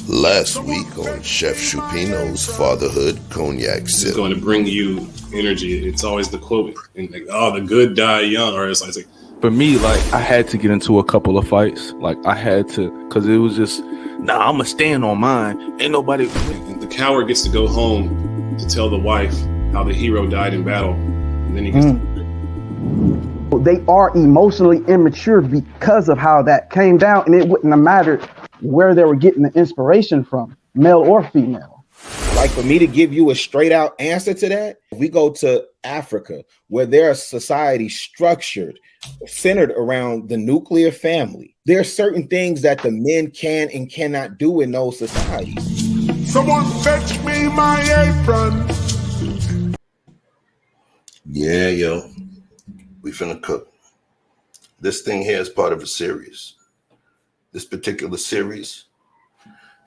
Last week on Chef Chupino's Fatherhood Cognac Sip. It's going to bring you energy. It's always the quote, and like, oh, the good die young, or it's like. For me, like, I had to get into a couple of fights. Like, I had to, because it was just, nah, I'm going to stand on mine. Ain't nobody. And the coward gets to go home to tell the wife how the hero died in battle, and then he gets They are emotionally immature because of how that came down, and it wouldn't have mattered where they were getting the inspiration from, male or female. Like, for me to give you a straight out answer to that, we go to Africa, where their society structured, centered around the nuclear family. There are certain things that the men can and cannot do in those societies. Someone fetch me my apron. Yeah, yo. We finna cook. This thing here is part of a series. This particular series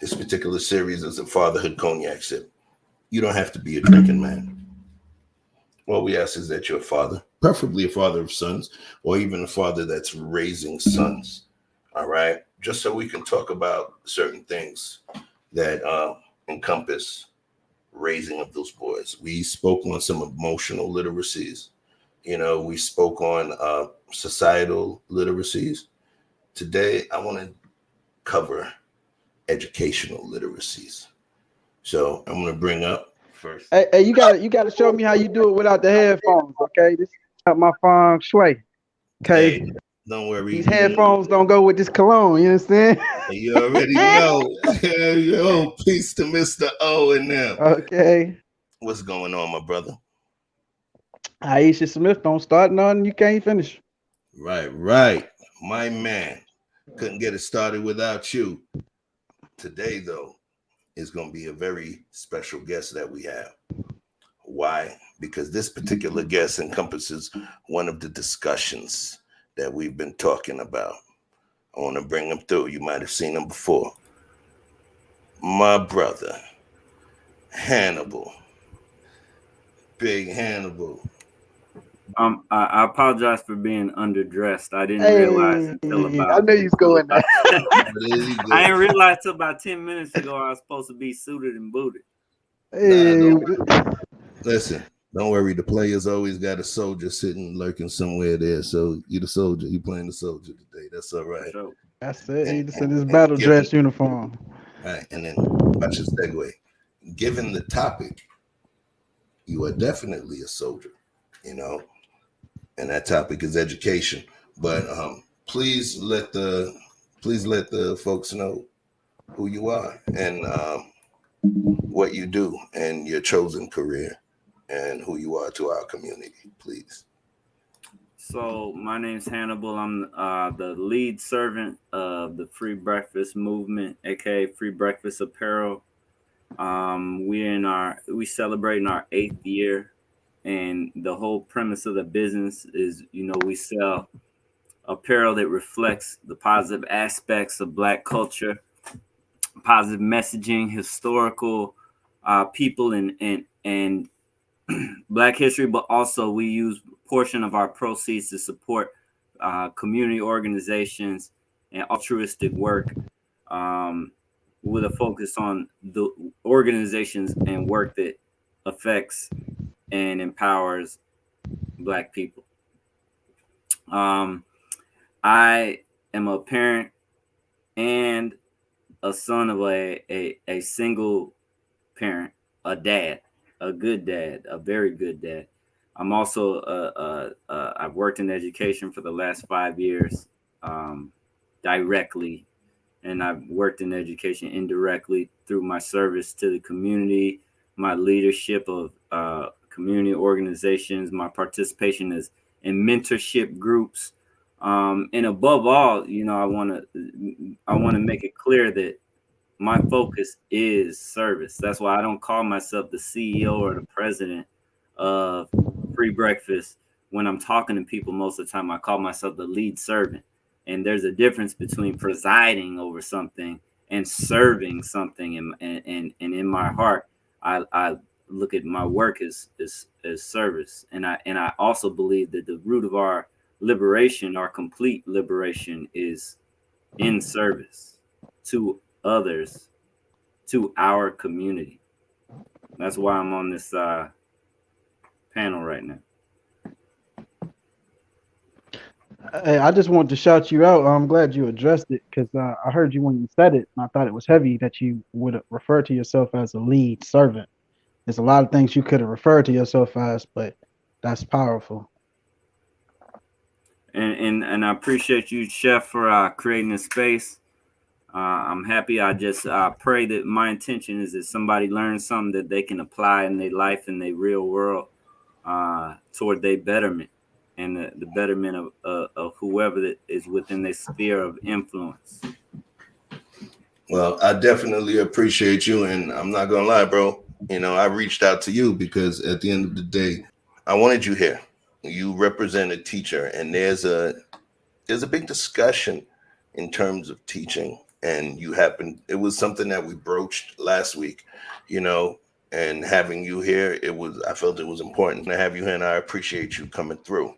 is a fatherhood cognac sip. You don't have to be a drinking man. All we ask is that you're a father, preferably a father of sons, or even a father that's raising sons. All right? Just so we can talk about certain things that encompass raising of those boys. We spoke on some emotional literacies. You know, we spoke on societal literacies. Today, I want to cover educational literacies. So I'm going to bring up first. Hey, you gotta show me how you do it without the headphones, okay? This is not my feng shui. Okay. Hey, don't worry. These headphones don't go with this cologne, you understand? You already know. Yo, peace to Mr. O and them. Okay. What's going on, my brother? Aisha Smith, don't start nothing you can't finish. Right. My man. Couldn't get it started without you. Today, though, is going to be a very special guest that we have. Why? Because this particular guest encompasses one of the discussions that we've been talking about. I want to bring him through. You might have seen him before. My brother, Hannibal. Big Hannibal. I apologize for being underdressed. I didn't realize until about. I knew you was going there. I didn't realize till about 10 minutes ago I was supposed to be suited and booted. Hey. Listen, don't worry. The player's always got a soldier sitting lurking somewhere there. So you the soldier. You playing the soldier today. That's all right. Sure. That's it. He just in his battle dress uniform. All right, and then watch this segue. Given the topic, you are definitely a soldier. You know. And that topic is education. But please let the folks know who you are and what you do and your chosen career and who you are to our community, please. So my name's Hannibal. I'm the lead servant of the Free Breakfast Movement, aka Free Breakfast Apparel. We celebrating our 8th year. And the whole premise of the business is, we sell apparel that reflects the positive aspects of Black culture, positive messaging, historical people and Black history, but also we use a portion of our proceeds to support community organizations and altruistic work with a focus on the organizations and work that affects and empowers Black people. I am a parent and a son of a single parent, a dad, a good dad, a very good dad. I'm also I've worked in education for the last 5 years directly, and I've worked in education indirectly through my service to the community, my leadership of community organizations, my participation is in mentorship groups, and above all, I want to make it clear that my focus is service. That's why I don't call myself the CEO or the president of Free Breakfast. When I'm talking to people, most of the time I call myself the lead servant. And there's a difference between presiding over something and serving something. And in my heart, I look at my work as service. And I also believe that the root of our liberation, our complete liberation, is in service to others to our community. That's why I'm on this panel right now. Hey, I just wanted to shout you out. I'm glad you addressed it because I heard you when you said it, and I thought it was heavy that you would refer to yourself as a lead servant. There's a lot of things you could have referred to yourself as, but that's powerful. And I appreciate you, Chef, for creating this space. I'm happy. I just pray that my intention is that somebody learns something that they can apply in their life, in their real world, toward their betterment and the betterment of whoever that is within their sphere of influence. Well, I definitely appreciate you, and I'm not gonna lie, bro. You know, I reached out to you because at the end of the day, I wanted you here. You represent a teacher, and there's a big discussion in terms of teaching, and it was something that we broached last week, you know, and having you here, I felt it was important to have you here, and I appreciate you coming through.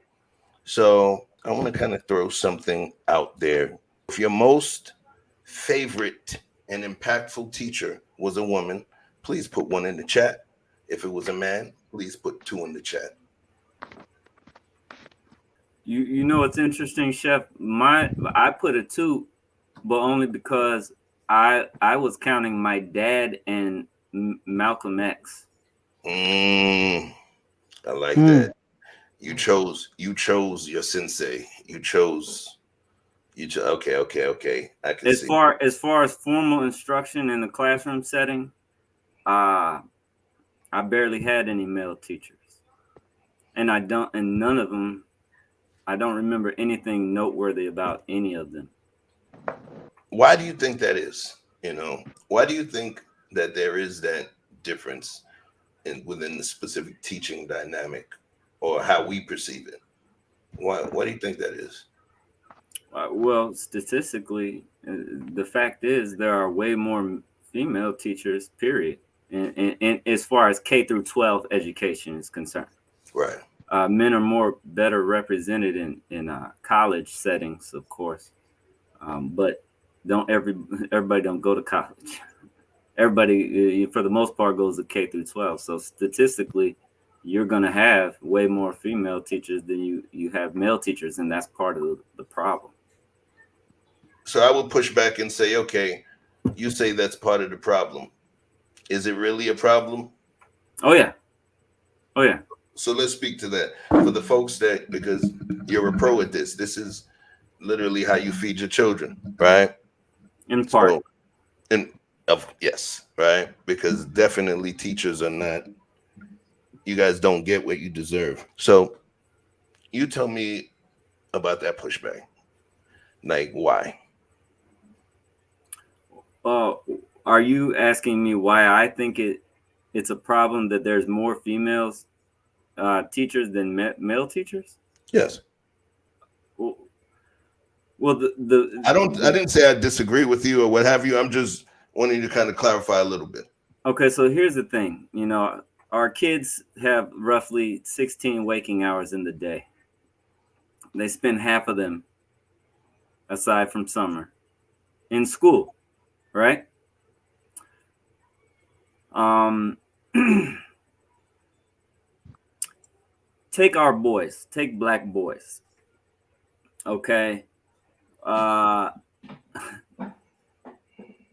So I want to kind of throw something out there. If your most favorite and impactful teacher was a woman, please put 1 in the chat. If it was a man, please put 2 in the chat. You know what's interesting, Chef? I put a 2, but only because I was counting my dad and Malcolm X. I like that. You chose your sensei. Okay. I can see. As far as formal instruction in the classroom setting, I barely had any male teachers, and none of them. I don't remember anything noteworthy about any of them. Why do you think that is? You know, why do you think that there is that difference within the specific teaching dynamic or how we perceive it? Why do you think that is? Well, statistically, the fact is there are way more female teachers, period. And as far as K through 12 education is concerned. Right. Men are better represented in college settings, of course, but everybody don't go to college. Everybody, for the most part, goes to K through 12. So statistically, you're going to have way more female teachers than you have male teachers, and that's part of the problem. So I will push back and say, okay, you say that's part of the problem. Is it really a problem? Oh yeah. So let's speak to that for the folks because you're a pro at this. This is literally how you feed your children, right? In part. Yes, right? Because definitely teachers are not. You guys don't get what you deserve. So you tell me about that pushback. Like, why? Are you asking me why I think it's a problem that there's more females teachers than male teachers? Yes. Well, I didn't say I disagree with you or what have you. I'm just wanting to kind of clarify a little bit. Okay, so here's the thing. You know, our kids have roughly 16 waking hours in the day. They spend half of them, aside from summer, in school, right? Take our boys, take black boys. Okay. A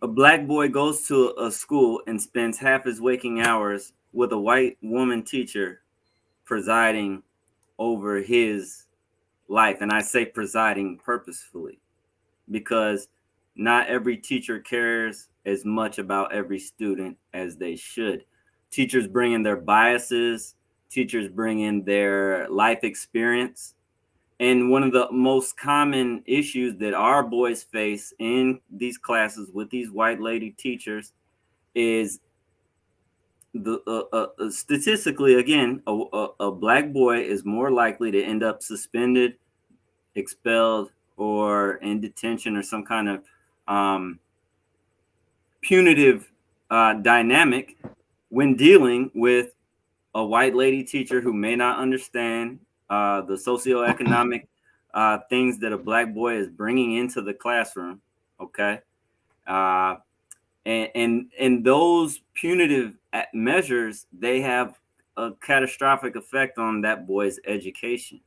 black boy goes to a school and spends half his waking hours with a white woman teacher presiding over his life. And I say presiding purposefully because not every teacher cares as much about every student as they should. Teachers bring in their biases. Teachers bring in their life experience. And one of the most common issues that our boys face in these classes with these white lady teachers is statistically, again, a black boy is more likely to end up suspended, expelled, or in detention or some kind of punitive dynamic when dealing with a white lady teacher who may not understand the socioeconomic things that a black boy is bringing into the classroom. Okay. And those punitive measures, they have a catastrophic effect on that boy's education.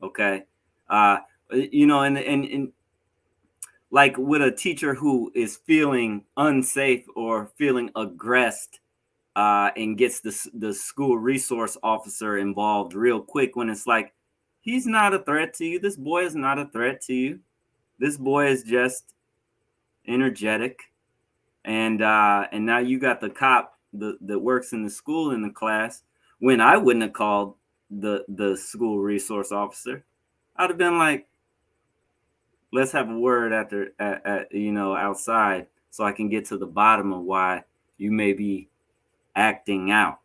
Okay. And like with a teacher who is feeling unsafe or feeling aggressed, and gets the school resource officer involved real quick, when it's like, he's not a threat to you. This boy is not a threat to you. This boy is just energetic. And now you got the cop that works in the school in the class. When I wouldn't have called the school resource officer, I'd have been like, let's have a word outside, so I can get to the bottom of why you may be acting out.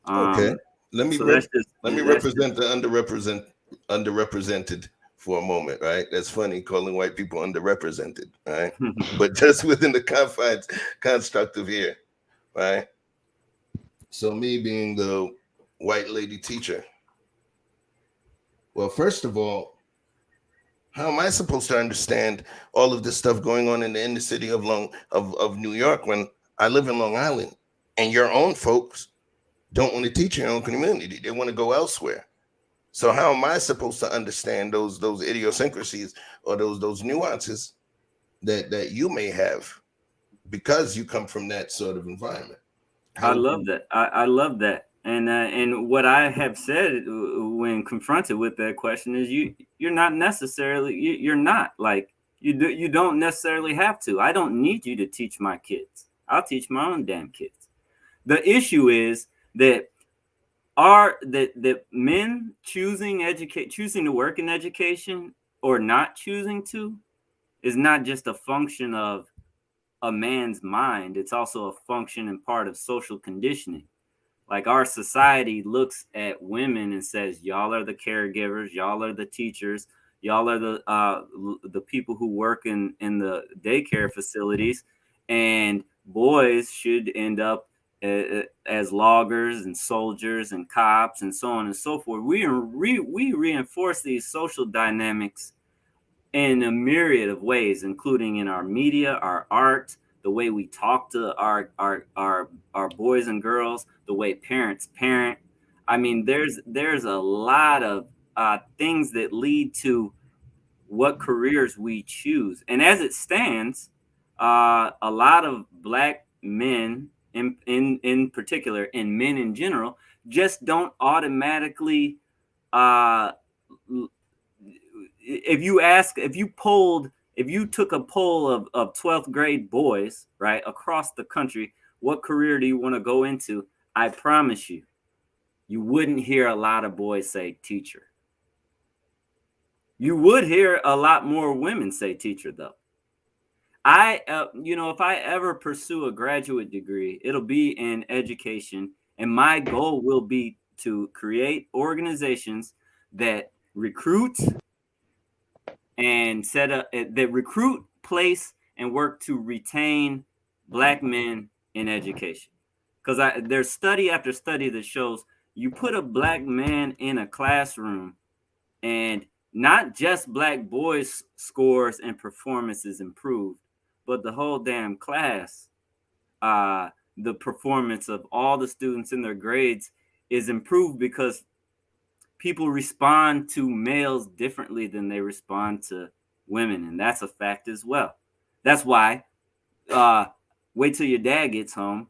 Okay, let me so represent the underrepresented for a moment, right? That's funny calling white people underrepresented, right? But just within the construct of here, right? So me being the white lady teacher, well, first of all, how am I supposed to understand all of this stuff going on in the inner city of New York when I live in Long Island, and your own folks don't want to teach in your own community? They want to go elsewhere. So how am I supposed to understand those idiosyncrasies or those nuances that you may have because you come from that sort of environment? I love that. I love that. And what I have said when confronted with that question is, you're not necessarily, you're not like, you don't necessarily have to. I don't need you to teach my kids. I'll teach my own damn kids. The issue is that men choosing to work in education or not choosing to is not just a function of a man's mind. It's also a function and part of social conditioning. Like, our society looks at women and says, y'all are the caregivers, y'all are the teachers, y'all are the people who work in the daycare facilities, and boys should end up as loggers and soldiers and cops and so on and so forth. We reinforce these social dynamics in a myriad of ways, including in our media, our art, the way we talk to our boys and girls, the way parents parent. I mean, there's a lot of things that lead to what careers we choose. And as it stands, a lot of Black men in particular, and men in general, just don't automatically, if you took a poll of 12th grade boys, right, across the country, what career do you want to go into? I promise you wouldn't hear a lot of boys say teacher. You would hear a lot more women say teacher, though. If I ever pursue a graduate degree, it'll be in education, and my goal will be to create organizations that recruit and place and work to retain Black men in education. Because there's study after study that shows you put a Black man in a classroom, and not just Black boys' scores and performances improved, but the whole damn class, the performance of all the students in their grades is improved, because people respond to males differently than they respond to women. And that's a fact as well. That's why wait till your dad gets home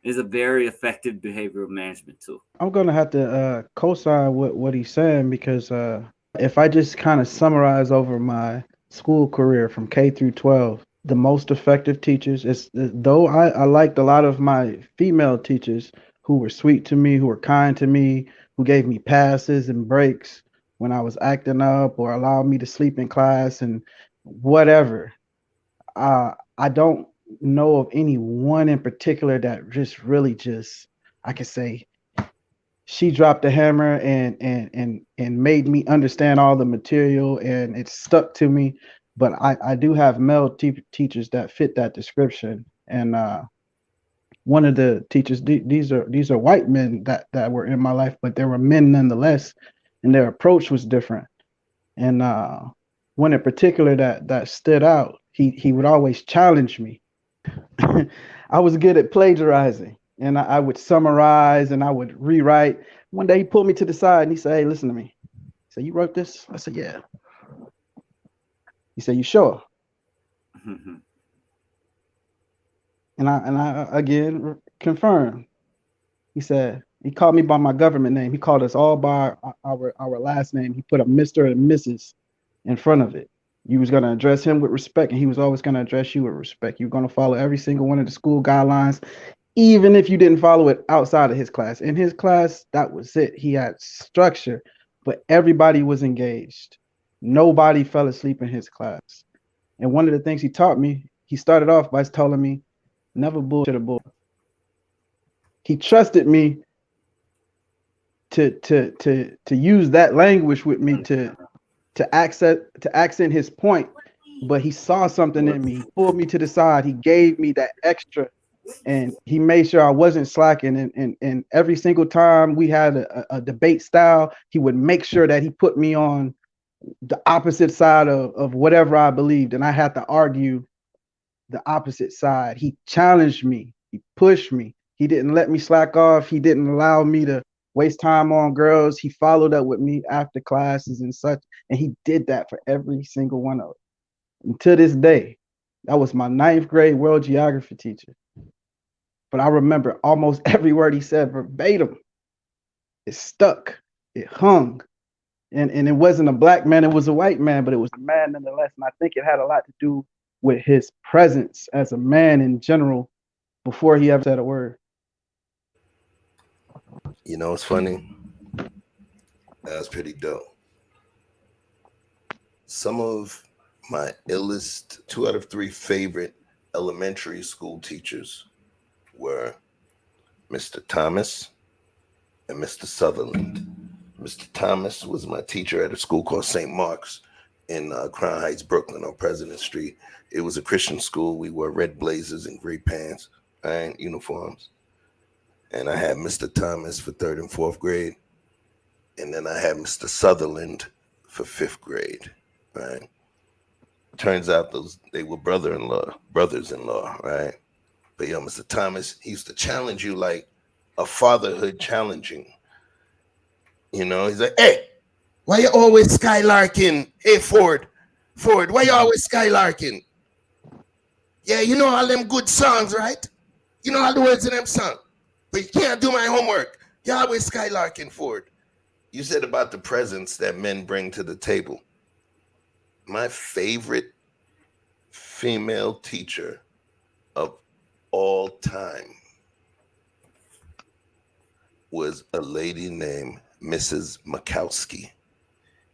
is a very effective behavioral management tool. I'm going to have to co-sign what he's saying, because if I just kind of summarize over my school career from K through 12, the most effective teachers, though I liked a lot of my female teachers who were sweet to me, who were kind to me, who gave me passes and breaks when I was acting up, or allowed me to sleep in class and whatever. I don't know of any one in particular that just really I could say she dropped the hammer and made me understand all the material, and it stuck to me. But I do have male teachers that fit that description. And one of the teachers, these are white men that were in my life, but they were men nonetheless, and their approach was different. And one in particular that stood out. He would always challenge me. I was good at plagiarizing, and I would summarize and I would rewrite. One day he pulled me to the side and he said, "Hey, listen to me." He said, "You wrote this?" I said, "Yeah." He said, "You sure?" And I again confirmed. He said, he called me by my government name. He called us all by our last name. He put a Mr. and Mrs. in front of it. You was going to address him with respect, and he was always going to address you with respect. You're going to follow every single one of the school guidelines, even if you didn't follow it outside of his class. In his class, that was it. He had structure, but everybody was engaged. Nobody fell asleep in his class. And one of the things he taught me, he started off by telling me, never bullshit a bull. He trusted me to use that language with me to accent his point, but he saw something in me. He pulled me to the side. He gave me that extra, and he made sure I wasn't slacking. And every single time we had a debate style, he would make sure that he put me on the opposite side of whatever I believed, and I had to argue the opposite side. He challenged me. He pushed me. He didn't let me slack off. He didn't allow me to waste time on girls. He followed up with me after classes and such, and he did that for every single one of them. And to this day, that was my 9th grade world geography teacher. But I remember almost every word he said verbatim. It stuck. It hung. And it wasn't a black man, it was a white man, but it was a man nonetheless. And I think it had a lot to do with his presence as a man in general before he ever said a word. You know, it's funny. That's pretty dope. Some of my illest 2 out of 3 favorite elementary school teachers were Mr. Thomas and Mr. Sutherland. Mr. Thomas was my teacher at a school called St. Mark's in Crown Heights, Brooklyn on President Street. It was a Christian school. We wore red blazers and gray pants and uniforms. And I had Mr. Thomas for 3rd and 4th grade. And then I had Mr. Sutherland for 5th grade, right? Turns out they were brothers-in-law, right? But yo, Mr. Thomas, he used to challenge you like a fatherhood challenging. You know, he's like, "Hey, why you always skylarking? Hey, Ford, why you always skylarking? Yeah, you know all them good songs, right? You know all the words in them songs, but you can't do my homework. You always skylarking, Ford." You said about the presence that men bring to the table. My favorite female teacher of all time was a lady named Mrs. Makowski,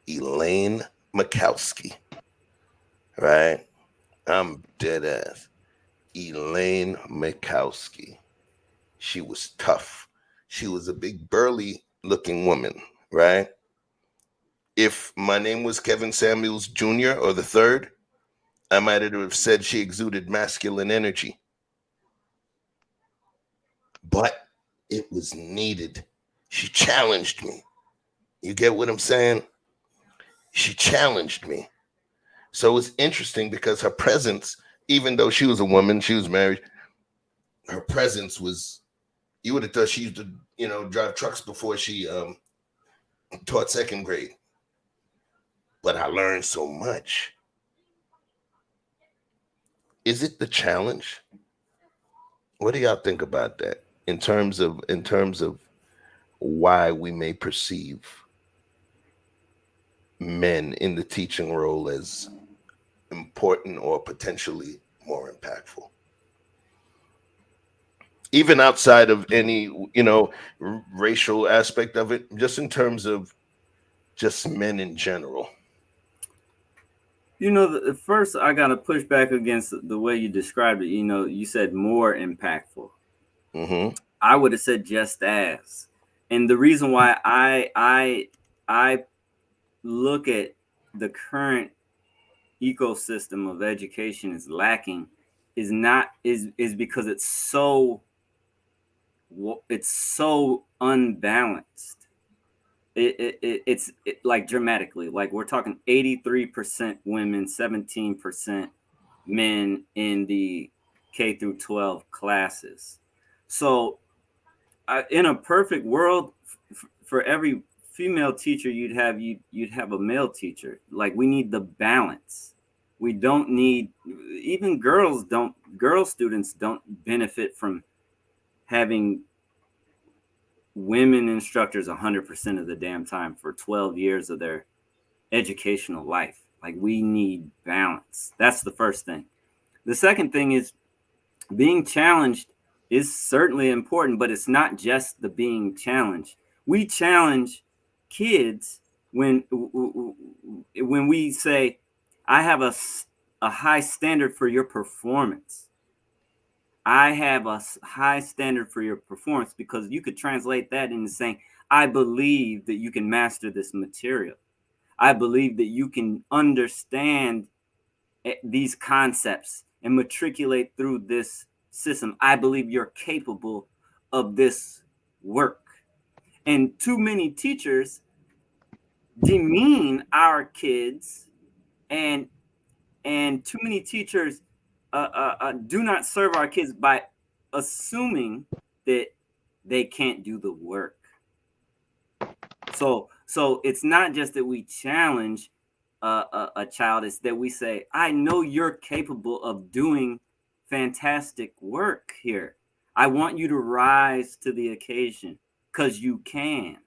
Elaine Makowski, right? I'm dead ass. Elaine Makowski. She was tough. She was a big burly looking woman, right? If my name was Kevin Samuels Jr. or the third, I might have said she exuded masculine energy. But it was needed. She challenged me. You get what I'm saying? She challenged me. So it was interesting because her presence, even though she was a woman, she was married, her presence was, you would have thought she used to, drive trucks before she taught 2nd grade. But I learned so much. Is it the challenge? What do y'all think about that in terms of why we may perceive men in the teaching role as important or potentially more impactful? Even outside of any, racial aspect of it, just in terms of just men in general. First I got to push back against the way you described it. You said more impactful. Mm-hmm. I would have said just as. And the reason why I look at the current ecosystem of education is lacking is because it's so unbalanced. it's like dramatically. Like we're talking 83% women, 17% men in the K through 12 classes. So in a perfect world, for every female teacher you'd have a male teacher. Like we need the balance. We don't need, even girl students don't benefit from having women instructors 100% of the damn time for 12 years of their educational life. Like we need balance. That's the first thing. The second thing is being challenged is certainly important, but it's not just the being challenged. We challenge kids when we say, I have a high standard for your performance. I have a high standard for your performance, because you could translate that into saying, I believe that you can master this material. I believe that you can understand these concepts and matriculate through this system. I believe you're capable of this work. And too many teachers demean our kids, and too many teachers do not serve our kids by assuming that they can't do the work. So it's not just that we challenge a child, it's that we say, I know you're capable of doing fantastic work here. I want you to rise to the occasion, because you can.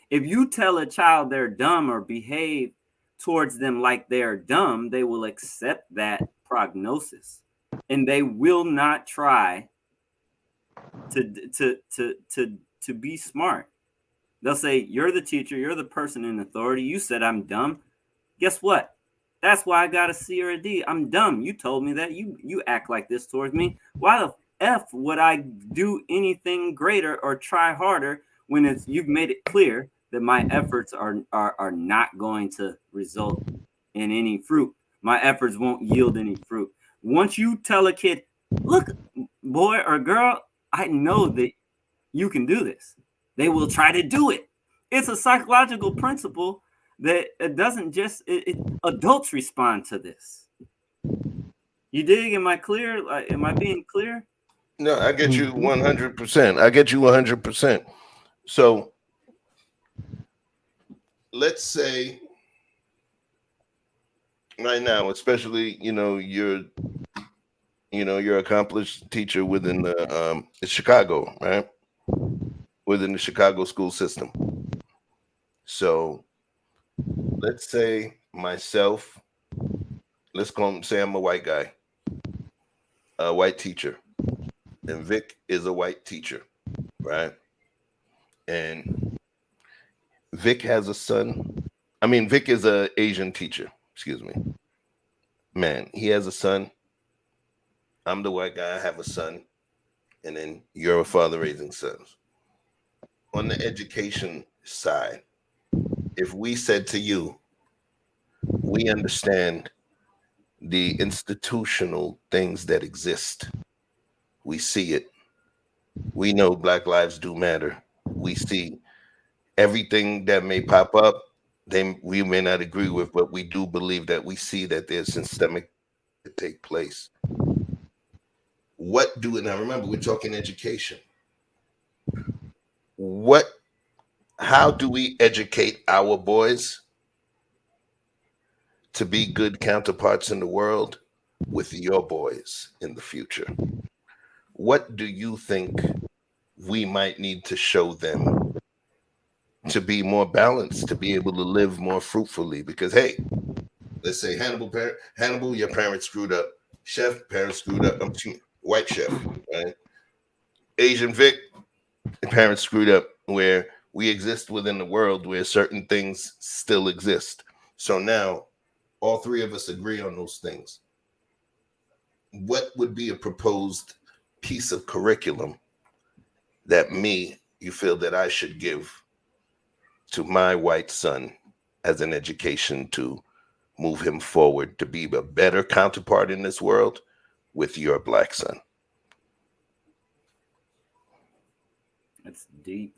If you tell a child they're dumb or behave towards them like they're dumb, they will accept that prognosis, and they will not try to be smart. They'll say, you're the teacher, you're the person in authority. You said I'm dumb. Guess what? That's why I got a C or a D. I'm dumb. You told me that. You act like this towards me. Why the F would I do anything greater or try harder when you've made it clear that my efforts are not going to result in any fruit? My efforts won't yield any fruit. Once you tell a kid, look, boy or girl, I know that you can do this, they will try to do it. It's a psychological principle that it doesn't just, adults respond to this. You dig? Am I clear? Am I being clear? No, I get you 100%. I get you 100%. So let's say right now, especially, you're accomplished teacher within the Chicago, right? Within the Chicago school system. So let's say myself, say I'm a white guy, a white teacher, and Vic is a white teacher, right? And Vic has a son. I mean, Vic is an Asian teacher, excuse me. Man, he has a son. I'm the white guy, I have a son. And then you're a father raising sons. On the education side, if we said to you, we understand the institutional things that exist, we see it. We know Black lives do matter. We see everything that may pop up, we may not agree with, but we do believe that we see that there's systemic to take place. Now remember, we're talking education. How do we educate our boys to be good counterparts in the world with your boys in the future? What do you think we might need to show them to be more balanced, to be able to live more fruitfully? Because, hey, let's say Hannibal, your parents screwed up. Chef, parents screwed up. White chef, right? Asian Vic, parents screwed up, where we exist within the world where certain things still exist. So now all three of us agree on those things. What would be a proposed piece of curriculum that you feel that I should give to my white son as an education to move him forward to be a better counterpart in this world with your Black son? That's deep.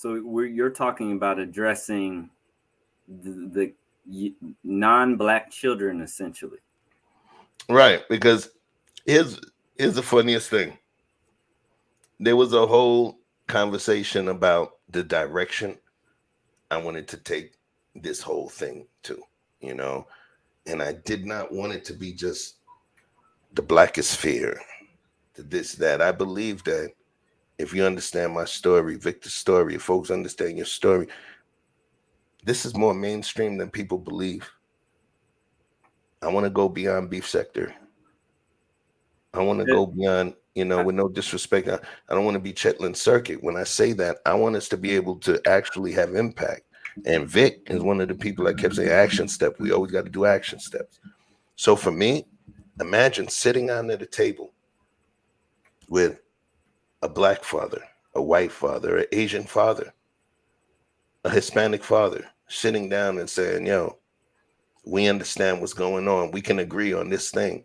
So you're talking about addressing the non-black children, essentially. Right, because here's the funniest thing. There was a whole conversation about the direction I wanted to take this whole thing to, you know, and I did not want it to be just the blackest fear, to this, that. I believe that if you understand my story, Victor's story, if folks understand your story, this is more mainstream than people believe. I want to go beyond beef sector. I want to go beyond, you know, with no disrespect. I don't want to be Chetland Circuit. When I say that, I want us to be able to actually have impact. And Vic is one of the people that kept saying action step. We always got to do action steps. So for me, imagine sitting under the table with a black father, a white father, an Asian father, a Hispanic father, sitting down and saying, yo, we understand what's going on. We can agree on this thing.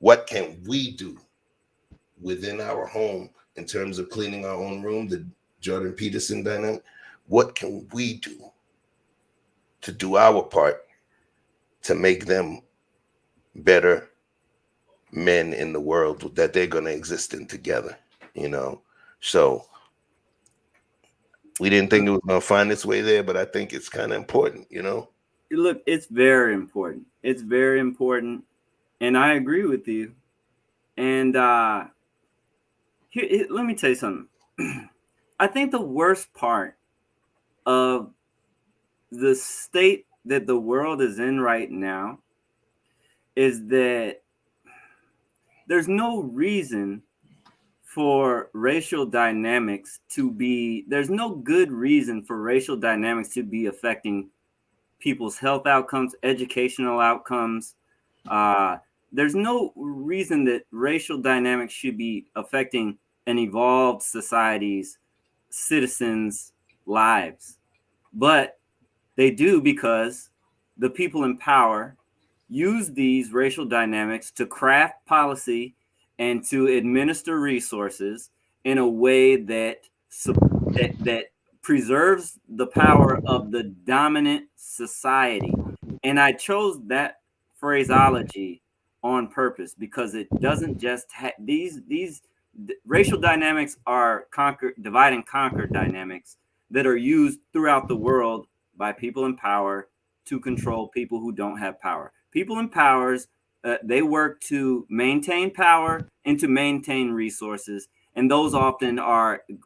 What can we do within our home in terms of cleaning our own room, the Jordan Peterson dynamic? What can we do to do our part to make them better men in the world that they're going to exist in together, you know? So we didn't think it was going to find its way there, but I think it's kind of important, you know? Look, it's very important. It's very important. And I agree with you. And here, let me tell you something. I think the worst part of the state that the world is in right now is that there's no reason for racial dynamics to be, there's no good reason for racial dynamics to be affecting people's health outcomes, educational outcomes. There's no reason that racial dynamics should be affecting an evolved society's citizens' lives. But they do, because the people in power use these racial dynamics to craft policy and to administer resources in a way that preserves the power of the dominant society. And I chose that phraseology on purpose because it doesn't just these racial dynamics are divide and conquer dynamics that are used throughout the world by people in power to control people who don't have power. People in powers, they work to maintain power and to maintain resources, and those often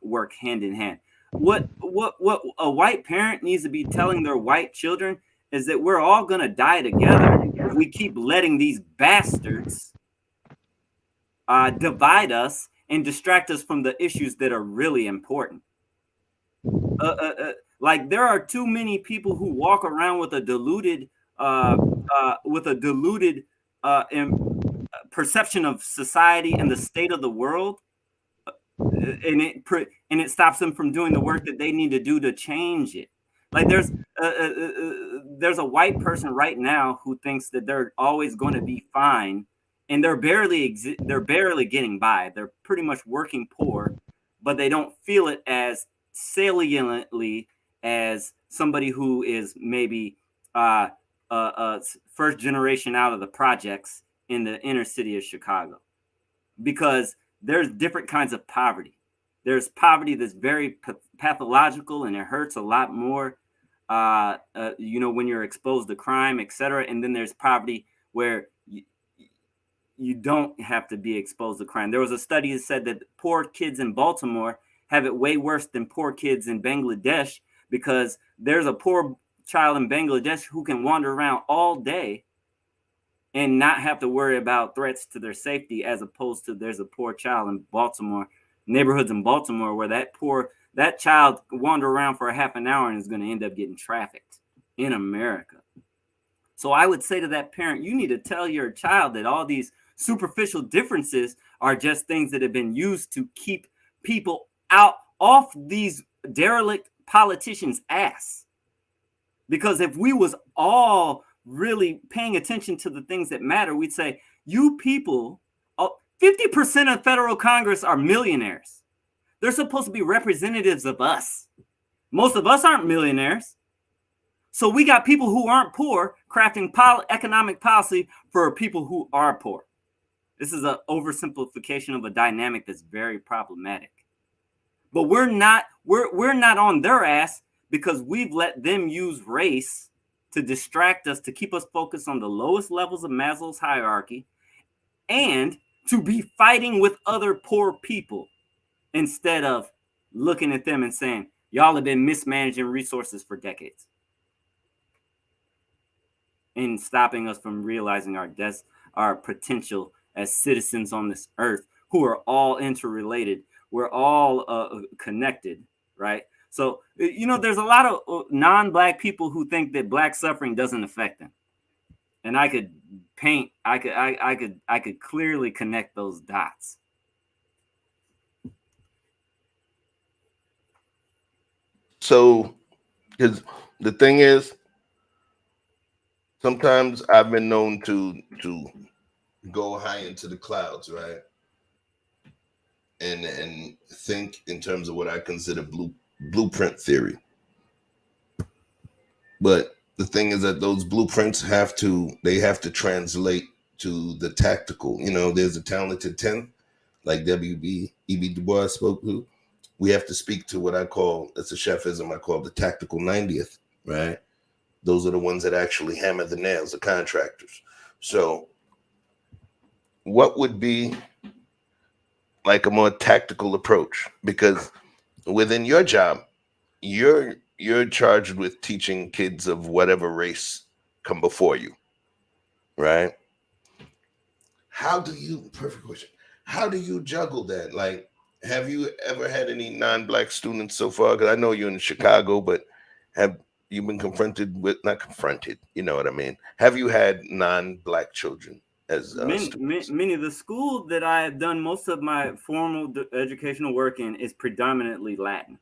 work hand in hand. What a white parent needs to be telling their white children is that we're all going to die together if we keep letting these bastards divide us and distract us from the issues that are really important. Like there are too many people who walk around with a diluted perception of society and the state of the world, and it stops them from doing the work that they need to do to change it. Like there's a white person right now who thinks that they're always going to be fine, and they're barely getting by. They're pretty much working poor, but they don't feel it as saliently as somebody who is maybe first generation out of the projects in the inner city of Chicago, because there's different kinds of poverty. There's poverty that's very pathological and it hurts a lot more, when you're exposed to crime, etc. And then there's poverty where you don't have to be exposed to crime. There was a study that said that poor kids in Baltimore have it way worse than poor kids in Bangladesh, because there's a poor child in Bangladesh who can wander around all day and not have to worry about threats to their safety, as opposed to there's a poor child in Baltimore, neighborhoods in Baltimore, where that child wander around for a half an hour and is going to end up getting trafficked in America. So I would say to that parent, you need to tell your child that all these superficial differences are just things that have been used to keep people off these derelict politicians' ass. Because if we was all really paying attention to the things that matter, we'd say, you people, 50% of federal Congress are millionaires. They're supposed to be representatives of us. Most of us aren't millionaires. So we got people who aren't poor crafting economic policy for people who are poor. This is an oversimplification of a dynamic that's very problematic. But we're not on their ass because we've let them use race to distract us, to keep us focused on the lowest levels of Maslow's hierarchy, and to be fighting with other poor people instead of looking at them and saying, y'all have been mismanaging resources for decades and stopping us from realizing our potential as citizens on this earth who are all interrelated. We're all connected, right? So, there's a lot of non-Black people who think that Black suffering doesn't affect them. And I could clearly connect those dots. So, because the thing is, sometimes I've been known to go high into the clouds, right? And think in terms of what I consider blueprint theory. But the thing is that those blueprints have to translate to the tactical. There's a talented 10th, like E.B. Du Bois spoke to. We have to speak to what I call, it's a chefism I call the tactical 90th, right? Those are the ones that actually hammer the nails, the contractors. So what would be like a more tactical approach? Because within your job, you're charged with teaching kids of whatever race come before you, right? Perfect question. How do you juggle that? Like, have you ever had any non-Black students so far? Because I know you're in Chicago, but have you been not confronted, you know what I mean? Have you had non-Black children as many of the schools that I have done most of my formal educational work in is predominantly Latin.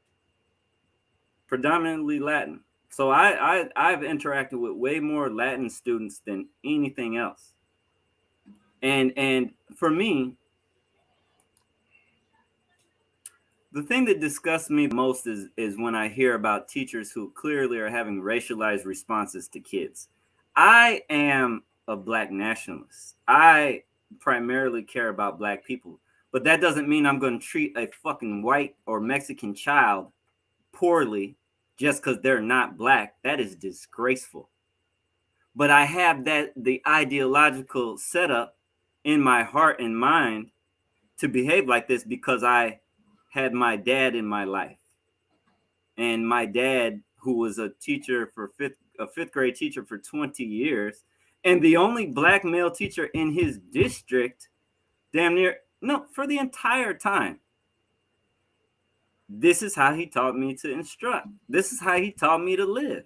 So I've interacted with way more Latin students than anything else. And for me, the thing that disgusts me most is when I hear about teachers who clearly are having racialized responses to kids. I am a Black nationalist. I primarily care about Black people, but that doesn't mean I'm going to treat a fucking white or Mexican child poorly just because they're not Black. That is disgraceful. But I have the ideological setup in my heart and mind to behave like this because I had my dad in my life. And my dad, who was a teacher a fifth grade teacher for 20 years, and the only Black male teacher in his district, for the entire time. This is how he taught me to instruct. This is how he taught me to live.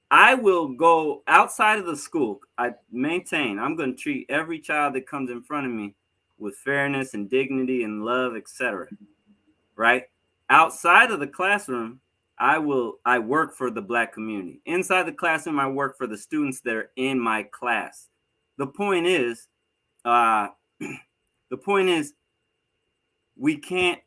I will go outside of the school. I'm going to treat every child that comes in front of me with fairness and dignity and love, etc. Right? Outside of the classroom, I work for the Black community. Inside the classroom, I work for the students that are in my class. The point is, you can't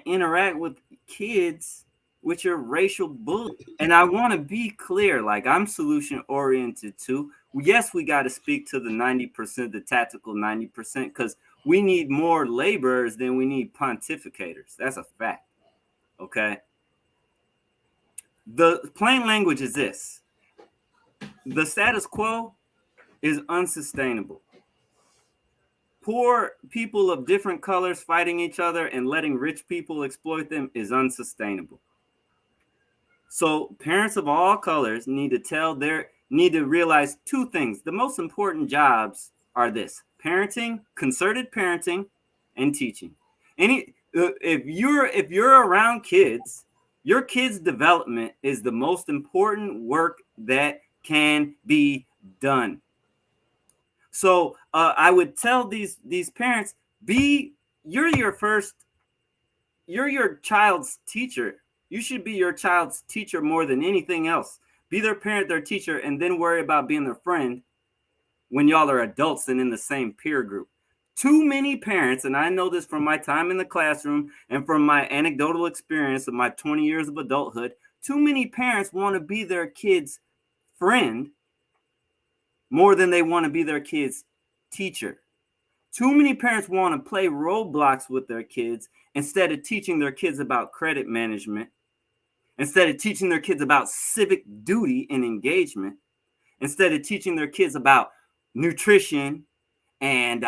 interact with kids with your racial bullying. And I want to be clear, like, I'm solution oriented too. Yes, we got to speak to the 90%, the tactical 90%, because we need more laborers than we need pontificators. That's a fact. Okay. The plain language is this: the status quo is unsustainable. Poor people of different colors fighting each other and letting rich people exploit them is unsustainable. So parents of all colors need to realize two things. The most important jobs are this: parenting, concerted parenting, and teaching. If you're around kids, your kids' development is the most important work that can be done. So I would tell these parents, you're your child's teacher. You should be your child's teacher more than anything else. Be their parent, their teacher, and then worry about being their friend. when y'all are adults and in the same peer group. Too many parents, and I know this from my time in the classroom and from my anecdotal experience of my 20 years of adulthood, too many parents want to be their kid's friend more than they want to be their kid's teacher. Too many parents want to play Roblox with their kids instead of teaching their kids about credit management, instead of teaching their kids about civic duty and engagement, instead of teaching their kids about nutrition and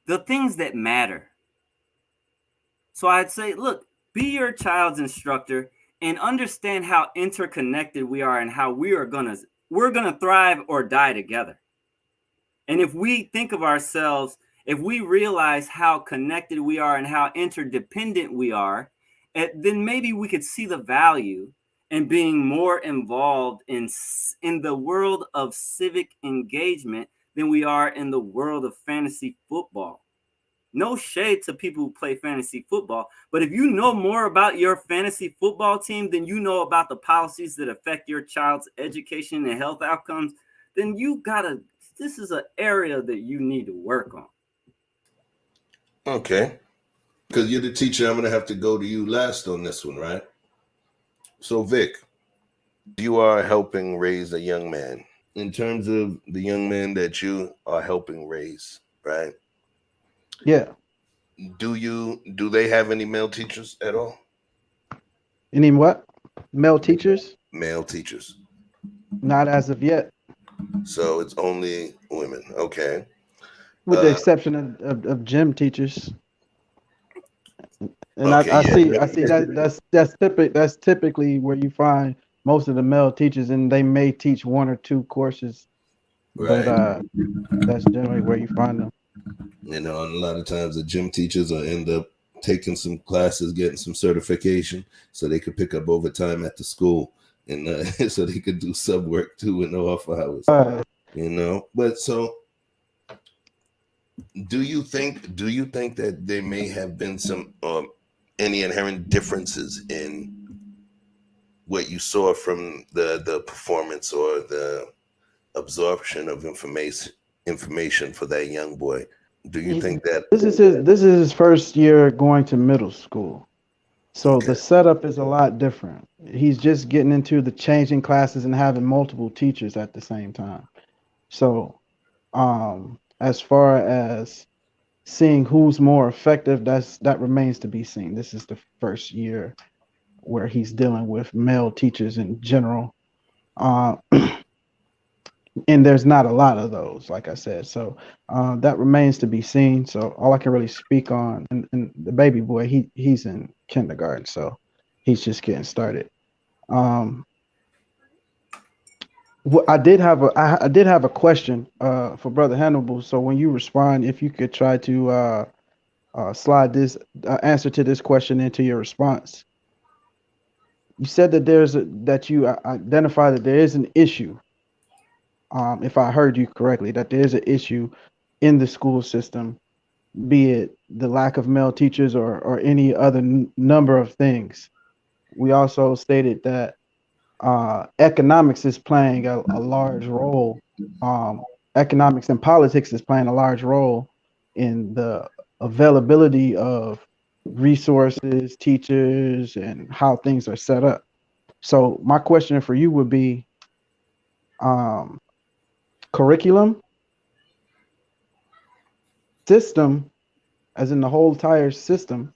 the things that matter. So I'd say, look, be your child's instructor and understand how interconnected we are and how we're gonna thrive or die together. And if we think of ourselves, if we realize how connected we are and how interdependent we are, then maybe we could see the value in being more involved in the world of civic engagement than we are in the world of fantasy football. No shade to people who play fantasy football, but if you know more about your fantasy football team than you know about the policies that affect your child's education and health outcomes, then this is an area that you need to work on. Okay. Because you're the teacher, I'm going to have to go to you last on this one, right? So, Vic, you are helping raise a young man. In terms of the young man that you are helping raise, right? Yeah. Do they have any male teachers at all? Any what? Male teachers? Male teachers. Not as of yet. So it's only women. Okay. With the exception of gym teachers. And okay, I see that's typically where you find most of the male teachers, and they may teach one or two courses, right. but that's generally where you find them. You know, and a lot of times the gym teachers will end up taking some classes, getting some certification, so they could pick up overtime at the school, and so they could do sub work too in the off hours. You know, but so do you think that there may have been some any inherent differences in what you saw from the performance or the absorption of information for that young boy? Do you think that this is his first year going to middle school? So the setup is a lot different. He's just getting into the changing classes and having multiple teachers at the same time. So as far as seeing who's more effective, that remains to be seen. This is the first year where he's dealing with male teachers in general. And there's not a lot of those, like I said. So that remains to be seen. So all I can really speak on, and the baby boy, he's in kindergarten, so he's just getting started. I did have a question for Brother Hannibal. So when you respond, if you could try to slide this answer to this question into your response. You said that that you identify that there is an issue. If I heard you correctly, that there is an issue in the school system, be it the lack of male teachers or any other number of things. We also stated that economics is playing a large role. Economics and politics is playing a large role in the availability of resources, teachers, and how things are set up. So my question for you would be curriculum, system, as in the whole entire system,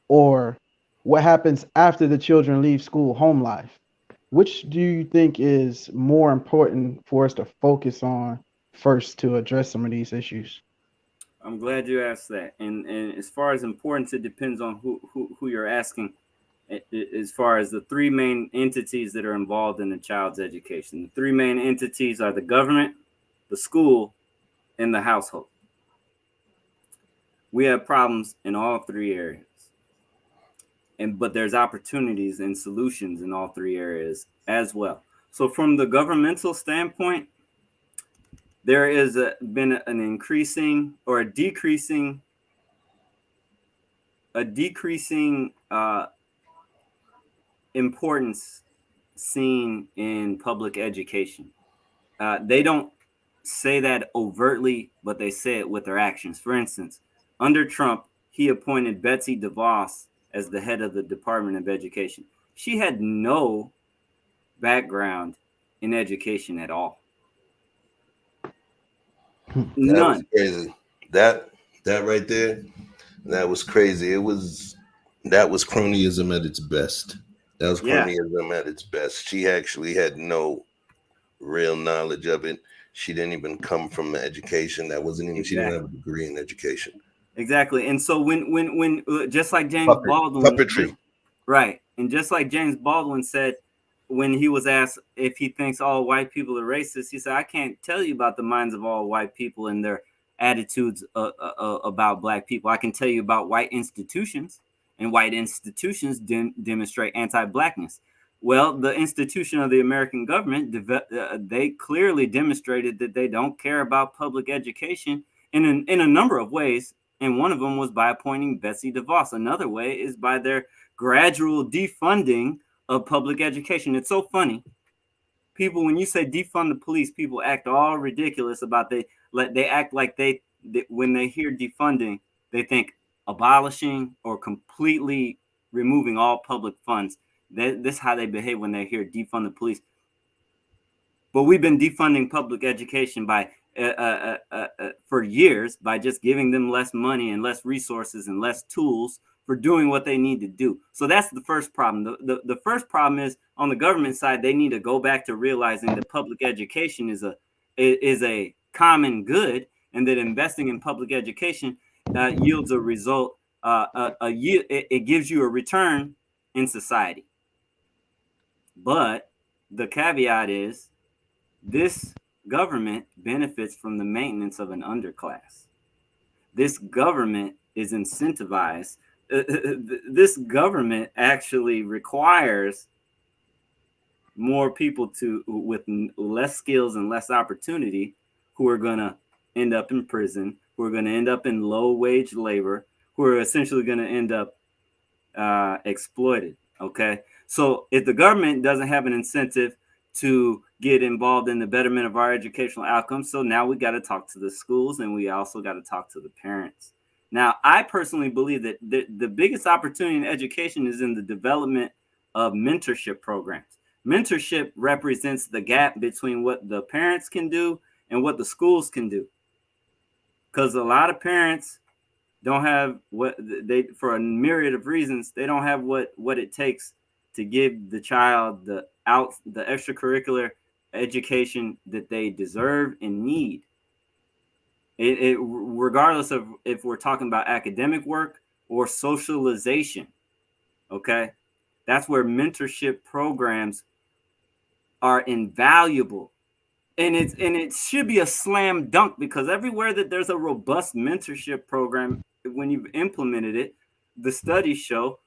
or what happens after the children leave school, home life. Which do you think is more important for us to focus on first to address some of these issues? I'm glad you asked that. And as far as importance, it depends on who you're asking. As far as the three main entities that are involved in the child's education, the three main entities are the government, the school, and the household. We have problems in all three areas. But there's opportunities and solutions in all three areas as well. So from the governmental standpoint, there is been an increasing or a decreasing importance seen in public education. They don't say that overtly, but they say it with their actions. For instance, under Trump, he appointed Betsy DeVos as the head of the Department of Education. She had no background in education at all. That None. was crazy. That right there, that was crazy. That was cronyism at its best. That was Yeah. cronyism at its best. She actually had no real knowledge of it. She didn't even come from education. That wasn't even. She didn't have a degree in education. Exactly. And so when just like James Baldwin, Puppetry. right, and just like James Baldwin said when he was asked if he thinks all white people are racist, he said, "I can't tell you about the minds of all white people and their attitudes about black people. I can tell you about white institutions, and white institutions demonstrate anti-blackness." Well, the institution of the American government, they clearly demonstrated that they don't care about public education in a number of ways. And one of them was by appointing Betsy DeVos. Another way is by their gradual defunding of public education. It's so funny. People, when you say defund the police, people act all ridiculous about they act like they when they hear defunding, they think abolishing or completely removing all public funds. This is how they behave when they hear defund the police. But we've been defunding public education by for years by just giving them less money and less resources and less tools for doing what they need to do. So that's the first problem. The first problem is on the government side, they need to go back to realizing that public education is a common good, and that investing in public education yields a result. It gives you a return in society. But the caveat is this government benefits from the maintenance of an underclass. This government is incentivized. This government actually requires more people with less skills and less opportunity who are going to end up in prison, who are going to end up in low wage labor, who are essentially going to end up exploited. Okay. So if the government doesn't have an incentive to get involved in the betterment of our educational outcomes, so now we got to talk to the schools, and we also got to talk to the parents. Now, I personally believe that the biggest opportunity in education is in the development of mentorship programs. Mentorship represents the gap between what the parents can do and what the schools can do. Because a lot of parents don't have what they, for a myriad of reasons, they don't have what it takes to give the child the extracurricular education that they deserve and need. Regardless of if we're talking about academic work or socialization, okay? That's where mentorship programs are invaluable. And it should be a slam dunk, because everywhere that there's a robust mentorship program, when you've implemented it, the studies show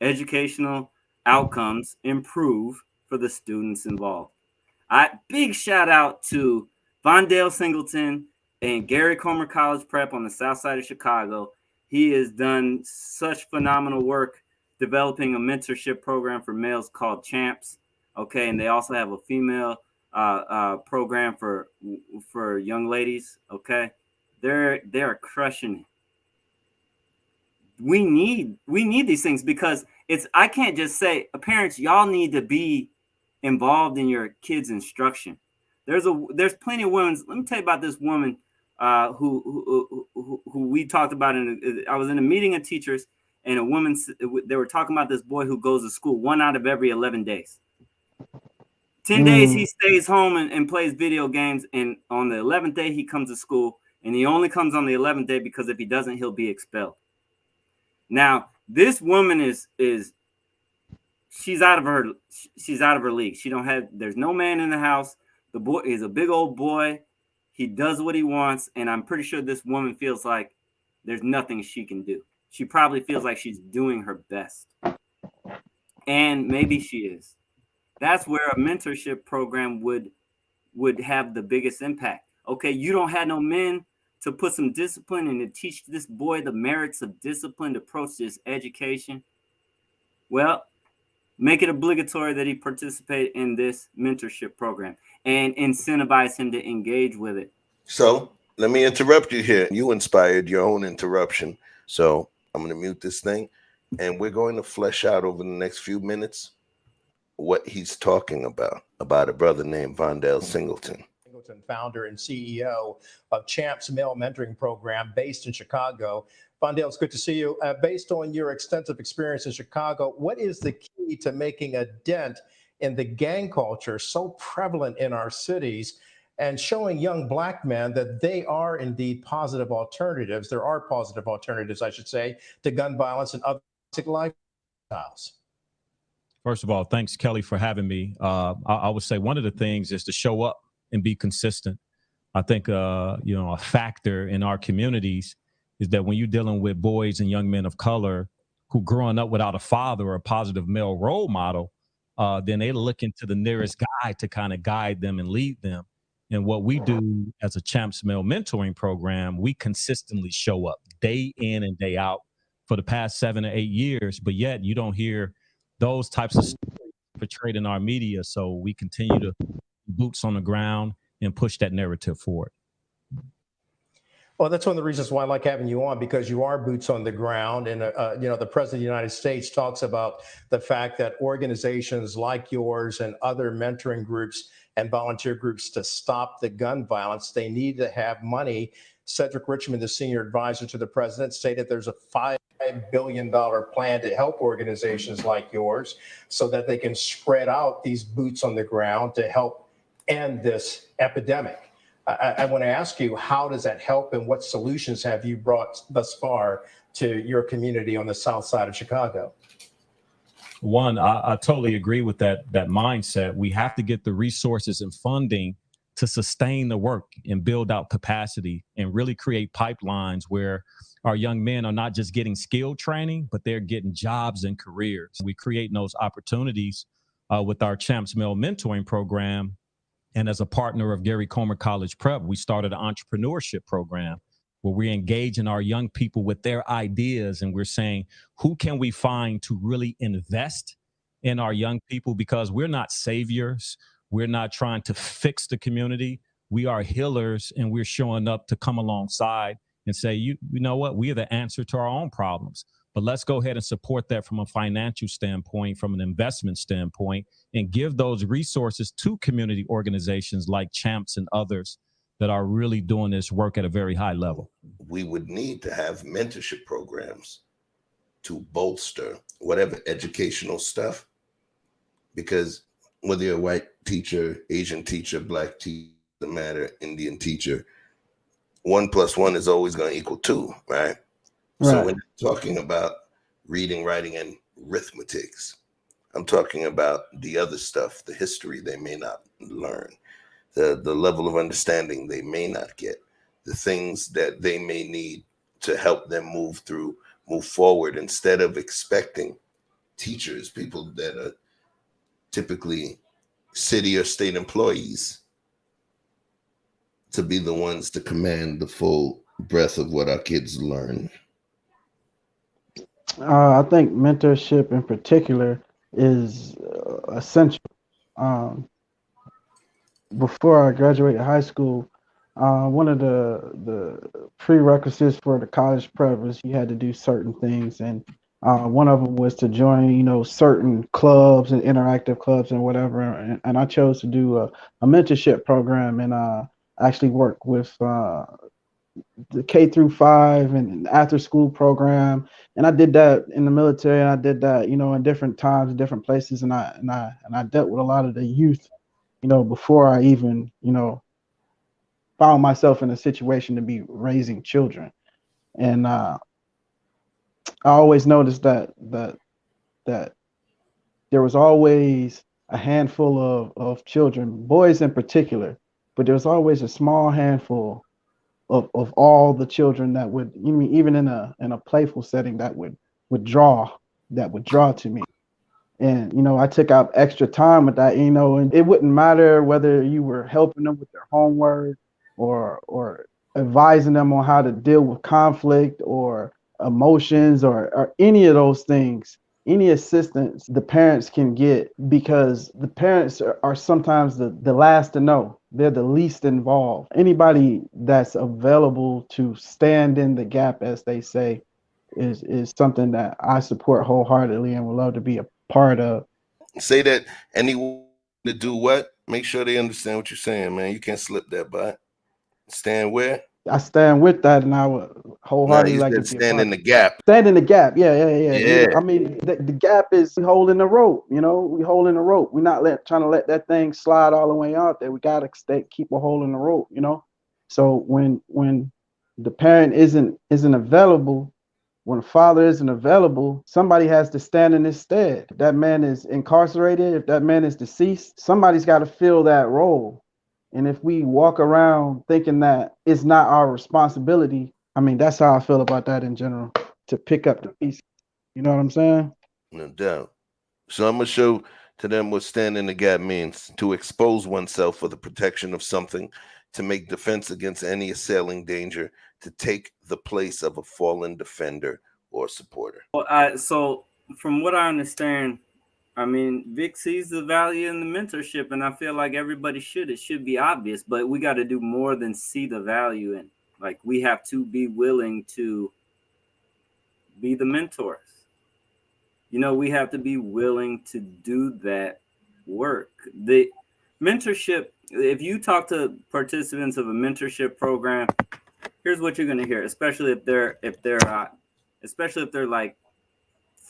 educational outcomes improve for the students involved. Big shout out to Vondale Singleton and Gary Comer College Prep on the south side of Chicago. He has done such phenomenal work developing a mentorship program for males called Champs. Okay, and they also have a female program for young ladies. Okay, they're crushing it. We need these things, because I can't just say, parents, y'all need to be involved in your kids' instruction. There's plenty of women. Let me tell you about this woman who we talked about I was in a meeting of teachers, and a woman, they were talking about this boy who goes to school 1 out of every 11 days. 10 days he stays home and plays video games, and on the 11th day he comes to school, and he only comes on the 11th day because if he doesn't, he'll be expelled. Now, this woman she's out of her league. There's no man in the house. The boy is a big old boy. He does what he wants, and I'm pretty sure this woman feels like there's nothing she can do. She probably feels like she's doing her best. And maybe she is. That's where a mentorship program would have the biggest impact. Okay, you don't have no men to put some discipline and to teach this boy the merits of disciplined approach to his education. Well, make it obligatory that he participate in this mentorship program and incentivize him to engage with it. So let me interrupt you here. You inspired your own interruption. So I'm going to mute this thing, and we're going to flesh out over the next few minutes what he's talking about a brother named Vondell Singleton. Founder and CEO of Champs Male Mentoring Program based in Chicago. Vondell, it's good to see you. Based on your extensive experience in Chicago, what is the key to making a dent in the gang culture so prevalent in our cities and showing young Black men that they are indeed positive alternatives? There are positive alternatives, I should say, to gun violence and other lifestyles. First of all, thanks, Kelly, for having me. I would say one of the things is to show up and be consistent. I think, a factor in our communities is that when you're dealing with boys and young men of color who growing up without a father or a positive male role model, then they look into the nearest guy to kind of guide them and lead them. And what we do as a Champs Male Mentoring Program, we consistently show up day in and day out for the past 7 or 8 years, but yet you don't hear those types of stories portrayed in our media. So we continue to boots on the ground and push that narrative forward. Well, that's one of the reasons why I like having you on, because you are boots on the ground. And, the President of the United States talks about the fact that organizations like yours and other mentoring groups and volunteer groups to stop the gun violence, they need to have money. Cedric Richmond, the senior advisor to the president, stated there's a $5 billion plan to help organizations like yours so that they can spread out these boots on the ground to help end this epidemic. I want to ask you, how does that help, and what solutions have you brought thus far to your community on the south side of Chicago? One, I totally agree with that mindset. We have to get the resources and funding to sustain the work and build out capacity and really create pipelines where our young men are not just getting skill training, but they're getting jobs and careers. We create those opportunities with our Champs Male Mentoring Program. And as a partner of Gary Comer College Prep, we started an entrepreneurship program where we're engaging our young people with their ideas. And we're saying, who can we find to really invest in our young people? Because we're not saviors. We're not trying to fix the community. We are healers, and we're showing up to come alongside and say, you know what, we are the answer to our own problems. But let's go ahead and support that from a financial standpoint, from an investment standpoint, and give those resources to community organizations like Champs and others that are really doing this work at a very high level. We would need to have mentorship programs to bolster whatever educational stuff, because whether you're a white teacher, Asian teacher, Black teacher, doesn't matter, Indian teacher, 1 + 1 is always going to equal 2, right? So when you're talking about reading, writing, and arithmetics, I'm talking about the other stuff, the history they may not learn, the level of understanding they may not get, the things that they may need to help them move forward, instead of expecting teachers, people that are typically city or state employees, to be the ones to command the full breadth of what our kids learn. I think mentorship in particular is essential. Before I graduated high school, one of the prerequisites for the college prep was you had to do certain things, and one of them was to join, certain clubs and interactive clubs and whatever. And I chose to do a mentorship program, and actually work with the K-5 and after school program. And I did that in the military, and I did that, in different times, different places. And I dealt with a lot of the youth, before I even, found myself in a situation to be raising children. And I always noticed that there was always a handful of children, boys in particular, but there was always a small handful of all the children that would, even in a playful setting, that would draw to me. And I took out extra time with that, and it wouldn't matter whether you were helping them with their homework or advising them on how to deal with conflict or emotions or any of those things. any assistance the parents can get, because the parents are sometimes the last to know. They're the least involved. Anybody that's available to stand in the gap, as they say, is something that I support wholeheartedly and would love to be a part of. Say that anyone to do what? Make sure they understand what you're saying, man. You can't slip that by. Stand where? I stand with that, and I would No, wholeheartedly you like to said be a stand part in of the it. gap. Stand in the gap. Yeah. Yeah. I mean, the gap is holding the rope. You know, we holding the rope. We're not trying to let that thing slide all the way out there. We gotta keep a hold in the rope. You know, so when the parent isn't available, when a father isn't available, somebody has to stand in his stead. If that man is incarcerated, if that man is deceased, somebody's got to fill that role. And if we walk around thinking that it's not our responsibility, I mean, that's how I feel about that in general, to pick up the pieces. You know what I'm saying? No doubt. So I'm gonna show to them what stand in the gap means: to expose oneself for the protection of something, to make defense against any assailing danger, to take the place of a fallen defender or supporter. Well, so from what I understand, I mean, Vic sees the value in the mentorship, and I feel like everybody should. It should be obvious, but we got to do more than see the value in. Like, we have to be willing to be the mentors. You know, we have to be willing to do that work. The mentorship, if you talk to participants of a mentorship program, here's what you're going to hear, especially if they're like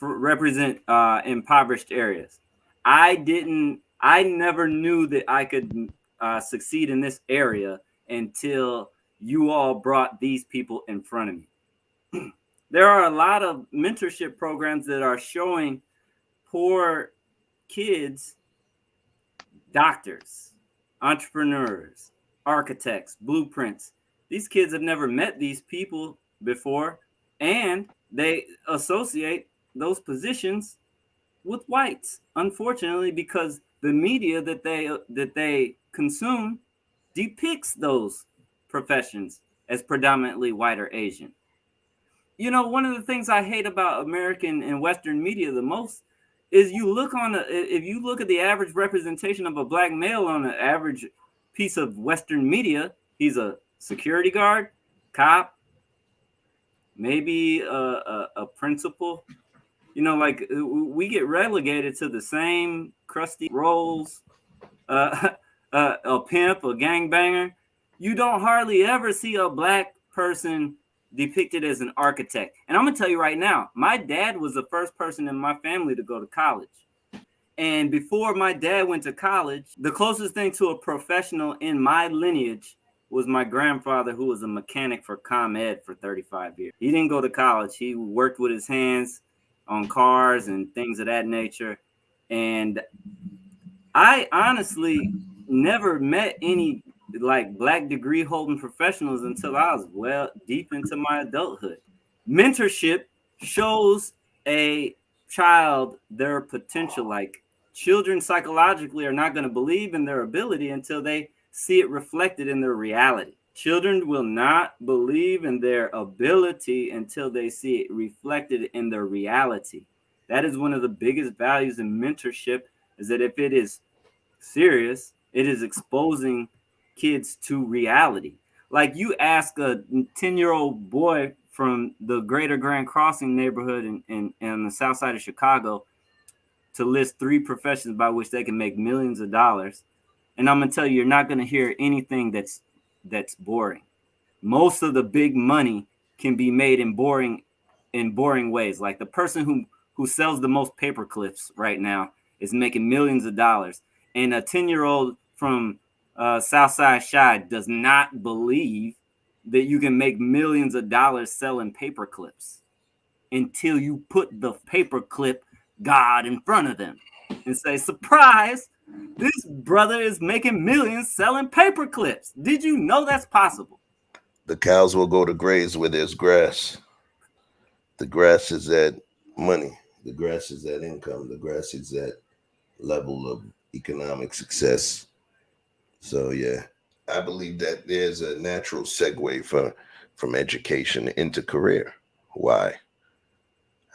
represent impoverished areas. I never knew that I could succeed in this area until you all brought these people in front of me. There are a lot of mentorship programs that are showing poor kids doctors, entrepreneurs, architects, blueprints. These kids have never met these people before, and they associate those positions with whites, unfortunately, because the media that they consume depicts those professions as predominantly white or Asian. You know, one of the things I hate about American and Western media the most is if you look at the average representation of a black male on an average piece of Western media, he's a security guard, cop, maybe a principal. You know, like, we get relegated to the same crusty roles, a pimp, a gangbanger. You don't hardly ever see a black person depicted as an architect. And I'm gonna tell you right now, my dad was the first person in my family to go to college. And before my dad went to college, the closest thing to a professional in my lineage was my grandfather, who was a mechanic for ComEd for 35 years. He didn't go to college. He worked with his hands on cars and things of that nature. And I honestly never met any like black degree holding professionals until I was well deep into my adulthood. Mentorship shows a child their potential. Like, children psychologically are not going to believe in their ability until they see it reflected in their reality. Children will not believe in their ability until they see it reflected in their reality. That is one of the biggest values in mentorship, is that if it is serious, it is exposing kids to reality. Like, you ask a 10-year-old boy from the greater Grand Crossing neighborhood in the south side of Chicago to list 3 professions by which they can make millions of dollars, and I'm gonna tell you, you're not gonna hear anything that's boring. Most of the big money can be made in boring ways. Like, the person who sells the most paper clips right now is making millions of dollars, and a 10-year-old from Southside Shy does not believe that you can make millions of dollars selling paper clips until you put the paperclip God in front of them and say, surprise, this brother is making millions selling paper clips. Did you know that's possible? The cows will go to graze where there's grass. The grass is that money. The grass is that income. The grass is that level of economic success. So yeah, I believe that there's a natural segue from education into career. Why?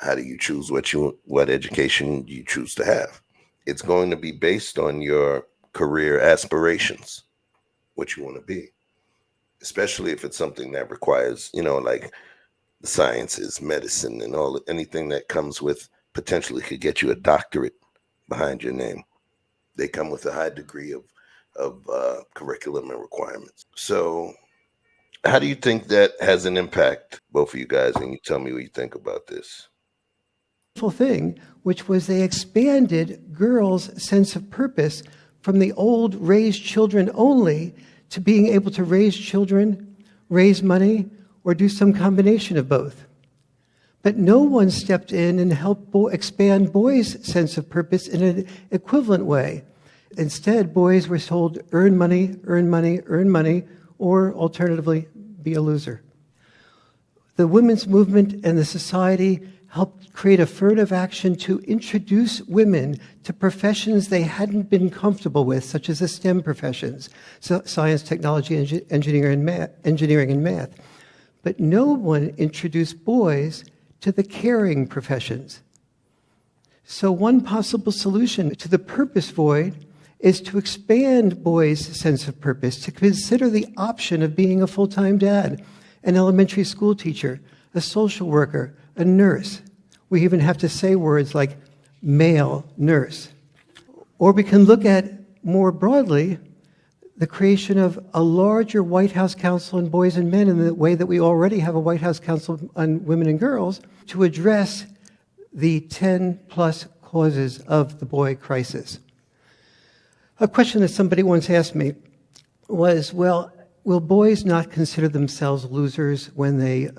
How do you choose what education you choose to have? It's going to be based on your career aspirations, what you want to be, especially if it's something that requires, like the sciences, medicine, and anything that comes with potentially could get you a doctorate behind your name. They come with a high degree of curriculum and requirements. So how do you think that has an impact, both of you guys? And you tell me what you think about this. Thing, which was they expanded girls' sense of purpose from the old raise children only to being able to raise children, raise money, or do some combination of both. But no one stepped in and helped expand boys' sense of purpose in an equivalent way. Instead, boys were told, earn money, earn money, earn money, or alternatively, be a loser. The women's movement and the society helped create affirmative action to introduce women to professions they hadn't been comfortable with, such as the STEM professions, so science, technology, engineering, and math. But no one introduced boys to the caring professions. So one possible solution to the purpose void is to expand boys' sense of purpose, to consider the option of being a full-time dad, an elementary school teacher, a social worker, a nurse. We even have to say words like male nurse. Or we can look at, more broadly, the creation of a larger White House Council on Boys and Men in the way that we already have a White House Council on Women and Girls to address the 10+ causes of the boy crisis. A question that somebody once asked me was, well, will boys not consider themselves losers when they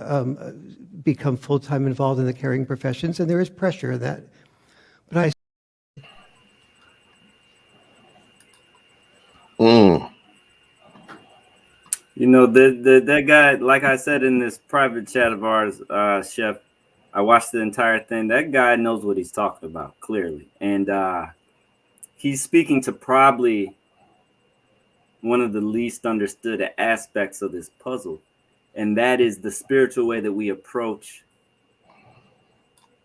become full-time involved in the caring professions? And there is pressure in that. But that guy, like I said in this private chat of ours, Chef, I watched the entire thing. That guy knows what he's talking about, clearly. And he's speaking to probably one of the least understood aspects of this puzzle. And that is the spiritual way that we approach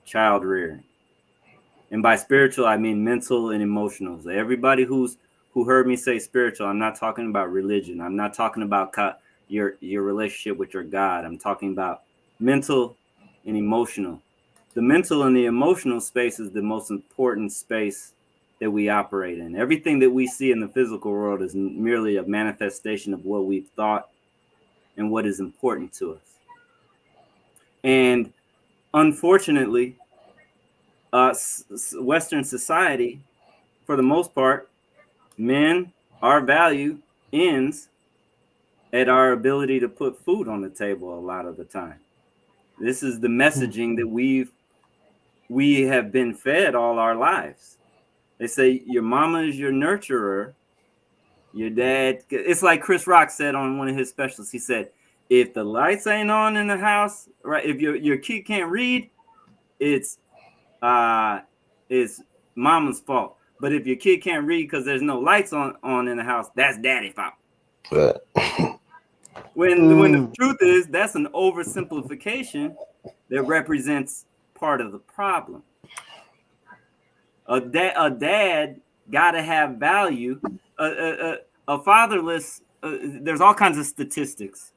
child rearing. And by spiritual, I mean mental and emotional. So everybody who heard me say spiritual, I'm not talking about religion. I'm not talking about your relationship with your God. I'm talking about mental and emotional. The mental and the emotional space is the most important space that we operate in. Everything that we see in the physical world is merely a manifestation of what we've thought and what is important to us. And unfortunately, Western society, for the most part, men, our value ends at our ability to put food on the table a lot of the time. This is the messaging that we have been fed all our lives. They say your mama is your nurturer. Your dad, it's like Chris Rock said on one of his specials. He said, if the lights ain't on in the house, right? If your kid can't read, it's mama's fault. But if your kid can't read because there's no lights on in the house, that's daddy's fault. When the truth is, that's an oversimplification that represents part of the problem. A dad gotta have value. A fatherless. There's all kinds of statistics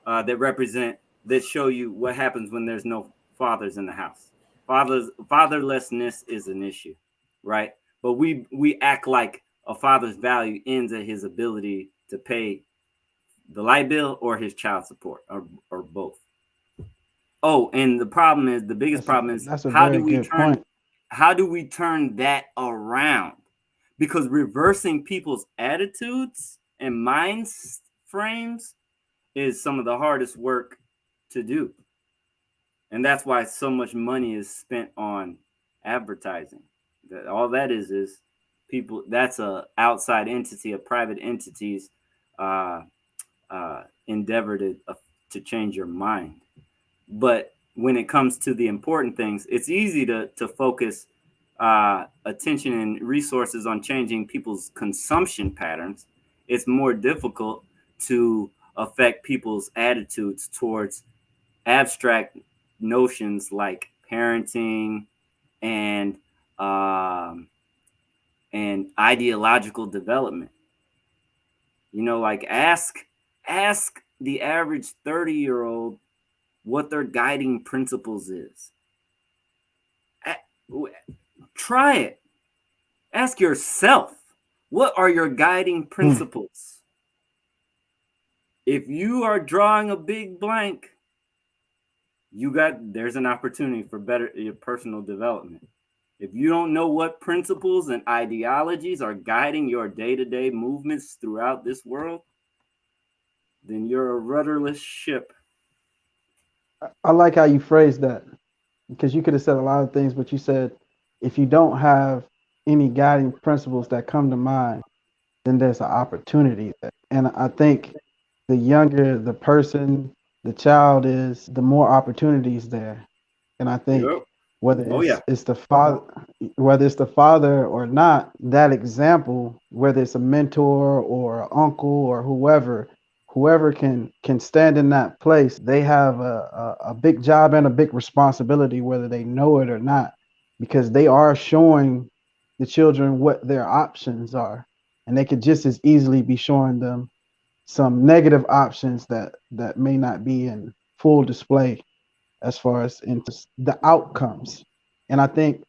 that show you what happens when there's no fathers in the house. Fatherlessness is an issue, right? But we act like a father's value ends at his ability to pay the light bill or his child support, or both. Oh, and the biggest problem is how do we turn that around? Because reversing people's attitudes and mind frames is some of the hardest work to do. And that's why so much money is spent on advertising. All that is people, that's a outside entity, a private entity's endeavor to change your mind. But when it comes to the important things, it's easy to focus attention and resources on changing people's consumption patterns. It's more difficult to affect people's attitudes towards abstract notions like parenting, and ideological development. You know, like ask the average 30-year-old what their guiding principles is. Try it. Ask yourself, what are your guiding principles? If you are drawing a big blank, there's an opportunity for better your personal development. If you don't know what principles and ideologies are guiding your day-to-day movements throughout this world, then you're a rudderless ship. I like how you phrased that, because you could have said a lot of things, but you said if you don't have any guiding principles that come to mind, then there's an opportunity there. And I think the younger the person, the child is, the more opportunities there. And I think whether it's the father or not, that example, whether it's a mentor or an uncle or whoever can stand in that place, they have a big job and a big responsibility, whether they know it or not, because they are showing the children what their options are, and they could just as easily be showing them some negative options that may not be in full display as far as into the outcomes. And I think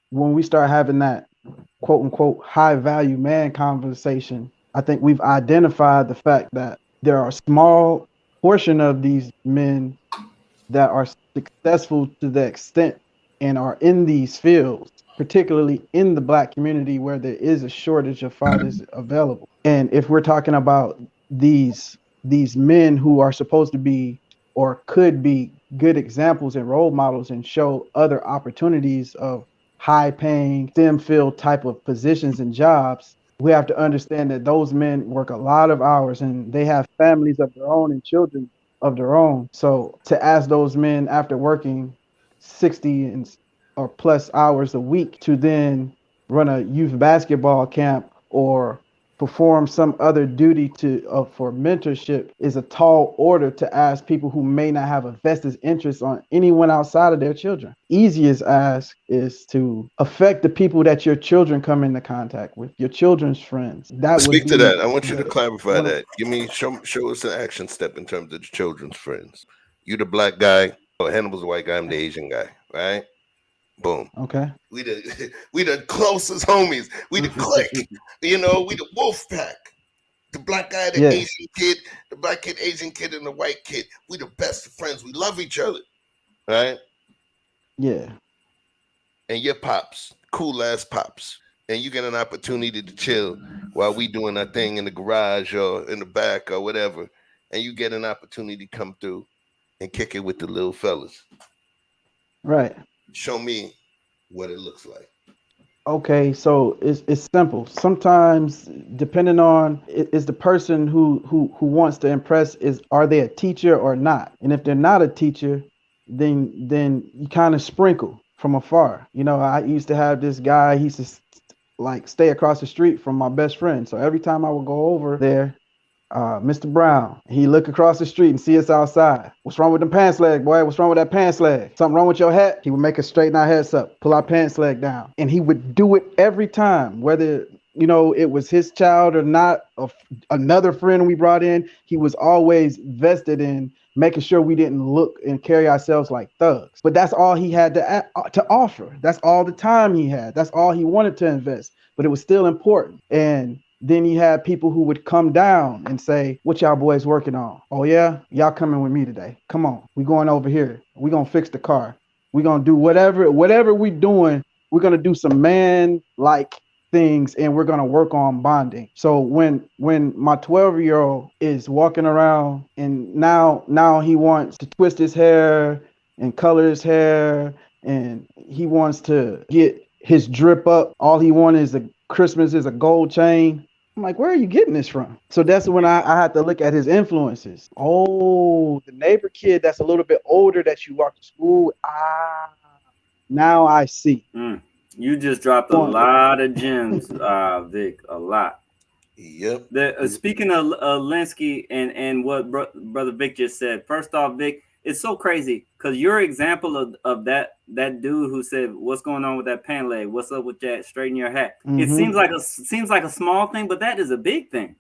when we start having that quote unquote high value man conversation, I think we've identified the fact that there are a small portion of these men that are successful to the extent and are in these fields, particularly in the Black community where there is a shortage of fathers available. And if we're talking about these men who are supposed to be or could be good examples and role models and show other opportunities of high paying STEM field type of positions and jobs, we have to understand that those men work a lot of hours and they have families of their own and children of their own. So to ask those men after working 60 or plus hours a week to then run a youth basketball camp or perform some other duty for mentorship is a tall order to ask people who may not have a vested interest on anyone outside of their children. Easiest ask is to affect the people that your children come into contact with, your children's friends. Speak to that. I want you to clarify that. Show us an action step in terms of the children's friends. You the Black guy, Hannibal's the white guy, I'm the Asian guy, right? Boom. Okay. We the closest homies. We the clique. We the wolf pack. The Black guy, the Asian kid, the Black kid, Asian kid, and the white kid. We the best of friends. We love each other. Right? Yeah. And your pops, cool ass pops. And you get an opportunity to chill while we doing our thing in the garage or in the back or whatever. And you get an opportunity to come through and kick it with the little fellas. Right. Show me what it looks like. Okay, so it's simple. Sometimes, depending on is the person who wants to impress, are they a teacher or not? And if they're not a teacher, then you kind of sprinkle from afar. I used to have this guy. He used to stay across the street from my best friend. So every time I would go over there, Mr. Brown, he look across the street and see us outside. What's wrong with them pants leg, boy? What's wrong with that pants leg? Something wrong with your hat? He would make us straighten our heads up, pull our pants leg down. And he would do it every time, whether, it was his child or not, another friend we brought in. He was always vested in making sure we didn't look and carry ourselves like thugs. But that's all he had to offer. That's all the time he had. That's all he wanted to invest. But it was still important. And then you had people who would come down and say, what y'all boys working on? Oh, yeah? Y'all coming with me today. Come on. We going over here. We going to fix the car. We going to do whatever we doing. We're going to do some man-like things, and we're going to work on bonding. So when my 12-year-old is walking around and now he wants to twist his hair and color his hair, and he wants to get his drip up, all he wants Christmas is a gold chain. I'm like, where are you getting this from? So that's when I had to look at his influences. Oh, the neighbor kid that's a little bit older that you walk to school. Now I see. You just dropped a lot of gems, Vic, a lot. Yep. Speaking of Linsky and what Brother Vic just said, first off, Vic, it's so crazy because your example of that dude who said, "What's going on with that pant leg? What's up with that? Straighten your hat." It seems like a small thing, but that is a big thing.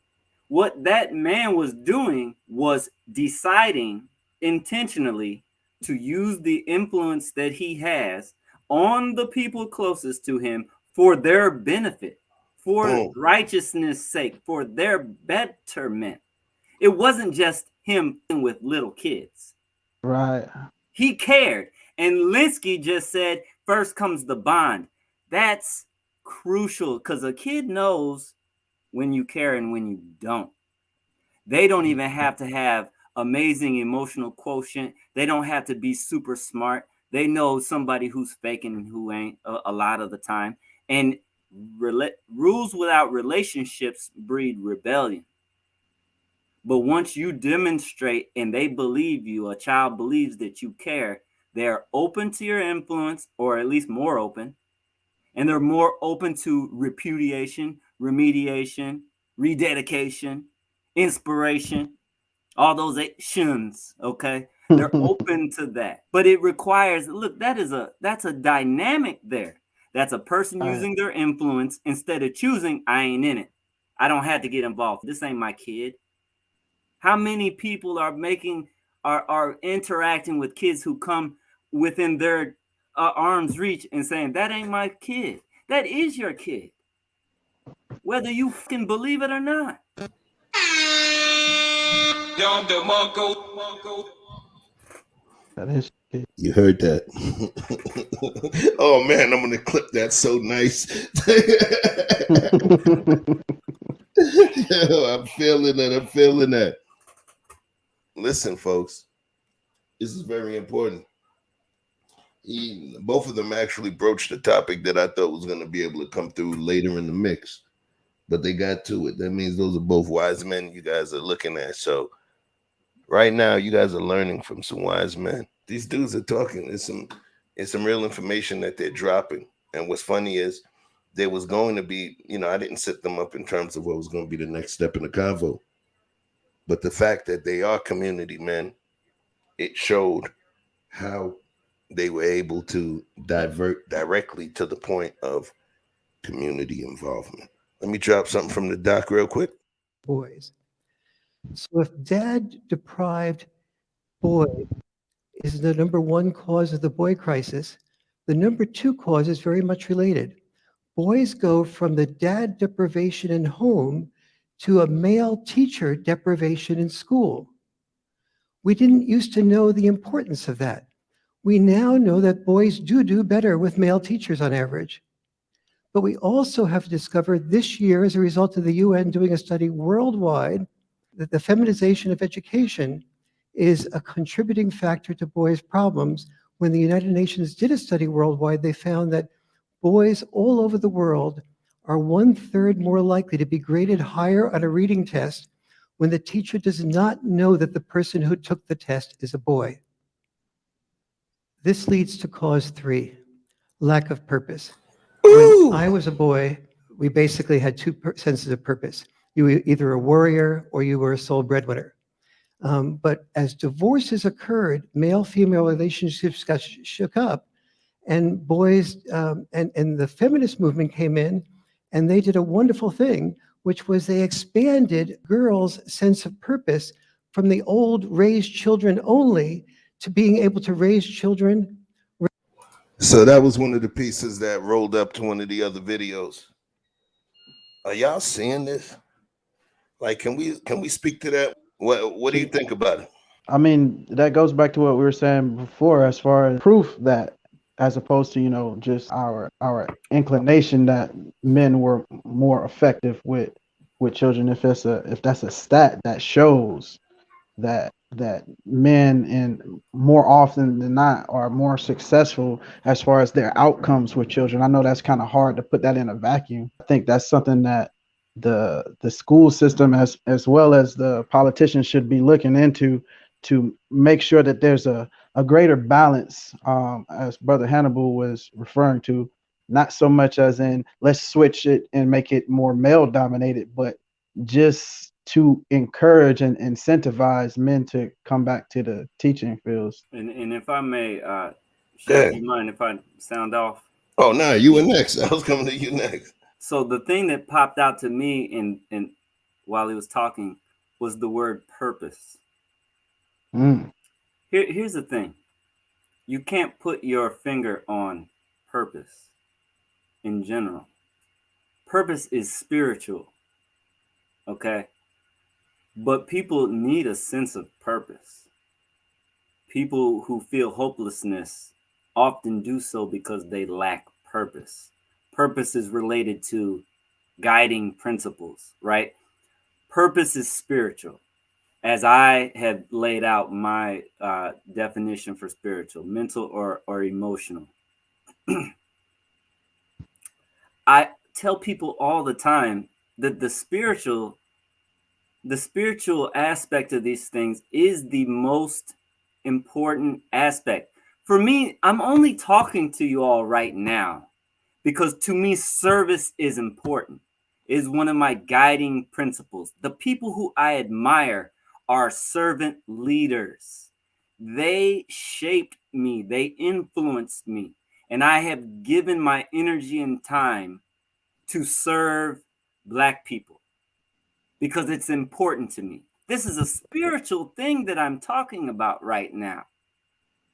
What that man was doing was deciding intentionally to use the influence that he has on the people closest to him for their benefit, for righteousness' sake, for their betterment. It wasn't just him with little kids. Right. He cared. And Linsky just said, first comes the bond. That's crucial because a kid knows when you care and when you don't. They don't even have to have amazing emotional quotient. They don't have to be super smart. They know somebody who's faking and who ain't a lot of the time. And rules without relationships breed rebellion. But once you demonstrate and they believe you, a child believes that you care, they're open to your influence, or at least more open. And they're more open to repudiation, remediation, rededication, inspiration, all those actions, okay? They're open to that. But it requires, look, that's a dynamic there. That's a person using their influence instead of choosing, I ain't in it. I don't have to get involved. This ain't my kid. How many people are interacting with kids who come within their arm's reach and saying, that ain't my kid. That is your kid. Whether you can believe it or not. That is it. You heard that. Oh man, I'm gonna clip that so nice. I'm feeling that. Listen, folks, this is very important. Both of them actually broached a topic that I thought was going to be able to come through later in the mix, but they got to it. That means those are both wise men you guys are looking at. So right now, you guys are learning from some wise men. These dudes are talking. It's some real information that they're dropping. And what's funny is there was going to be, I didn't set them up in terms of what was going to be the next step in the convo. But the fact that they are community men, it showed how they were able to divert directly to the point of community involvement. Let me drop something from the doc real quick. Boys. So if dad deprived boy is the number one cause of the boy crisis, the number two cause is very much related. Boys go from the dad deprivation in home to a male teacher deprivation in school. We didn't used to know the importance of that. We now know that boys do better with male teachers on average. But we also have discovered this year, as a result of the UN doing a study worldwide, that the feminization of education is a contributing factor to boys' problems. When the United Nations did a study worldwide, they found that boys all over the world are 1/3 more likely to be graded higher on a reading test when the teacher does not know that the person who took the test is a boy. This leads to cause 3, lack of purpose. When I was a boy, we basically had two senses of purpose. You were either a warrior or you were a sole breadwinner. But as divorces occurred, male-female relationships got shook up, and boys and the feminist movement came in, and they did a wonderful thing, which was they expanded girls' sense of purpose from the old raise children only to being able to raise children. So that was one of the pieces that rolled up to one of the other videos. Are y'all seeing this? Like, can we speak to that? What do you think about it? I mean, that goes back to what we were saying before, as far as proof that, as opposed to, just our inclination that men were more effective with children. If that's a stat that shows that men, and more often than not, are more successful as far as their outcomes with children. I know that's kind of hard to put that in a vacuum. I think that's something that the school system as well as the politicians should be looking into, to make sure that there's a greater balance, as Brother Hannibal was referring to, not so much as in let's switch it and make it more male dominated, but just to encourage and incentivize men to come back to the teaching fields. And if I may, Go Chef, ahead. do you mind if I sound off? Oh, no, you were next. I was coming to you next. So the thing that popped out to me in while he was talking was the word purpose. Here's the thing. You can't put your finger on purpose in general. Purpose is spiritual, okay? But people need a sense of purpose. People who feel hopelessness often do so because they lack purpose. Purpose is related to guiding principles, right? Purpose is spiritual. As I have laid out my definition for spiritual, mental or emotional. I tell people all the time that the spiritual aspect of these things is the most important aspect. For me, I'm only talking to you all right now because to me, service is important, is one of my guiding principles. The people who I admire are servant leaders. They shaped me, they influenced me, and I have given my energy and time to serve Black people because it's important to me. This is a spiritual thing that I'm talking about right now.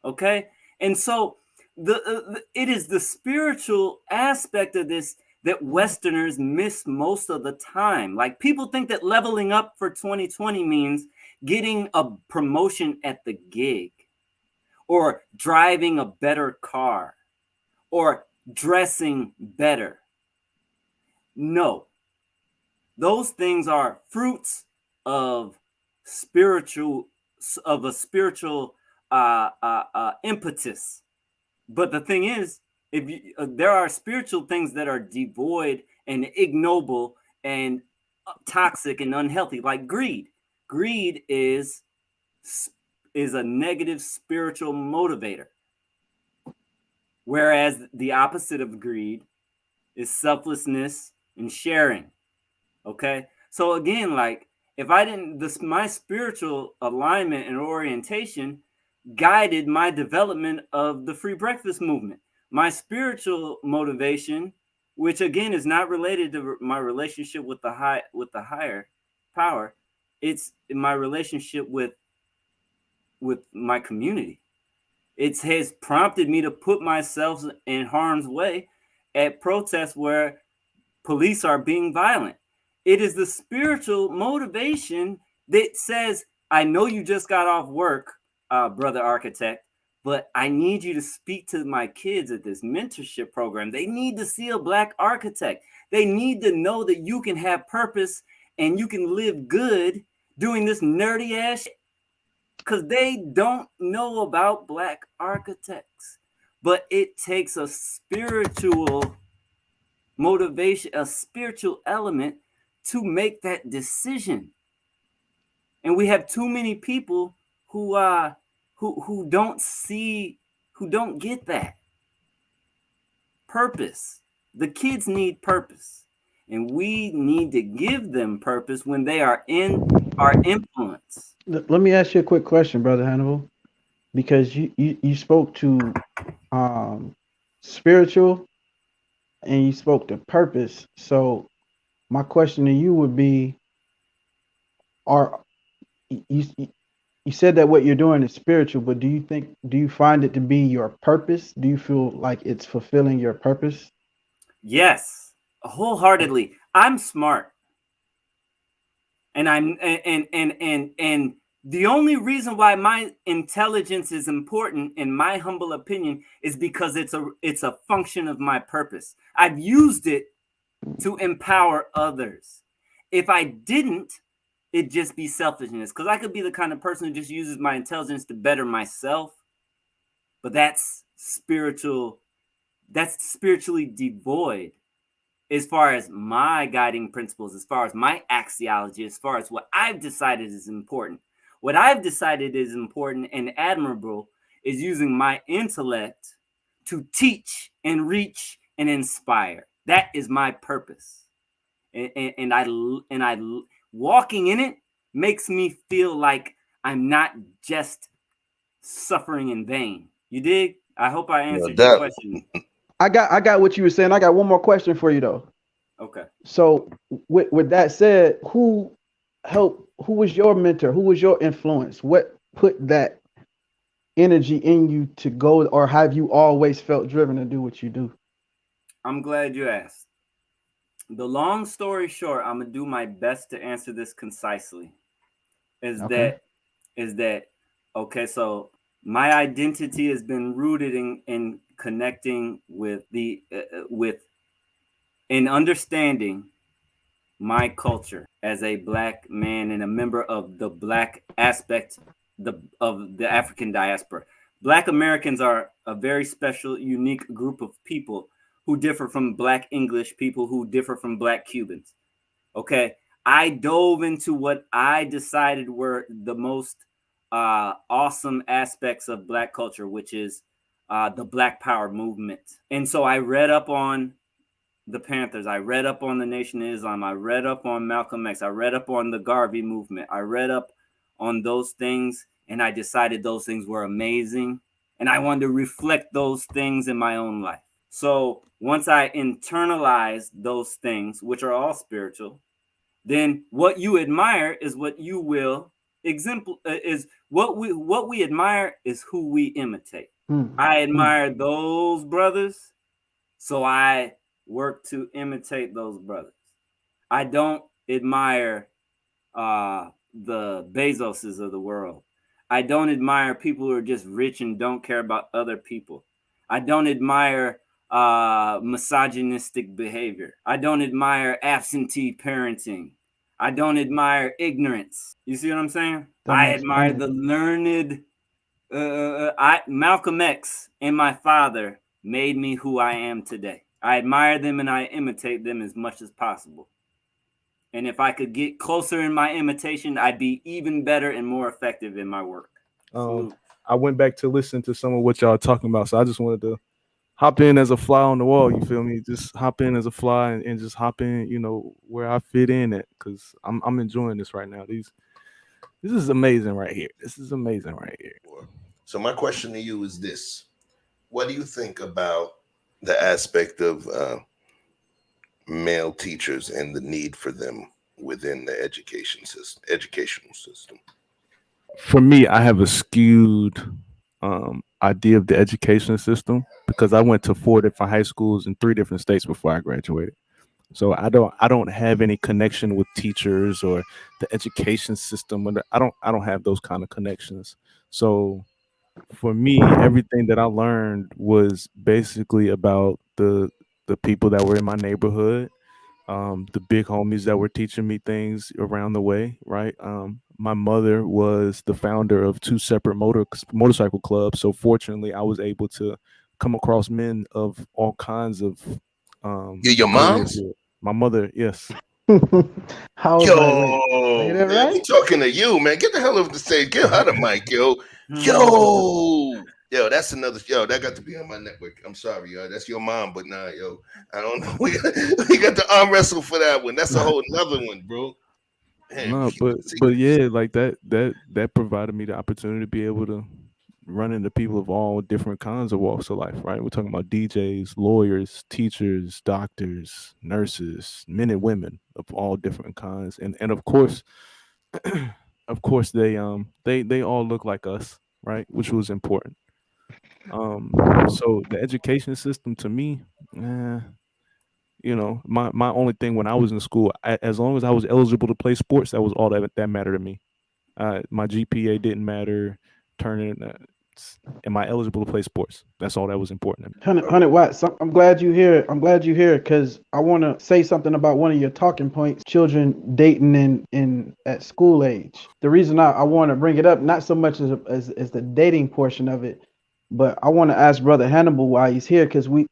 Okay? And so it is the spiritual aspect of this that Westerners miss most of the time. Like, people think that leveling up for 2020 means getting a promotion at the gig or driving a better car or dressing better. No, those things are fruits of a spiritual impetus. But the thing is, if you, there are spiritual things that are devoid and ignoble and toxic and unhealthy, like greed. Greed is a negative spiritual motivator, whereas the opposite of greed is selflessness and sharing. Okay, so again, like, if I didn't, my spiritual alignment and orientation guided my development of the free breakfast movement. My spiritual motivation, which again is not related to my relationship with the higher power, it's my relationship with my community. It has prompted me to put myself in harm's way at protests where police are being violent. It is the spiritual motivation that says, I know you just got off work, brother architect, but I need you to speak to my kids at this mentorship program. They need to see a Black architect. They need to know that you can have purpose and you can live good doing this nerdy ass shit, because they don't know about Black architects. But it takes a spiritual motivation, a spiritual element to make that decision. And we have too many people who don't get that purpose. The kids need purpose, and we need to give them purpose when they are in our influence. Let me ask you a quick question, Brother Hannibal, because you spoke to spiritual and you spoke to purpose. So my question to you would be, you said that what you're doing is spiritual, but do you find it to be your purpose? Do you feel like it's fulfilling your purpose? Yes, wholeheartedly. I'm smart. And and the only reason why my intelligence is important, in my humble opinion, is because it's a function of my purpose. I've used it to empower others. If I didn't, it'd just be selfishness, because I could be the kind of person who just uses my intelligence to better myself. But that's spiritually devoid as far as my guiding principles, as far as my axiology, as far as what I've decided is important. What I've decided is important and admirable is using my intellect to teach and reach and inspire. That is my purpose. And walking in it makes me feel like I'm not just suffering in vain. You dig? I hope I answered your question. I got what you were saying. I got one more question for you though. Okay. So with that said, who was your mentor? Who was your influence? What put that energy in you to go, or have you always felt driven to do what you do? I'm glad you asked. The long story short, I'm gonna do my best to answer this concisely. Is that okay? So my identity has been rooted in connecting with in understanding my culture as a Black man and a member of the Black aspect of the African diaspora. Black Americans are a very special, unique group of people who differ from Black English people, who differ from Black Cubans. Okay, I dove into what I decided were the most awesome aspects of Black culture, which is the Black Power movement. And so I read up on the Panthers. I read up on the Nation of Islam. I read up on Malcolm X. I read up on the Garvey movement. I read up on those things, and I decided those things were amazing. And I wanted to reflect those things in my own life. So once I internalized those things, which are all spiritual, then what you admire is what you will is what we admire is who we imitate. I admire those brothers, so I work to imitate those brothers. I don't admire the Bezoses of the world. I don't admire people who are just rich and don't care about other people. I don't admire misogynistic behavior. I don't admire absentee parenting. I don't admire ignorance. You see what I'm saying? I admire the learned. Malcolm X and my father made me who I am today. I admire them and I imitate them as much as possible. And if I could get closer in my imitation, I'd be even better and more effective in my work. I went back to listen to some of what y'all are talking about, so I just wanted to hop in as a fly on the wall. You feel me? Just hop in as a fly and just hop in, where I fit in at, because I'm enjoying this right now. This is amazing right here. This is amazing right here. So my question to you is this: what do you think about the aspect of male teachers and the need for them within the educational system? For me, I have a skewed idea of the education system because I went to 4 different high schools in 3 different states before I graduated. So I don't have any connection with teachers or the education system. I don't have those kind of connections. So for me, everything that I learned was basically about the people that were in my neighborhood, the big homies that were teaching me things around the way, right? My mother was the founder of 2 separate motorcycle clubs, so fortunately, I was able to come across men of all kinds of. Your mom's? My mother, yes. How yo, that man, right? we talking to you, man. Get the hell over the stage. Get her the mic, yo. Yo, that's another. Yo, that got to be on my network. I'm sorry, yo. That's your mom, but nah, yo. I don't know. We got to arm wrestle for that one. That's a whole another one, bro. Man, No, but yeah, like that provided me the opportunity to be able to run into people of all different kinds of walks of life, right? We're talking about DJs, lawyers, teachers, doctors, nurses, men and women of all different kinds, and of course, they all look like us, right? Which was important. So the education system to me, my only thing when I was in school, as long as I was eligible to play sports, that was all that mattered to me. My GPA didn't matter. Am I eligible to play sports? That's all that was important to me. 100 watts. I'm glad you here. I'm glad you here because I want to say something about one of your talking points: children dating in at school age. The reason I want to bring it up, not so much as the dating portion of it, but I want to ask Brother Hannibal why he's here because we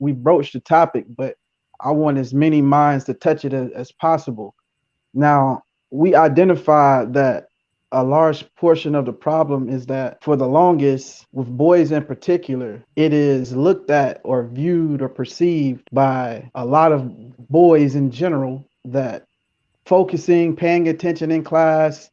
broached the topic, but I want as many minds to touch it as possible. Now, we identify that a large portion of the problem is that for the longest, with boys in particular, it is looked at or viewed or perceived by a lot of boys in general that focusing, paying attention in class,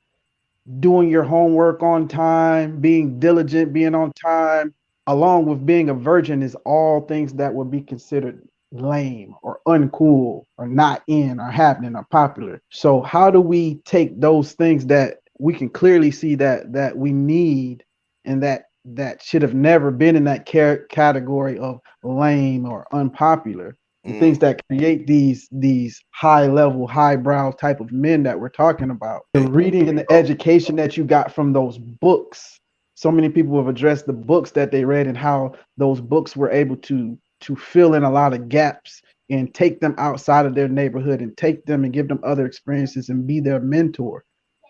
doing your homework on time, being diligent, being on time, along with being a virgin is all things that would be considered lame or uncool or not in or happening or popular. So how do we take those things that we can clearly see that we need and that should have never been in that category of lame or unpopular, the things that create these high level, highbrow type of men that we're talking about. The reading and the education that you got from those books. So many people have addressed the books that they read and how those books were able to fill in a lot of gaps and take them outside of their neighborhood and take them and give them other experiences and be their mentor.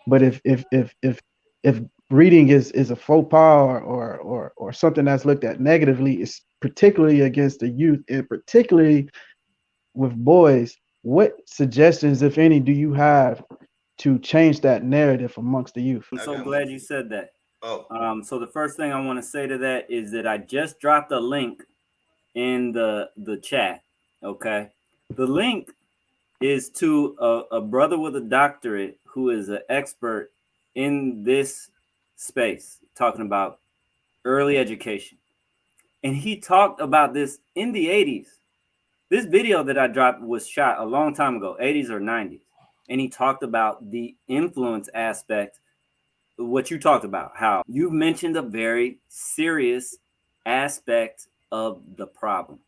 But if reading is a faux pas or something that's looked at negatively, it's particularly against the youth and particularly with boys, what suggestions, if any, do you have to change that narrative amongst the youth? I'm so glad you said that. Oh. So the first thing I want to say to that is that I just dropped a link in the chat. Okay. The link is to a brother with a doctorate who is an expert in this space, talking about early education. And he talked about this in the 80s. This video that I dropped was shot a long time ago, 80s or 90s. And he talked about the influence aspect, what you talked about, how you mentioned a very serious aspect of the problem.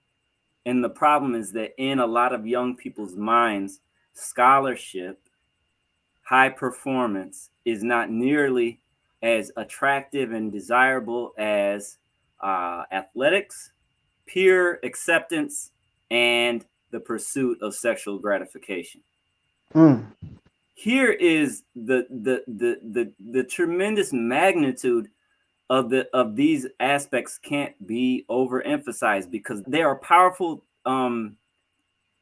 And the problem is that in a lot of young people's minds, scholarship, high performance is not nearly as attractive and desirable as athletics, peer acceptance, and the pursuit of sexual gratification. Here is the tremendous magnitude of these aspects can't be overemphasized because they are powerful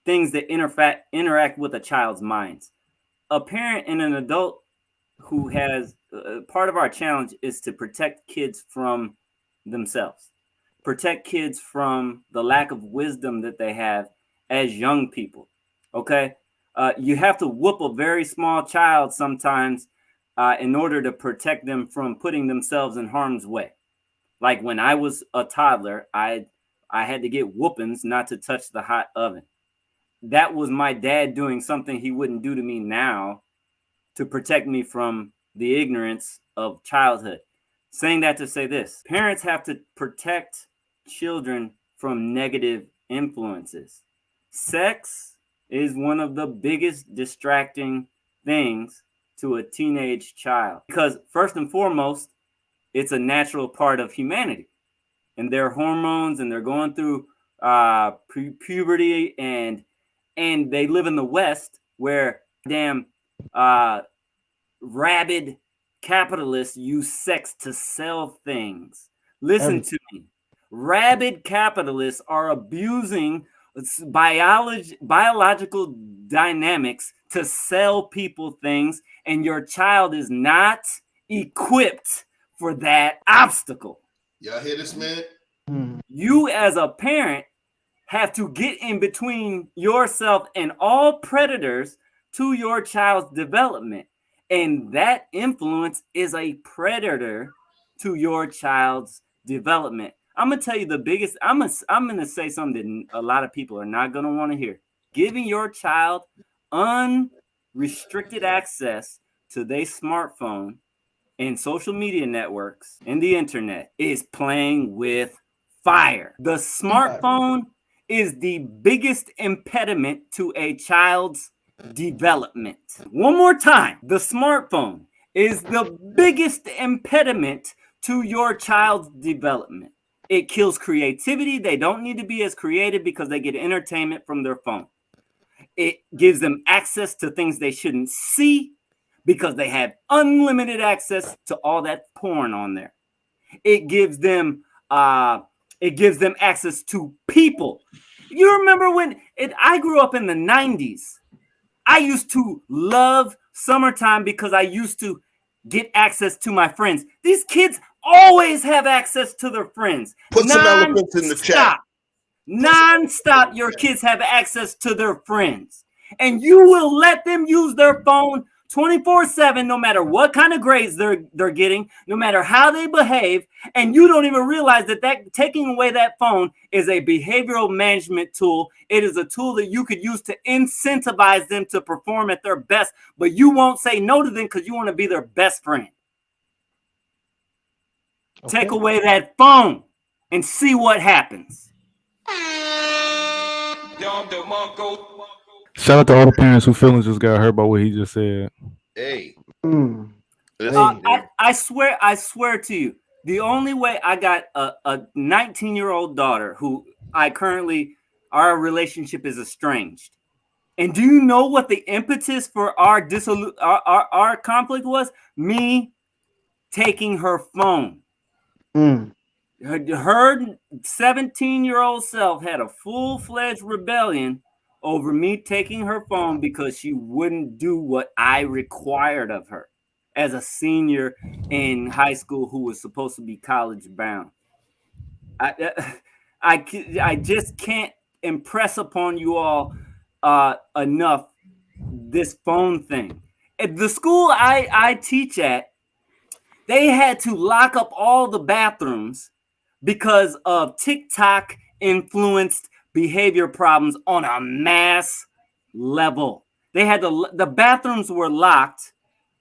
things that interact with a child's minds. A parent and an adult who has part of our challenge is to protect kids from themselves, protect kids from the lack of wisdom that they have as young people. Okay. You have to whoop a very small child sometimes in order to protect them from putting themselves in harm's way. Like when I was a toddler, I had to get whoopings not to touch the hot oven. That was my dad doing something he wouldn't do to me now to protect me from the ignorance of childhood. Saying that to say this, parents have to protect children from negative influences. Sex is one of the biggest distracting things to a teenage child because first and foremost, it's a natural part of humanity and their hormones and they're going through puberty and they live in the West where damn rabid capitalists use sex to sell things. Listen to me. Rabid capitalists are abusing biological dynamics to sell people things, and your child is not equipped for that obstacle. Y'all hear this, man? You as a parent have to get in between yourself and all predators to your child's development. And that influence is a predator to your child's development. I'm going to tell you the biggest, I'm going to say something that a lot of people are not going to want to hear. Giving your child unrestricted access to their smartphone and social media networks and the internet is playing with fire. The smartphone is the biggest impediment to a child's development. One more time, the smartphone is the biggest impediment to your child's development. It kills creativity. They don't need to be as creative because they get entertainment from their phone. It gives them access to things they shouldn't see because they have unlimited access to all that porn on there. It gives them access to people. You remember when I grew up in the 90s. I used to love summertime because I used to get access to my friends. These kids always have access to their friends. Put some elephants in the chat. Non-stop, your kids have access to their friends. and you will let them use their phone 24/7, no matter what kind of grades they're getting, no matter how they behave, and you don't even realize that taking away that phone is a behavioral management tool. It is a tool that you could use to incentivize them to perform at their best, but you won't say no to them because you want to be their best friend. Okay. Take away that phone and see what happens. Shout out to all the parents whose feelings just got hurt by what he just said. Hey. I swear to you, the only way I got a 19-year-old daughter who our relationship is estranged. And do you know what the impetus for our conflict was? Me taking her phone. Her 17-year-old self had a full-fledged rebellion over me taking her phone because she wouldn't do what I required of her as a senior in high school who was supposed to be college bound. I just can't impress upon you all enough this phone thing. At the school I teach at, they had to lock up all the bathrooms because of TikTok influenced behavior problems on a mass level. They had the bathrooms were locked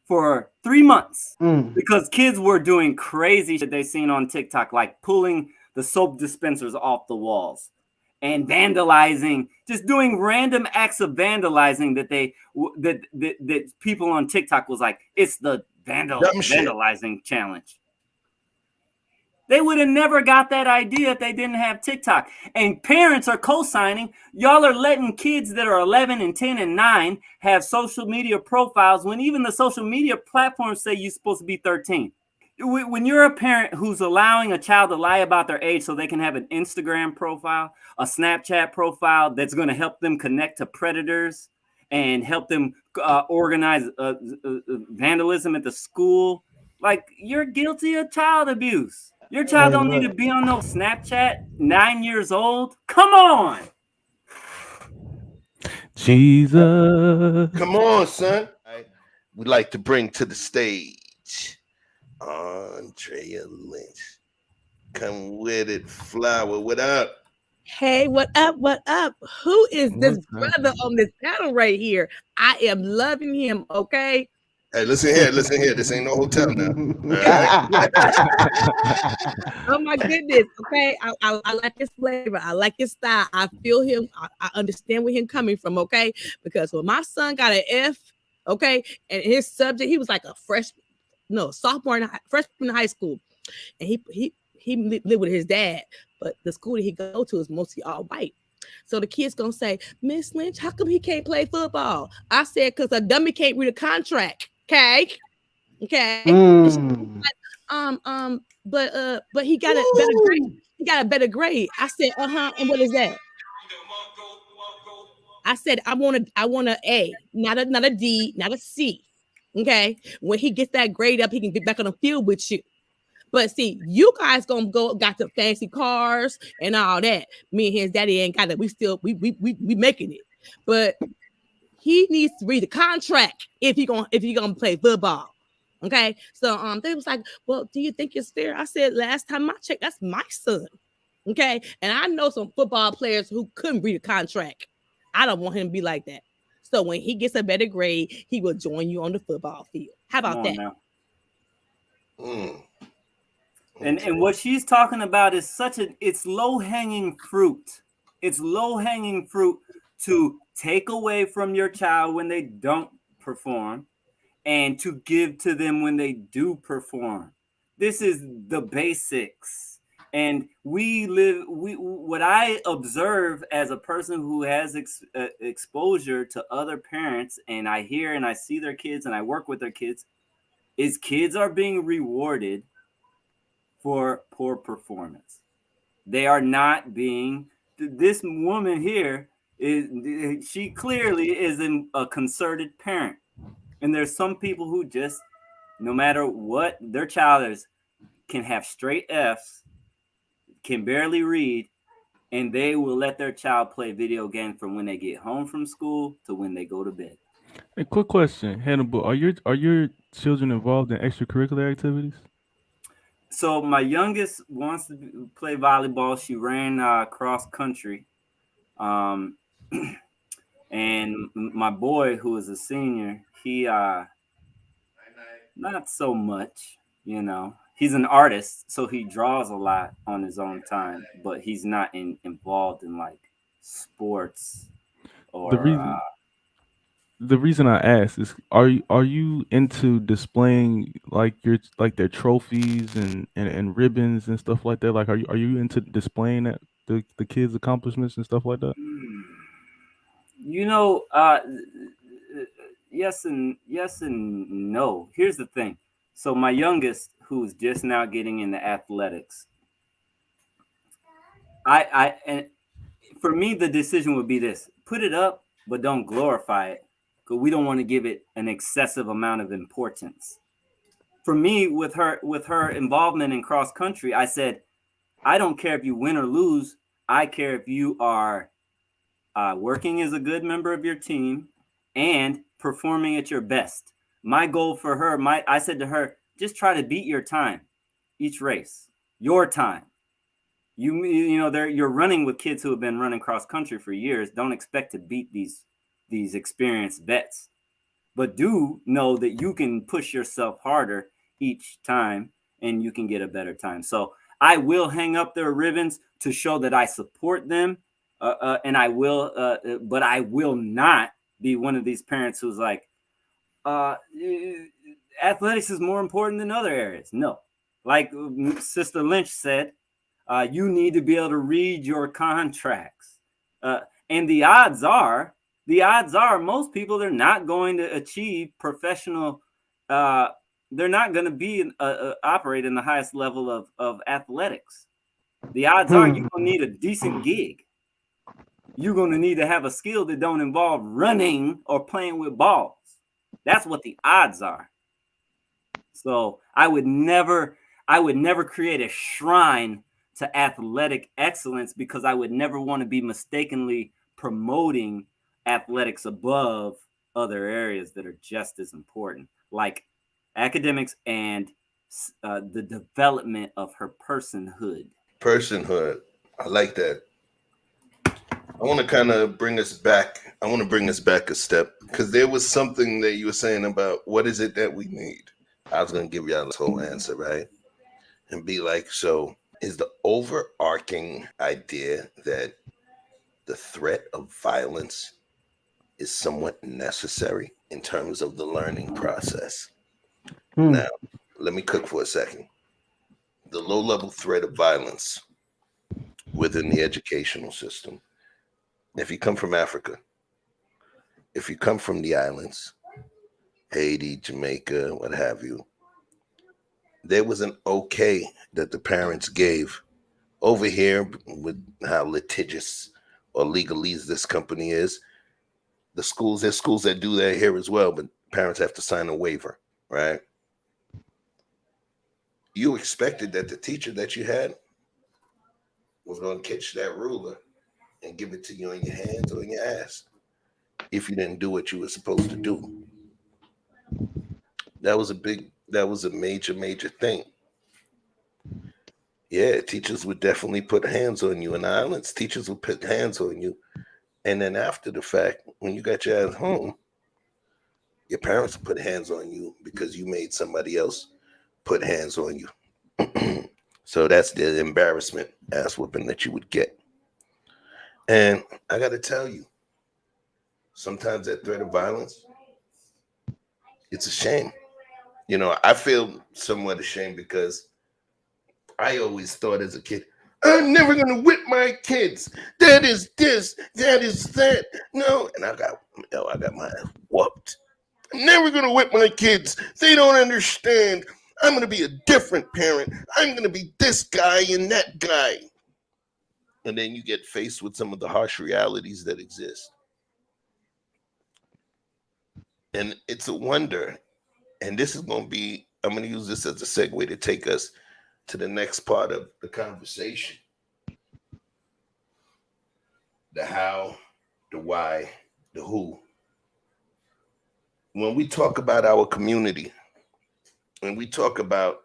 for 3 months because kids were doing crazy shit they seen on TikTok, like pulling the soap dispensers off the walls and vandalizing, just doing random acts of vandalizing that people on TikTok was like, it's the vandalizing challenge. They would have never got that idea if they didn't have TikTok. And parents are co-signing. Y'all are letting kids that are 11 and 10 and 9 have social media profiles when even the social media platforms say you're supposed to be 13. When you're a parent who's allowing a child to lie about their age so they can have an Instagram profile, a Snapchat profile that's going to help them connect to predators and help them organize vandalism at the school, like, you're guilty of child abuse. Your child don't need to be on no Snapchat, 9 years old. Come on. Jesus. Come on, son. We'd like to bring to the stage Andrea Lynch. Come with it, Flower. What up? Hey, what up? What up? Who is this brother on this panel right here? I am loving him, okay? Hey, listen here. This ain't no hotel now. Oh my goodness. Okay. I like his flavor. I like his style. I feel him. I understand where him coming from. Okay. Because when my son got an F, okay, and his subject, he was like a freshman in high school. And he lived with his dad, but the school that he go to is mostly all white. So the kid's gonna say, Miss Lynch, how come he can't play football? I said, because a dummy can't read a contract. Okay. But he got a better grade. He got a better grade. I said, and what is that? I said, I want an A, not a D, not a C. Okay. When he gets that grade up, he can get back on the field with you. But see, you guys got the fancy cars and all that. Me and his daddy ain't got it. We making it. But he needs to read the contract if he gonna play football. Okay. So they was like, well, do you think it's fair? I said, last time I checked, that's my son. Okay. And I know some football players who couldn't read a contract. I don't want him to be like that. So when he gets a better grade, he will join you on the football field. How about that? And what she's talking about is it's low-hanging fruit. It's low-hanging fruit to take away from your child when they don't perform and to give to them when they do perform. This is the basics. And what I observe as a person who has exposure to other parents, and I hear and I see their kids and I work with their kids, is kids are being rewarded for poor performance. They are not being. This woman here she clearly is a concerted parent, and there's some people who just, no matter what their child is, can have straight Fs, can barely read, and they will let their child play video games from when they get home from school to when they go to bed. A quick question, Hannibal: Are your children involved in extracurricular activities? So my youngest wants to play volleyball. She ran cross country, um, and my boy, who is a senior, he not so much. You know, he's an artist, so he draws a lot on his own time, but he's not involved in like sports The or. reason the reason I ask is, are you into displaying like their trophies and ribbons and stuff like that? Like, are you into displaying the kids' accomplishments and stuff like that? You know, yes and no. Here's the thing. So my youngest, who's just now getting into athletics, and for me the decision would be this: put it up, but don't glorify it, because we don't want to give it an excessive amount of importance. For me, with her involvement in cross country, I said, I don't care if you win or lose. I care if you are working as a good member of your team and performing at your best. My goal for her, I said to her, just try to beat your time each race, your time. You know, you're running with kids who have been running cross country for years. Don't expect to beat these experienced vets, but do know that you can push yourself harder each time and you can get a better time. So I will hang up their ribbons to show that I support them. And I will, but I will not be one of these parents who's like, athletics is more important than other areas. No, like Sister Lynch said, you need to be able to read your contracts. And the odds are most people, they're not going to achieve professional. They're not going to be operate in the highest level of athletics. The odds are you're going to need a decent gig. You're going to need to have a skill that don't involve running or playing with balls. That's what the odds are. So I would never create a shrine to athletic excellence, because I would never want to be mistakenly promoting athletics above other areas that are just as important, like academics and the development of her personhood. Personhood. I like that. I want to kind of bring us back. I want to bring us back a step, because there was something that you were saying about what is it that we need. I was going to give y'all this whole answer, right? And be like, so is the overarching idea that the threat of violence is somewhat necessary in terms of the learning process. Now, let me cook for a second. The low-level threat of violence within the educational system. If you come from Africa, if you come from the islands, Haiti, Jamaica, what have you, there was an okay that the parents gave. Over here, with how litigious or legalese this company is, there's schools that do that here as well, but parents have to sign a waiver, right? You expected that the teacher that you had was going to catch that ruler and give it to you in your hands or in your ass if you didn't do what you were supposed to do. That was a major thing. Yeah, teachers would definitely put hands on you. In the islands, teachers would put hands on you. And then after the fact, when you got your ass home, your parents would put hands on you because you made somebody else put hands on you. So that's the embarrassment ass whooping that you would get. And I got to tell you, sometimes that threat of violence, it's a shame. You know, I feel somewhat ashamed because I always thought as a kid, I'm never going to whip my kids. That is this, that is that. No, and I got my ass whooped. I'm never going to whip my kids. They don't understand. I'm going to be a different parent. I'm going to be this guy and that guy. And then you get faced with some of the harsh realities that exist. And it's a wonder. And this is going to be, I'm going to use this as a segue to take us to the next part of the conversation. the how, the why, the who. When we talk about our community, when we talk about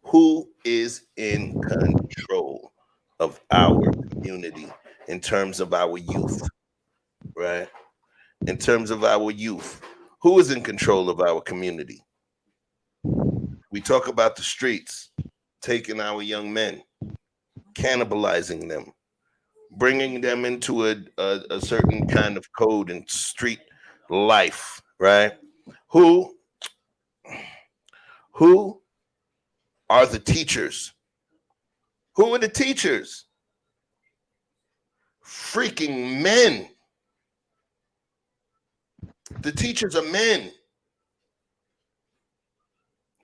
who is in control of our community in terms of our youth, right? In terms of our youth, who is in control of our community? We talk about the streets, taking our young men, cannibalizing them, bringing them into a certain kind of code and street life, right? Who who are the teachers? Who are the teachers? Freaking men. The teachers are men.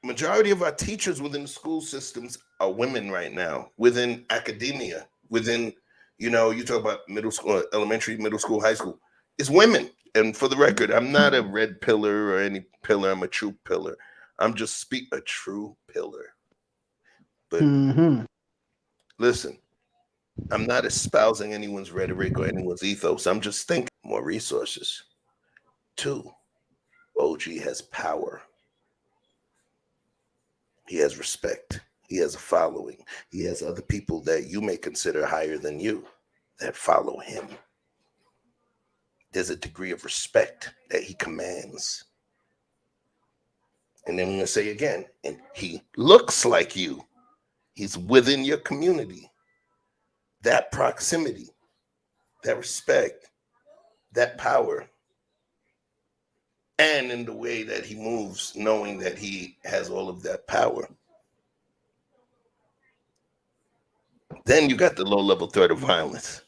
Majority of our teachers within the school systems are women right now, within academia, within, you talk about middle school, elementary, middle school, high school, it's women. And for the record, I'm not a red pillar or any pillar. I'm a true pillar. I'm just a true pillar. But listen, I'm not espousing anyone's rhetoric or anyone's ethos. I'm just thinking more resources. 2, OG has power. He has respect. He has a following. He has other people that you may consider higher than you that follow him. There's a degree of respect that he commands. And then I'm going to say again, and he looks like you. He's within your community. That proximity, that respect, that power, and in the way that he moves, knowing that he has all of that power. Then you got the low-level threat of violence,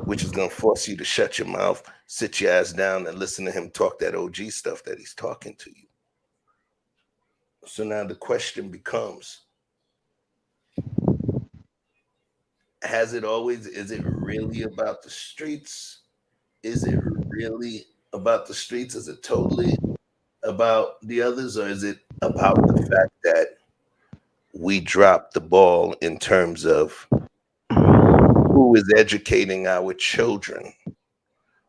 which is going to force you to shut your mouth, sit your ass down, and listen to him talk that OG stuff that he's talking to you. So now the question becomes, is it really about the streets? Is it really about the streets? Is it totally about the others? Or is it about the fact that we dropped the ball in terms of who is educating our children?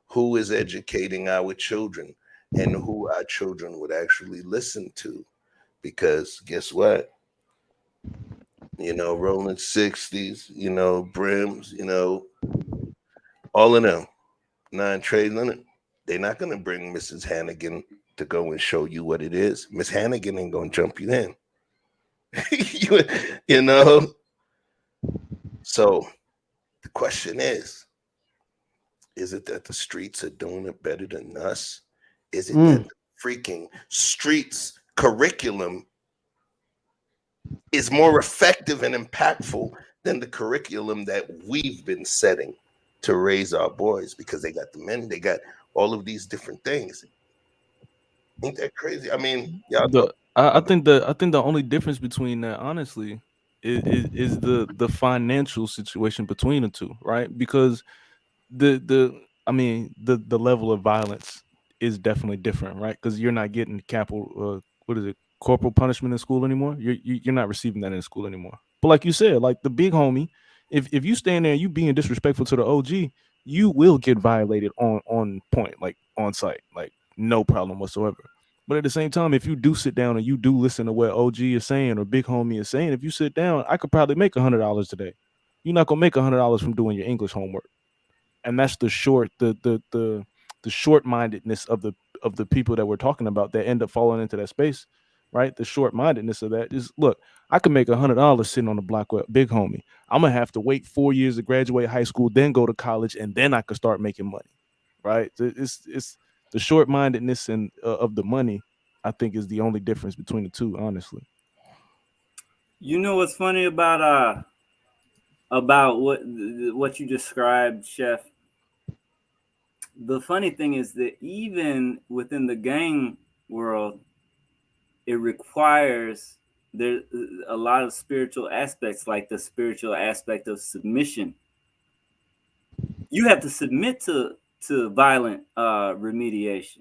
Who is educating our children? And who our children would actually listen to? Because guess what? Rolling 60s, brims, all of them, 9 trades in it. They're not going to bring Mrs. Hannigan to go and show you what it is. Miss Hannigan ain't going to jump you in. So the question is it that the streets are doing it better than us? Is it that the freaking streets curriculum is more effective and impactful than the curriculum that we've been setting to raise our boys? Because they got the men, they got all of these different things. Ain't that crazy? I mean, I think the only difference between that, honestly, is the financial situation between the two, right? Because the level of violence is definitely different, right? Because you're not getting corporal punishment in school anymore. You're not receiving that in school anymore. But like you said, like the big homie, if you stand there and you being disrespectful to the OG, you will get violated on point, like on site, like no problem whatsoever. But at the same time, if you do sit down and you do listen to what OG is saying or big homie is saying, if you sit down, I could probably make $100 today. You're not gonna make $100 from doing your English homework. And that's the short-mindedness of the people that we're talking about that end up falling into that space, right? The short-mindedness of that is, look, I can make $100 sitting on the block with big homie. I'm gonna have to wait 4 years to graduate high school, then go to college, and then I could start making money, right? It's the short-mindedness and of the money, I think, is the only difference between the two, honestly. You know what's funny about what you described, Chef? The funny thing is that even within the gang world, it requires there a lot of spiritual aspects, like the spiritual aspect of submission. You have to submit to violent remediation.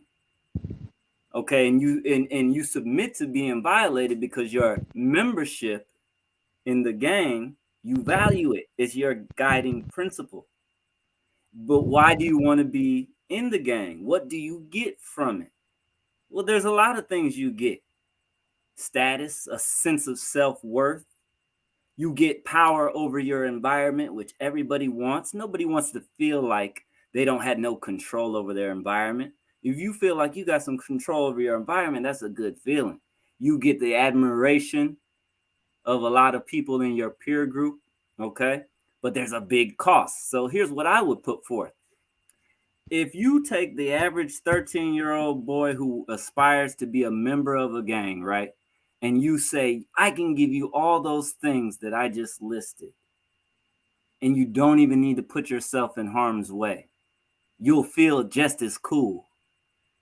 Okay, and you submit to being violated because your membership in the gang, you value it. It's your guiding principle. But why do you want to be in the gang? What do you get from it? Well, there's a lot of things you get. Status, a sense of self-worth. You get power over your environment, which everybody wants. Nobody wants to feel like they don't have no control over their environment. If you feel like you got some control over your environment, that's a good feeling. You get the admiration of a lot of people in your peer group, okay? But there's a big cost. So here's what I would put forth. If you take the average 13-year-old boy who aspires to be a member of a gang, right? And you say, I can give you all those things that I just listed, and you don't even need to put yourself in harm's way, you'll feel just as cool.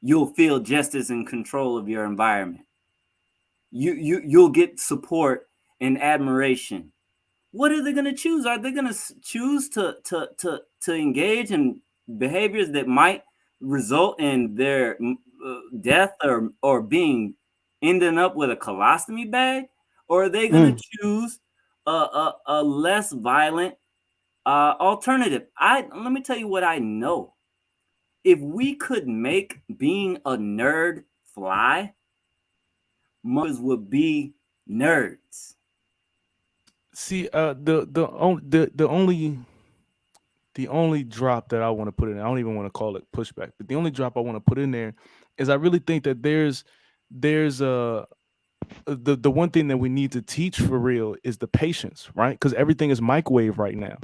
You'll feel just as in control of your environment. You'll get support and admiration. What are they going to choose? Are they going to choose to engage in behaviors that might result in their death or being ending up with a colostomy bag? Or are they going to choose a less violent alternative? Let me tell you what I know. If we could make being a nerd fly, mothers would be nerds. See, the only drop that I want to put in, I don't even want to call it pushback, but the only drop I want to put in there is I really think that there's the one thing that we need to teach for real is the patience, right? Because everything is microwave right now.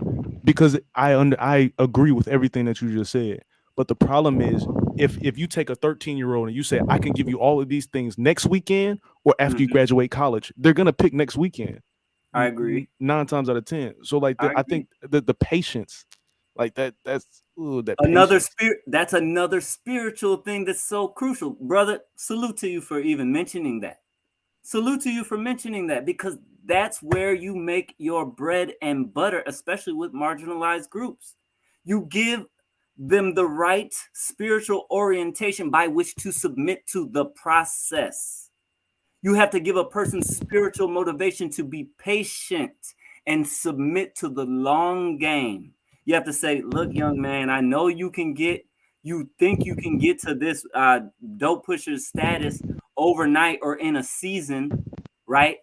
Because I agree with everything that you just said, but the problem is if you take a 13-year-old and you say I can give you all of these things next weekend or after you graduate college, they're gonna pick next weekend. I agree. 9 times out of 10. So like I think the patience, like that's another spirit. That's another spiritual thing that's so crucial, brother. Salute to you for even mentioning that. Salute to you for mentioning that, because that's where you make your bread and butter, especially with marginalized groups. You give them the right spiritual orientation by which to submit to the process. You have to give a person spiritual motivation to be patient and submit to the long game. You have to say, look, young man, I know you think you can get to this dope pusher status overnight or in a season, right?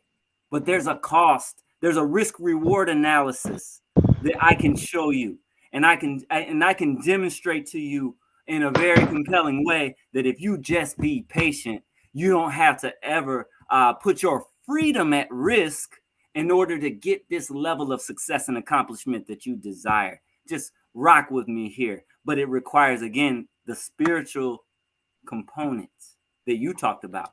But there's a cost. There's a risk reward analysis that I can show you. And I can demonstrate to you in a very compelling way that if you just be patient, you don't have to ever put your freedom at risk in order to get this level of success and accomplishment that you desire. Just rock with me here. But it requires, again, the spiritual components that you talked about.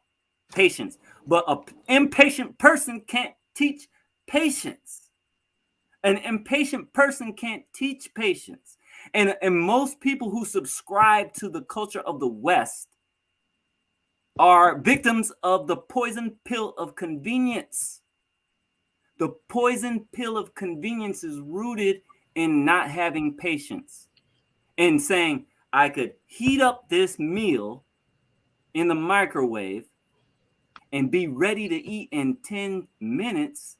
Patience. But an impatient person can't teach patience. An impatient person can't teach patience. And most people who subscribe to the culture of the West are victims of the poison pill of convenience. The poison pill of convenience is rooted in not having patience and saying, I could heat up this meal in the microwave and be ready to eat in 10 minutes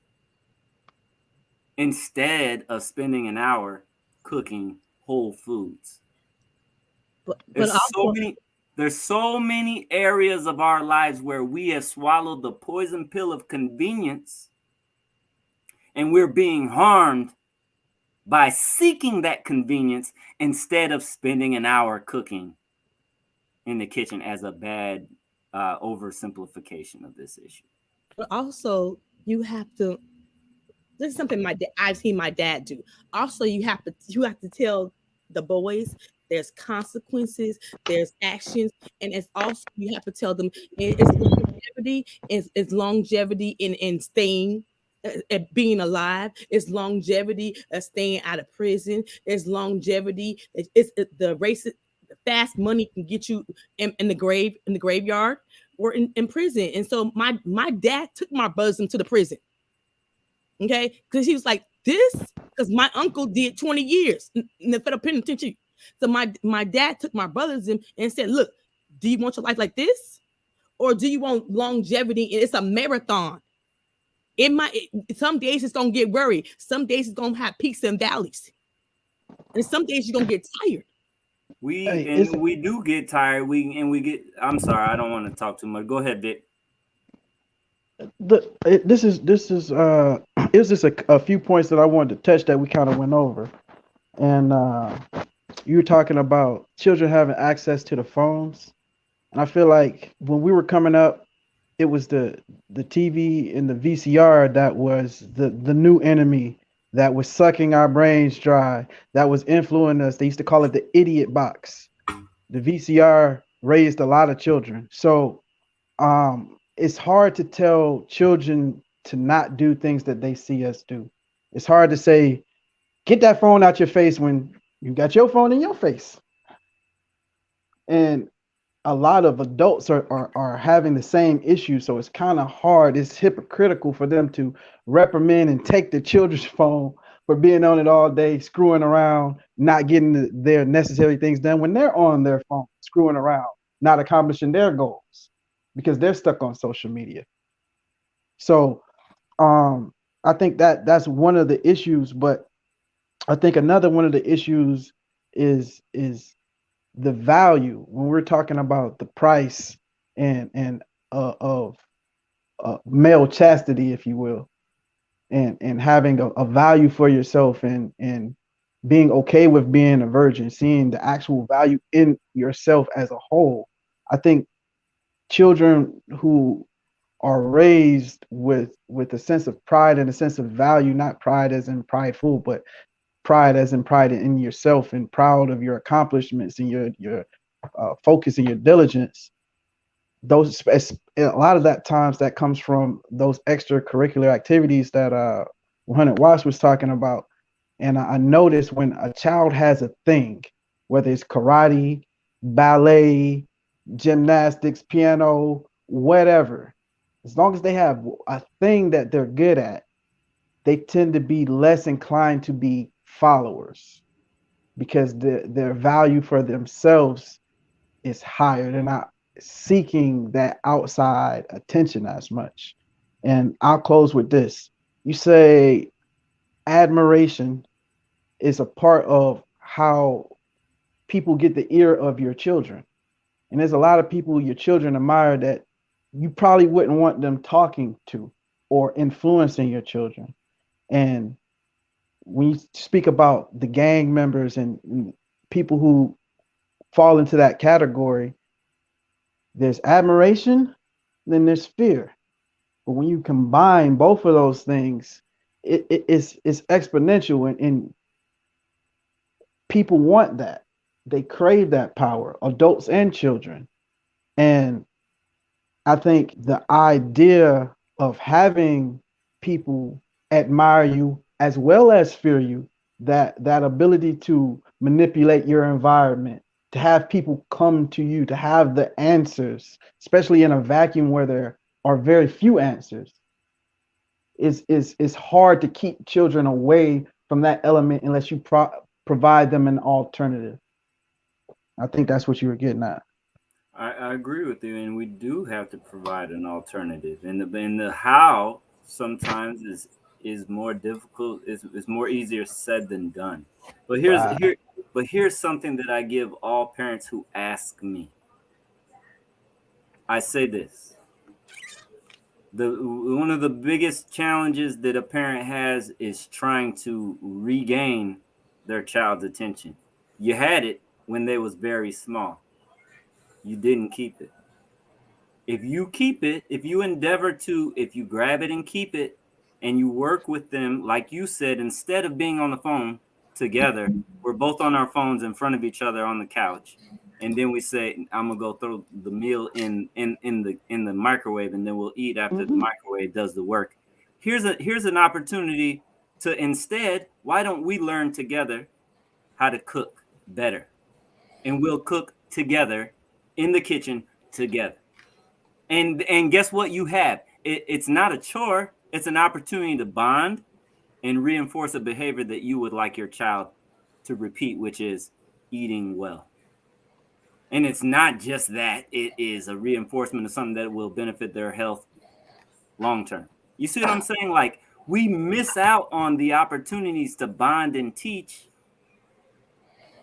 instead of spending an hour cooking whole foods. There's so many areas of our lives where we have swallowed the poison pill of convenience and we're being harmed by seeking that convenience instead of spending an hour cooking in the kitchen, as a bad oversimplification of this issue. But also, you have to. This is something I've seen my dad do. Also, you have to tell the boys there's consequences, there's actions, and it's also you have to tell them it's longevity in staying. At being alive, it's longevity of staying out of prison. It's longevity. It's the race. Fast money can get you in the graveyard or in prison. And so my dad took my bosom to the prison. Okay, because he was like this. Because my uncle did 20 years in the federal penitentiary. So my dad took my brothers and said, "Look, do you want your life like this, or do you want longevity? It's a marathon." Some days it's gonna get worried. Some days it's gonna have peaks and valleys. And some days you're gonna get tired. We do get tired. I'm sorry, I don't want to talk too much. Go ahead, Vic. This is it was just a few points that I wanted to touch that we kind of went over. And you were talking about children having access to the phones. And I feel like when we were coming up, it was the TV and the VCR that was the new enemy that was sucking our brains dry, that was influencing us. They used to call it the idiot box. The VCR raised a lot of children. So it's hard to tell children to not do things that they see us do. It's hard to say, get that phone out your face when you got your phone in your face. And a lot of adults are having the same issue. So it's kind of hard. It's hypocritical for them to reprimand and take the children's phone for being on it all day, screwing around, not getting their necessary things done when they're on their phone, screwing around, not accomplishing their goals because they're stuck on social media. So I think that's one of the issues. But I think another one of the issues is the value when we're talking about the price and of male chastity, if you will, and having a value for yourself and being okay with being a virgin, seeing the actual value in yourself as a whole. I think children who are raised with a sense of pride and a sense of value, not pride as in prideful, but pride as in pride in yourself and proud of your accomplishments and your focus and your diligence. Those a lot of that times that comes from those extracurricular activities that 100 Watts was talking about. And I noticed when a child has a thing, whether it's karate, ballet, gymnastics, piano, whatever, as long as they have a thing that they're good at, they tend to be less inclined to be followers because their value for themselves is higher. They're not seeking that outside attention as much. And I'll close with this. You say admiration is a part of how people get the ear of your children. And there's a lot of people your children admire that you probably wouldn't want them talking to or influencing your children. And when you speak about the gang members and people who fall into that category, there's admiration, then there's fear. But when you combine both of those things, it's exponential, and people want that. They crave that power, adults and children. And I think the idea of having people admire you as well as fear you, that ability to manipulate your environment, to have people come to you, to have the answers, especially in a vacuum where there are very few answers, is hard to keep children away from that element unless you provide them an alternative. I think that's what you were getting at. I agree with you, and we do have to provide an alternative. And the how sometimes is more difficult, is more easier said than done. But here's something that I give all parents who ask me. I say this. One of the biggest challenges that a parent has is trying to regain their child's attention. You had it when they was very small. You didn't keep it. If you keep it, if you grab it and keep it, and you work with them, like you said, instead of being on the phone together, we're both on our phones in front of each other on the couch. And then we say, I'm gonna go throw the meal in the microwave, and then we'll eat after the microwave does the work. Here's an opportunity to instead, why don't we learn together how to cook better? And we'll cook together in the kitchen together. And guess what you have? It's not a chore. It's an opportunity to bond and reinforce a behavior that you would like your child to repeat, which is eating well. And it's not just that. It is a reinforcement of something that will benefit their health long term. You see what I'm saying? Like, we miss out on the opportunities to bond and teach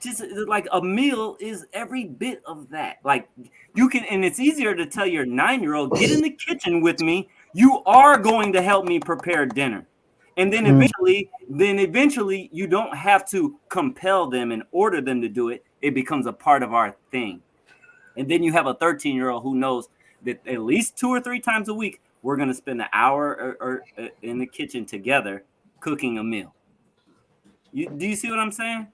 just like a meal is every bit of that. Like you can, and it's easier to tell your 9-year-old, get in the kitchen with me. You are going to help me prepare dinner. And then eventually you don't have to compel them and order them to do it. It becomes a part of our thing. And then you have a 13-year-old who knows that at least 2 or 3 times a week, we're going to spend an hour or in the kitchen together cooking a meal. Do you see what I'm saying?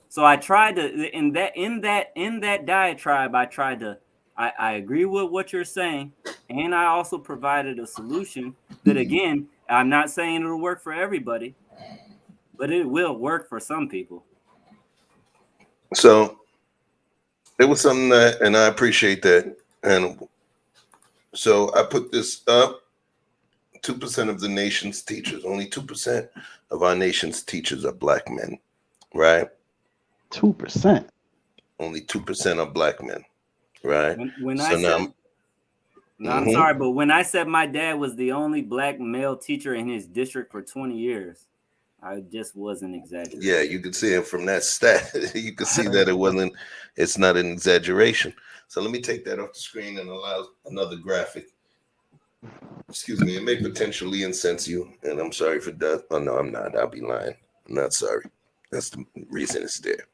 So I tried to in that diatribe, I agree with what you're saying, and I also provided a solution that, again, I'm not saying it'll work for everybody, but it will work for some people. So it was something that, and I appreciate that. And so I put this up. 2% of the nation's teachers, only 2% of our nation's teachers are black men, right? 2%. Only 2% are black men, right? I'm sorry, but when I said my dad was the only black male teacher in his district for 20 years, I just wasn't exaggerating. Yeah, you could see it from that stat. You could see that it's not an exaggeration. So let me take that off the screen and allow another graphic. Excuse me, it may potentially incense you, and I'm sorry for that. Oh no, I'm not. I'll be lying. I'm not sorry. That's the reason it's there.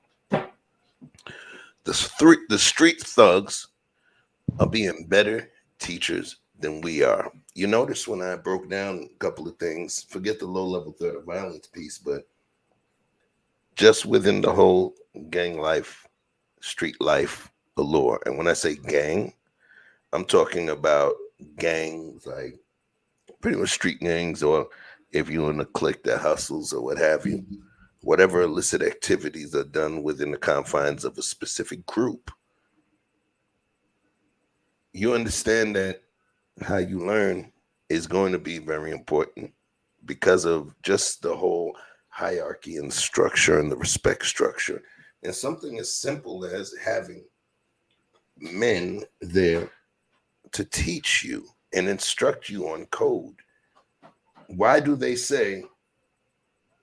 The street thugs are being better teachers than we are. You notice when I broke down a couple of things, forget the low-level threat of violence piece, but just within the whole gang life, street life allure. And when I say gang, I'm talking about gangs like pretty much street gangs, or if you're in a clique that hustles or what have you, whatever illicit activities are done within the confines of a specific group. You understand that how you learn is going to be very important because of just the whole hierarchy and structure and the respect structure. And something as simple as having men there to teach you and instruct you on code. Why do they say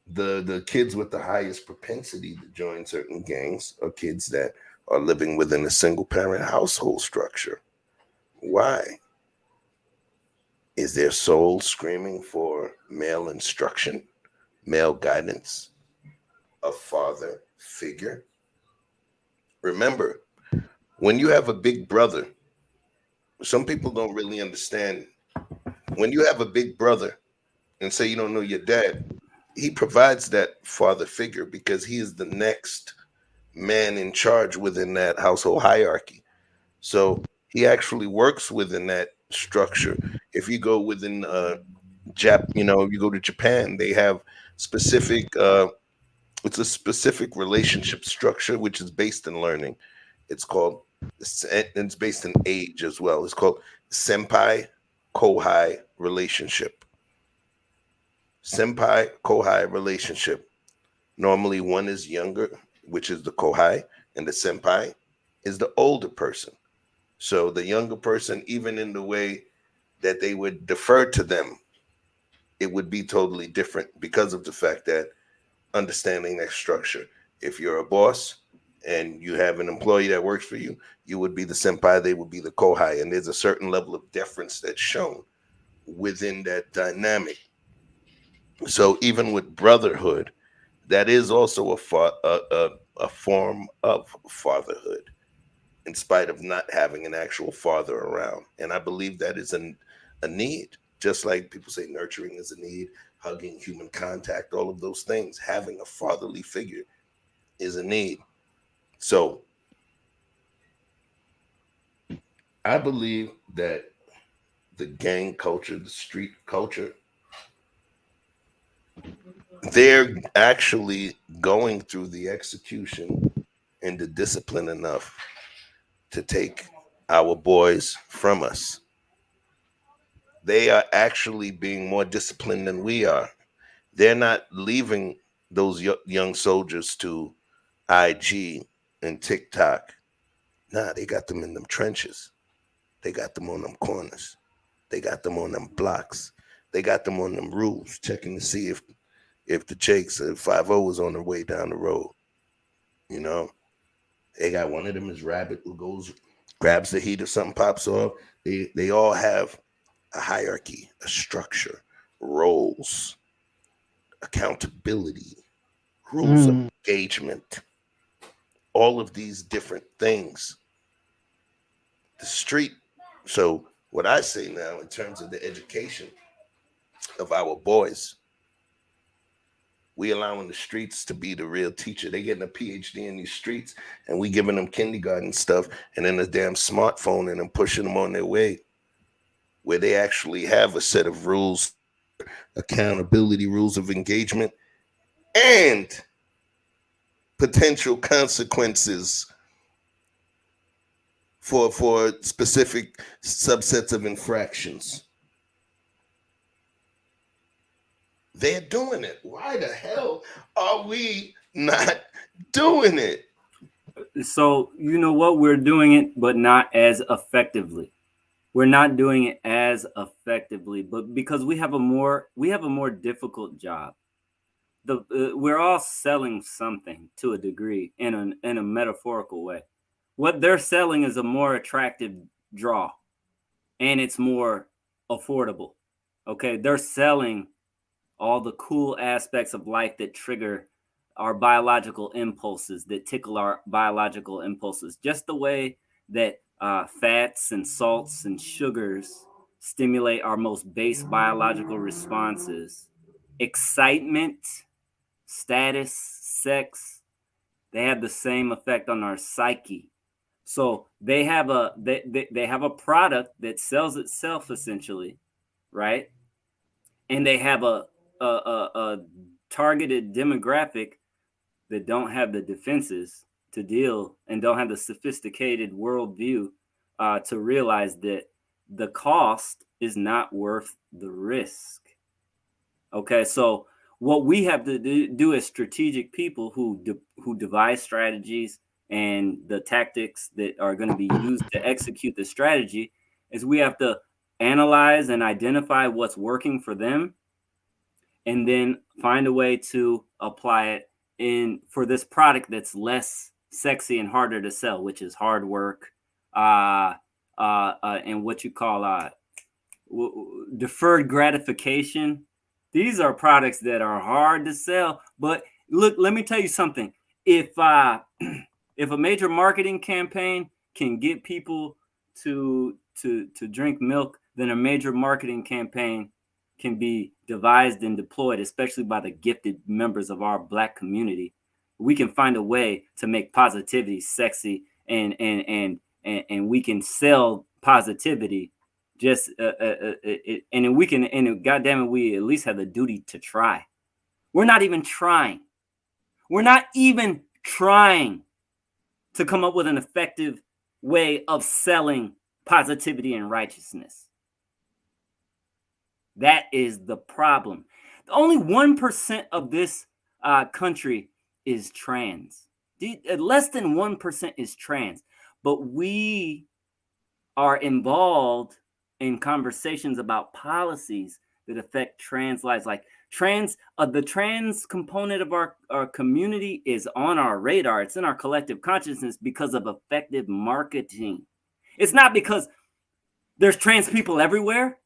the kids with the highest propensity to join certain gangs are kids that are living within a single parent household structure? Why? Is their soul screaming for male instruction, male guidance, a father figure? Remember, when you have a big brother, some people don't really understand. When you have a big brother and say you don't know your dad, he provides that father figure because he is the next man in charge within that household hierarchy. So he actually works within that structure. If you go within you go to Japan, they have specific it's a specific relationship structure which is based in learning. It's based in age as well. It's called senpai kohai relationship. Senpai kohai relationship. Normally one is younger, which is the kohai, and the senpai is the older person. So the younger person, even in the way that they would defer to them, it would be totally different because of the fact that understanding that structure. If you're a boss and you have an employee that works for you, you would be the senpai, they would be the kohai. And there's a certain level of deference that's shown within that dynamic. So even with brotherhood, that is also a form of fatherhood, in spite of not having an actual father around. And I believe that is a need. Just like people say nurturing is a need, hugging, human contact, all of those things, having a fatherly figure is a need. So I believe that the gang culture, the street culture, they're actually going through the execution and the discipline enough to take our boys from us. They are actually being more disciplined than we are. They're not leaving those young soldiers to IG and TikTok. Nah, they got them in them trenches. They got them on them corners. They got them on them blocks. They got them on them roofs, checking to see if the Jakes 5-0 was on their way down the road. You know, they got one of them is rabbit who goes, grabs the heat or something pops off. They all have a hierarchy, a structure, roles, accountability, rules of engagement, all of these different things. The street. So what I say now in terms of the education of our boys, we allowing the streets to be the real teacher. They getting a PhD in these streets, and we giving them kindergarten stuff, and then a damn smartphone, and then pushing them on their way, where they actually have a set of rules, accountability, rules of engagement, and potential consequences for specific subsets of infractions. They're doing it. Why the hell are we not doing it? So you know what? We're doing it, but not as effectively. We're not doing it as effectively, but because we have a more difficult job. We're all selling something to a degree in a metaphorical way. What they're selling is a more attractive draw, and it's more affordable. Okay, they're selling all the cool aspects of life that trigger our biological impulses, that tickle our biological impulses, just the way that fats and salts and sugars stimulate our most base biological responses. Excitement, status, sex, they have the same effect on our psyche. So they have a product that sells itself essentially, right? And they have a targeted demographic that don't have the defenses to deal and don't have the sophisticated worldview to realize that the cost is not worth the risk. Okay, so what we have to do as strategic people who devise strategies and the tactics that are going to be used to execute the strategy is we have to analyze and identify what's working for them, and then find a way to apply it for this product that's less sexy and harder to sell, which is hard work, and what you call deferred gratification. These are products that are hard to sell. But look, let me tell you something. If a major marketing campaign can get people to drink milk, then a major marketing campaign can be devised and deployed, especially by the gifted members of our Black community. We can find a way to make positivity sexy, and we can sell positivity. Just and we can, and goddamn it, we at least have the duty to try. We're not even trying. We're not even trying to come up with an effective way of selling positivity and righteousness. That is the problem. Only 1% of this country is trans. Less than 1% is trans. But we are involved in conversations about policies that affect trans lives. Like the trans component of our community is on our radar. It's in our collective consciousness because of effective marketing. It's not because there's trans people everywhere.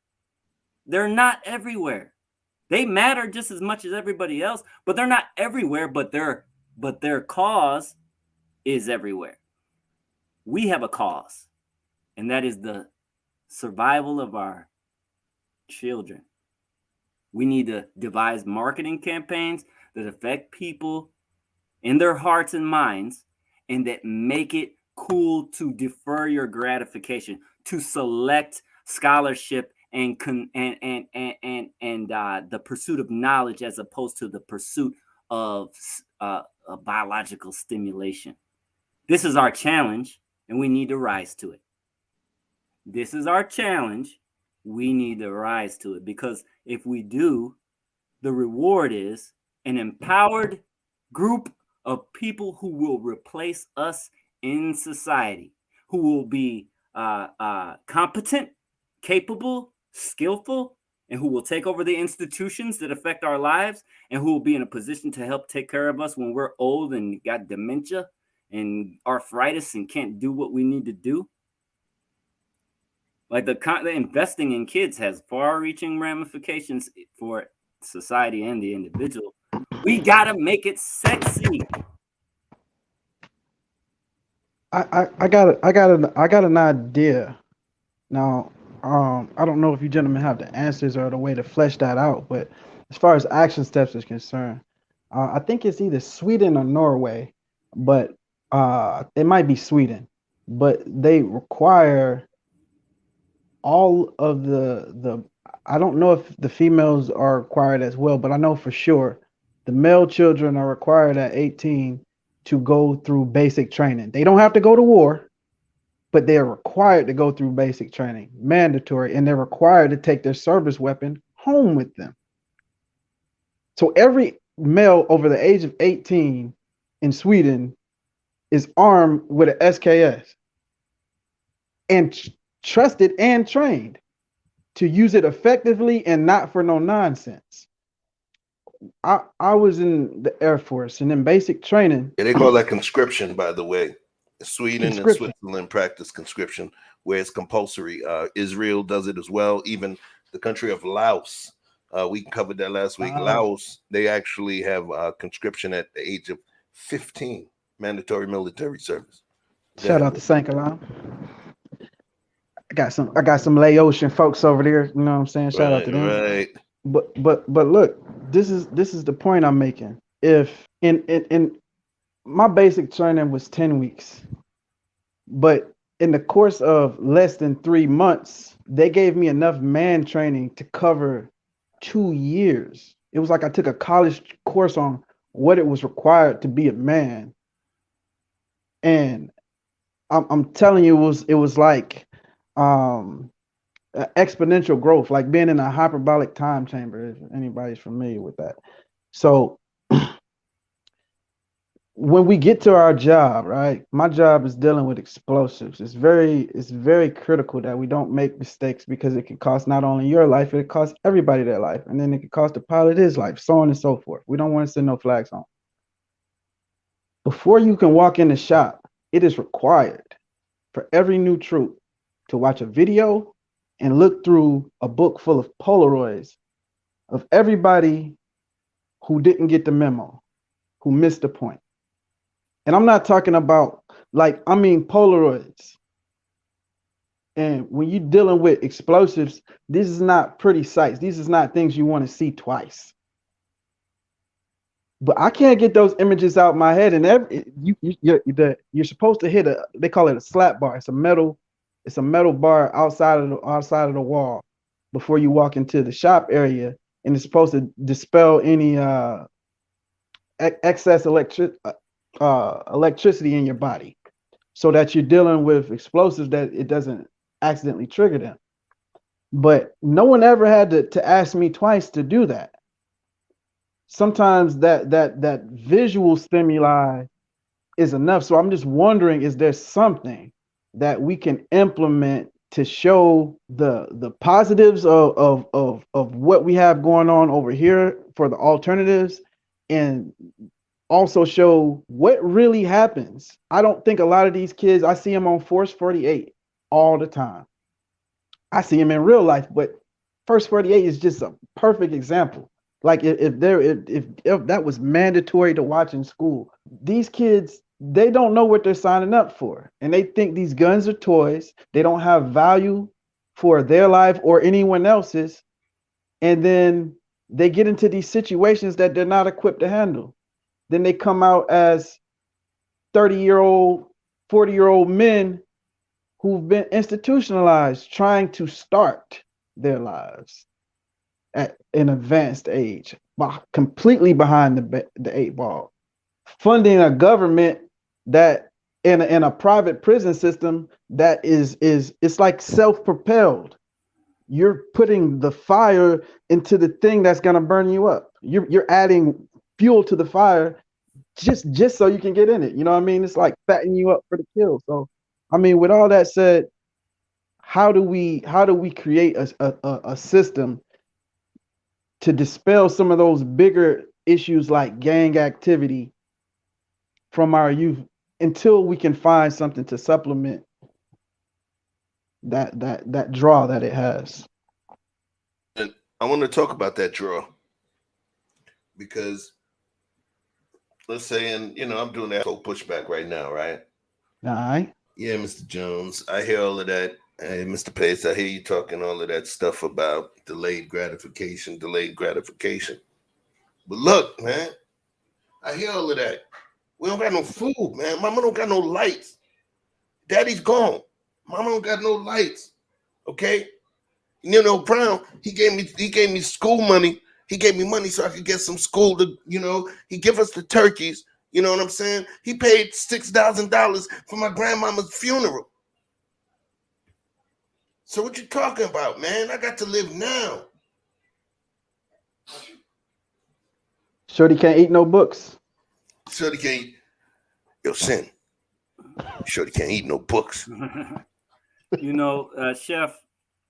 They're not everywhere. They matter just as much as everybody else, but they're not everywhere. But their cause is everywhere. We have a cause, and that is the survival of our children. We need to devise marketing campaigns that affect people in their hearts and minds, and that make it cool to defer your gratification, to select scholarship and the pursuit of knowledge as opposed to the pursuit of a biological stimulation. This is our challenge, and we need to rise to it. This is our challenge. We need to rise to it, because if we do, the reward is an empowered group of people who will replace us in society, who will be competent, capable, skillful, and who will take over the institutions that affect our lives, and who will be in a position to help take care of us when we're old and got dementia and arthritis and can't do what we need to do. Like the investing in kids has far-reaching ramifications for society and the individual. We gotta make it sexy. I got an idea. Now, I don't know if you gentlemen have the answers or the way to flesh that out, but as far as action steps is concerned, I think it's either Sweden or Norway, but it might be Sweden, but they require all of the I don't know if the females are required as well, but I know for sure the male children are required at 18 to go through basic training. They don't have to go to war, but they're required to go through basic training, mandatory, and they're required to take their service weapon home with them. So every male over the age of 18 in Sweden is armed with an SKS and trusted and trained to use it effectively and not for no nonsense. I was in the Air Force and in basic training. Yeah, they call that conscription, by the way. Sweden and Switzerland practice conscription, where it's compulsory. Israel does it as well. Even the country of Laos, we covered that last week. Laos, they actually have conscription at the age of 15, mandatory military service. Shout out to Sankalam. I got some Laotian folks over there. You know what I'm saying? Shout out to them. Right. But look, this is the point I'm making. If in my basic training was 10 weeks, but in the course of less than 3 months, they gave me enough man training to cover 2 years. It was like I took a college course on what it was required to be a man. And I'm telling you, it was like exponential growth, like being in a hyperbolic time chamber, if anybody's familiar with that. So when we get to our job, right? My job is dealing with explosives. It's very critical that we don't make mistakes, because it can cost not only your life, it costs everybody their life, and then it can cost the pilot his life, so on and so forth. We don't want to send no flags on. Before you can walk in the shop, it is required for every new troop to watch a video and look through a book full of Polaroids of everybody who didn't get the memo, who missed the point. And I'm not talking about Polaroids. And when you're dealing with explosives, this is not pretty sights. These is not things you want to see twice. But I can't get those images out my head. And you're supposed to hit they call it a slap bar. It's a metal bar outside of the wall before you walk into the shop area, and it's supposed to dispel any excess electricity in your body, so that you're dealing with explosives that it doesn't accidentally trigger them. But no one ever had to ask me twice to do that. Sometimes that visual stimuli is enough. So I'm just wondering, is there something that we can implement to show the positives of what we have going on over here for the alternatives, and also show what really happens? I don't think a lot of these kids, I see them on Force 48 all the time. I see them in real life, but Force 48 is just a perfect example. Like if that was mandatory to watch in school, these kids, they don't know what they're signing up for, and they think these guns are toys. They don't have value for their life or anyone else's, and then they get into these situations that they're not equipped to handle. Then they come out as 30-year-old, 40-year-old men who've been institutionalized, trying to start their lives at an advanced age, completely behind the 8 ball, funding a government that in a private prison system that it's like self-propelled. You're putting the fire into the thing that's gonna burn you up. You're adding fuel to the fire just so you can get in it. You know what I mean? It's like fattening you up for the kill. So, I mean, with all that said, how do we create a system to dispel some of those bigger issues like gang activity from our youth until we can find something to supplement that draw that it has. And I want to talk about that draw because let's say, and I'm doing that whole pushback right now, right? All right. Yeah, Mr. Jones, I hear all of that. Hey, Mr. Pace, I hear you talking all of that stuff about delayed gratification. But look, man, I hear all of that. We don't got no food, man. Mama don't got no lights. Daddy's gone. Mama don't got no lights. Okay? Brown, he gave me school money. He gave me money so I could get some school to, he give us the turkeys. You know what I'm saying? He paid $6,000 for my grandmama's funeral. So what you talking about, man? I got to live now. Shorty can't eat no books. Shorty can't. Yo, Sin. Shorty can't eat no books. Chef,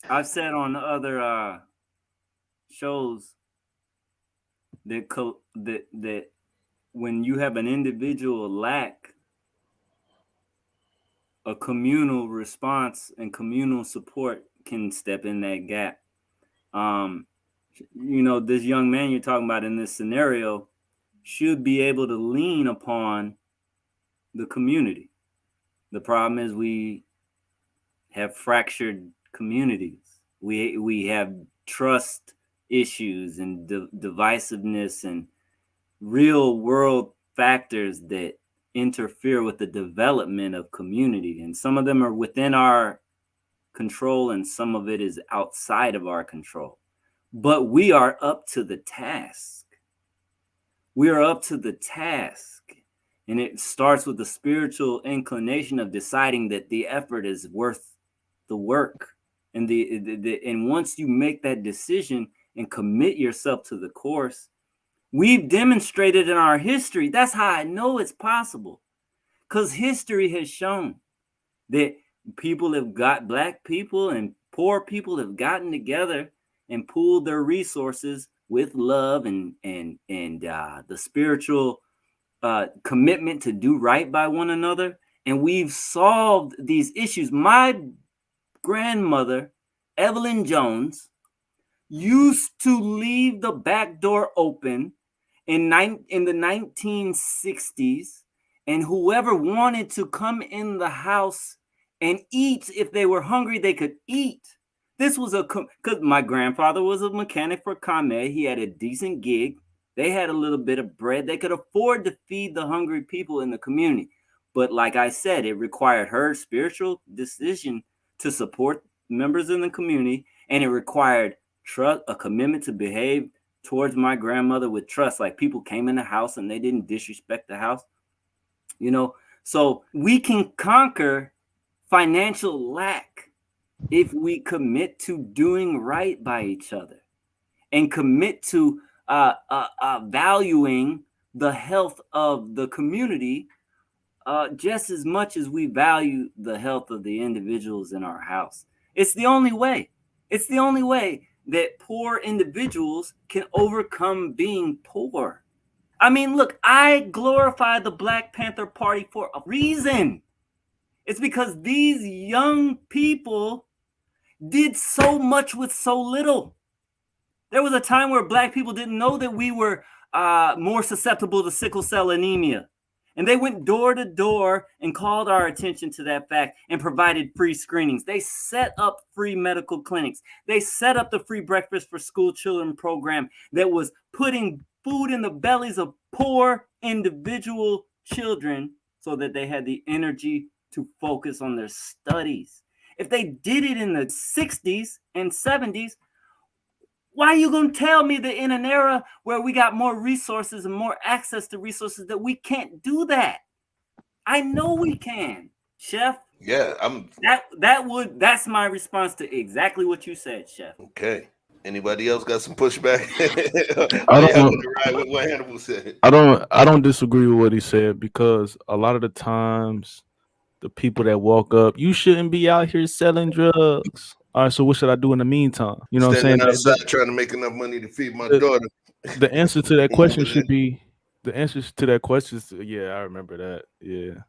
I've said on the other shows that when you have an individual lack, a communal response and communal support can step in that gap. This young man you're talking about in this scenario should be able to lean upon the community. The problem is we have fractured communities. We have trust issues and divisiveness and real world factors that interfere with the development of community. And some of them are within our control and some of it is outside of our control. But we are up to the task. We are up to the task. And it starts with the spiritual inclination of deciding that the effort is worth the work. And and once you make that decision and commit yourself to the course, we've demonstrated in our history. That's how I know it's possible. Because history has shown that Black people and poor people have gotten together and pooled their resources with love and the spiritual commitment to do right by one another. And we've solved these issues. My grandmother, Evelyn Jones, used to leave the back door open in the 1960s, and whoever wanted to come in the house and eat, if they were hungry, they could eat. This was because my grandfather was a mechanic for Cognac. He had a decent gig. They had a little bit of bread. They could afford to feed the hungry people in the community. But like I said, it required her spiritual decision to support members in the community, and it required trust, a commitment to behave towards my grandmother with trust. Like people came in the house and they didn't disrespect the house, So we can conquer financial lack if we commit to doing right by each other and commit to valuing the health of the community just as much as we value the health of the individuals in our house. It's the only way. It's the only way that poor individuals can overcome being poor. I mean, look, I glorify the Black Panther Party for a reason. It's because these young people did so much with so little. There was a time where Black people didn't know that we were more susceptible to sickle cell anemia. And they went door to door and called our attention to that fact and provided free screenings. They set up free medical clinics. They set up the free breakfast for school children program that was putting food in the bellies of poor individual children so that they had the energy to focus on their studies. If they did it in the 60s and 70s, why are you going to tell me that in an era where we got more resources and more access to resources that we can't do that? I know we can, Chef. Yeah, that's my response to exactly what you said, Chef. Okay. Anybody else got some pushback? What Hannibal said. I don't disagree with what he said, because a lot of the times the people that walk up, you shouldn't be out here selling drugs. All right, so what should I do in the meantime? You know Standing what I'm saying? Outside trying to make enough money to feed my daughter. The answer to that question should be, the answers to that question is, yeah, I remember that. Yeah.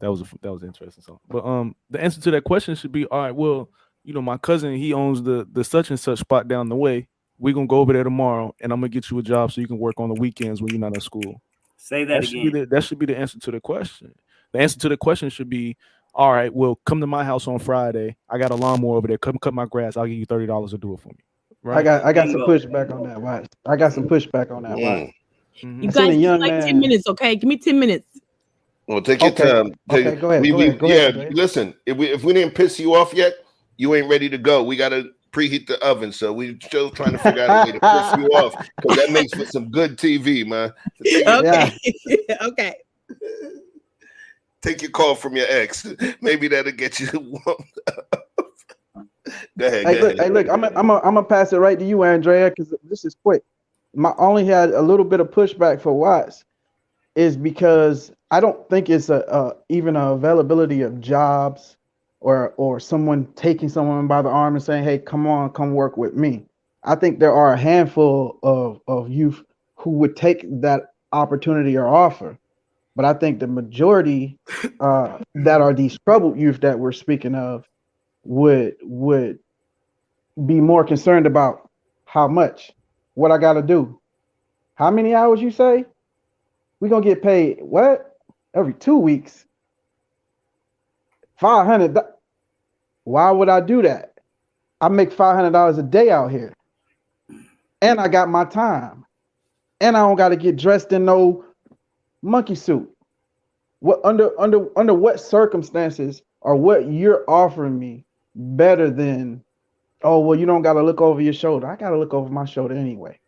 That was interesting. So, but the answer to that question should be, all right. Well, my cousin, he owns the such and such spot down the way. We're gonna go over there tomorrow, and I'm gonna get you a job so you can work on the weekends when you're not at school. Say that again. That should be the answer to the question. The answer to the question should be, all right, well, come to my house on Friday. I got a lawnmower over there. Come cut my grass. I'll give you $30 to do it for me. Right? I got some pushback on that. Watch. I got some pushback on that. Watch. You guys, young like 10 minutes, okay? Give me 10 minutes. Well, take your time. Okay, go ahead. Listen, if we didn't piss you off yet, you ain't ready to go. We got to preheat the oven, so we still trying to figure out a way to piss you off, because that makes for some good TV, man. Okay. Okay. Take your call from your ex. Maybe that'll get you warmed up. Go ahead. Hey, look. I'm gonna pass it right to you, Andrea, because this is quick. I only had a little bit of pushback for Watts, is because I don't think it's even an availability of jobs or someone taking someone by the arm and saying, "Hey, come work with me." I think there are a handful of youth who would take that opportunity or offer, but I think the majority that are these troubled youth that we're speaking of would be more concerned about how much, what I got to do, how many hours you say. We're going to get paid, what? Every 2 weeks. $500. Why would I do that? I make $500 a day out here. And I got my time. And I don't got to get dressed in no monkey suit. What under what circumstances or what you're offering me better than, oh, well, you don't got to look over your shoulder. I got to look over my shoulder anyway.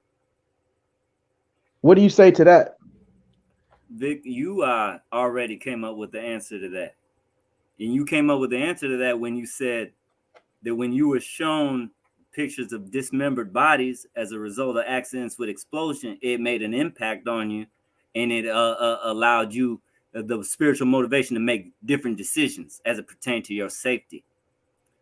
What do you say to that? Vic, you already came up with the answer to that. And you came up with the answer to that when you said that when you were shown pictures of dismembered bodies as a result of accidents with explosion, it made an impact on you, and it allowed you the spiritual motivation to make different decisions as it pertained to your safety.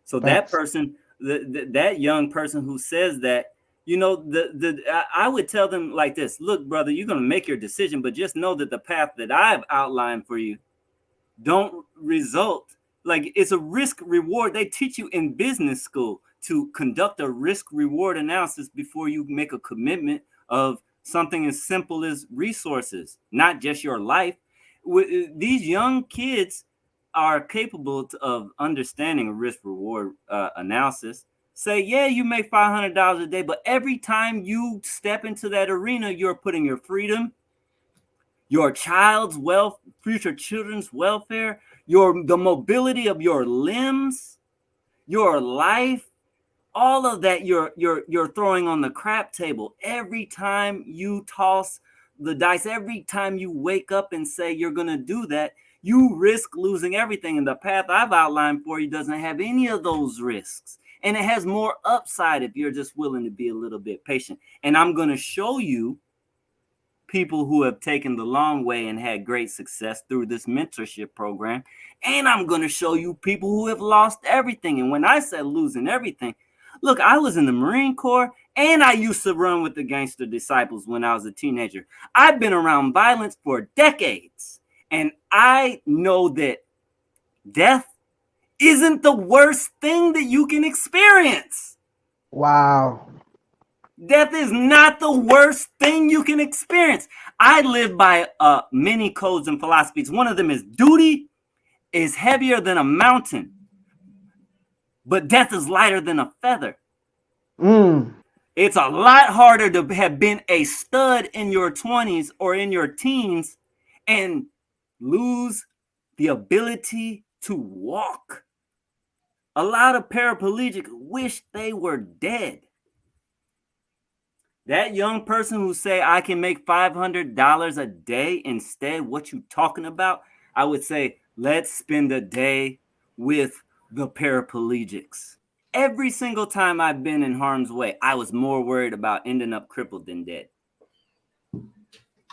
So that person, that young person who says that, I would tell them like this: look, brother, you're going to make your decision, but just know that the path that I've outlined for you don't result, like, it's a risk reward. They teach you in business school to conduct a risk reward analysis before you make a commitment of something as simple as resources, not just your life. These young kids are capable of understanding a risk reward analysis. Say, yeah, you make $500 a day, but every time you step into that arena, you're putting your freedom, your child's wealth, future children's welfare, the mobility of your limbs, your life, all of that you're throwing on the crap table. Every time you toss the dice, every time you wake up and say you're going to do that, you risk losing everything. And the path I've outlined for you doesn't have any of those risks. And it has more upside if you're just willing to be a little bit patient. And I'm going to show you people who have taken the long way and had great success through this mentorship program. And I'm going to show you people who have lost everything. And when I said losing everything, look, I was in the Marine Corps and I used to run with the gangster disciples when I was a teenager. I've been around violence for decades. And I know that death isn't the worst thing that you can experience. Wow. Death is not the worst thing you can experience. I live by many codes and philosophies. One of them is duty is heavier than a mountain, but death is lighter than a feather. It's a lot harder to have been a stud in your 20s or in your teens and lose the ability to walk. A lot of paraplegics wish they were dead. That young person who say, I can make $500 a day instead, what you talking about? I would say, let's spend a day with the paraplegics. Every single time I've been in harm's way, I was more worried about ending up crippled than dead.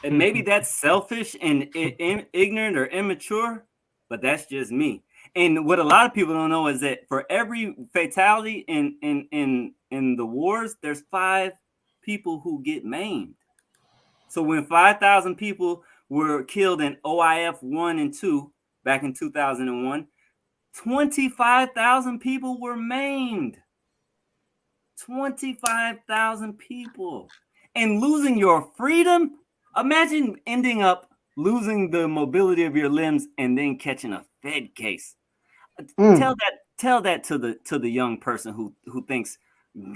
And maybe that's selfish and ignorant or immature, but that's just me. And what a lot of people don't know is that for every fatality in the wars, there's 5 people who get maimed. So when 5,000 people were killed in OIF 1 and 2, back in 2001, 25,000 people were maimed. 25,000 people. And losing your freedom? Imagine ending up losing the mobility of your limbs and then catching a Fed case. Tell that to the young person who thinks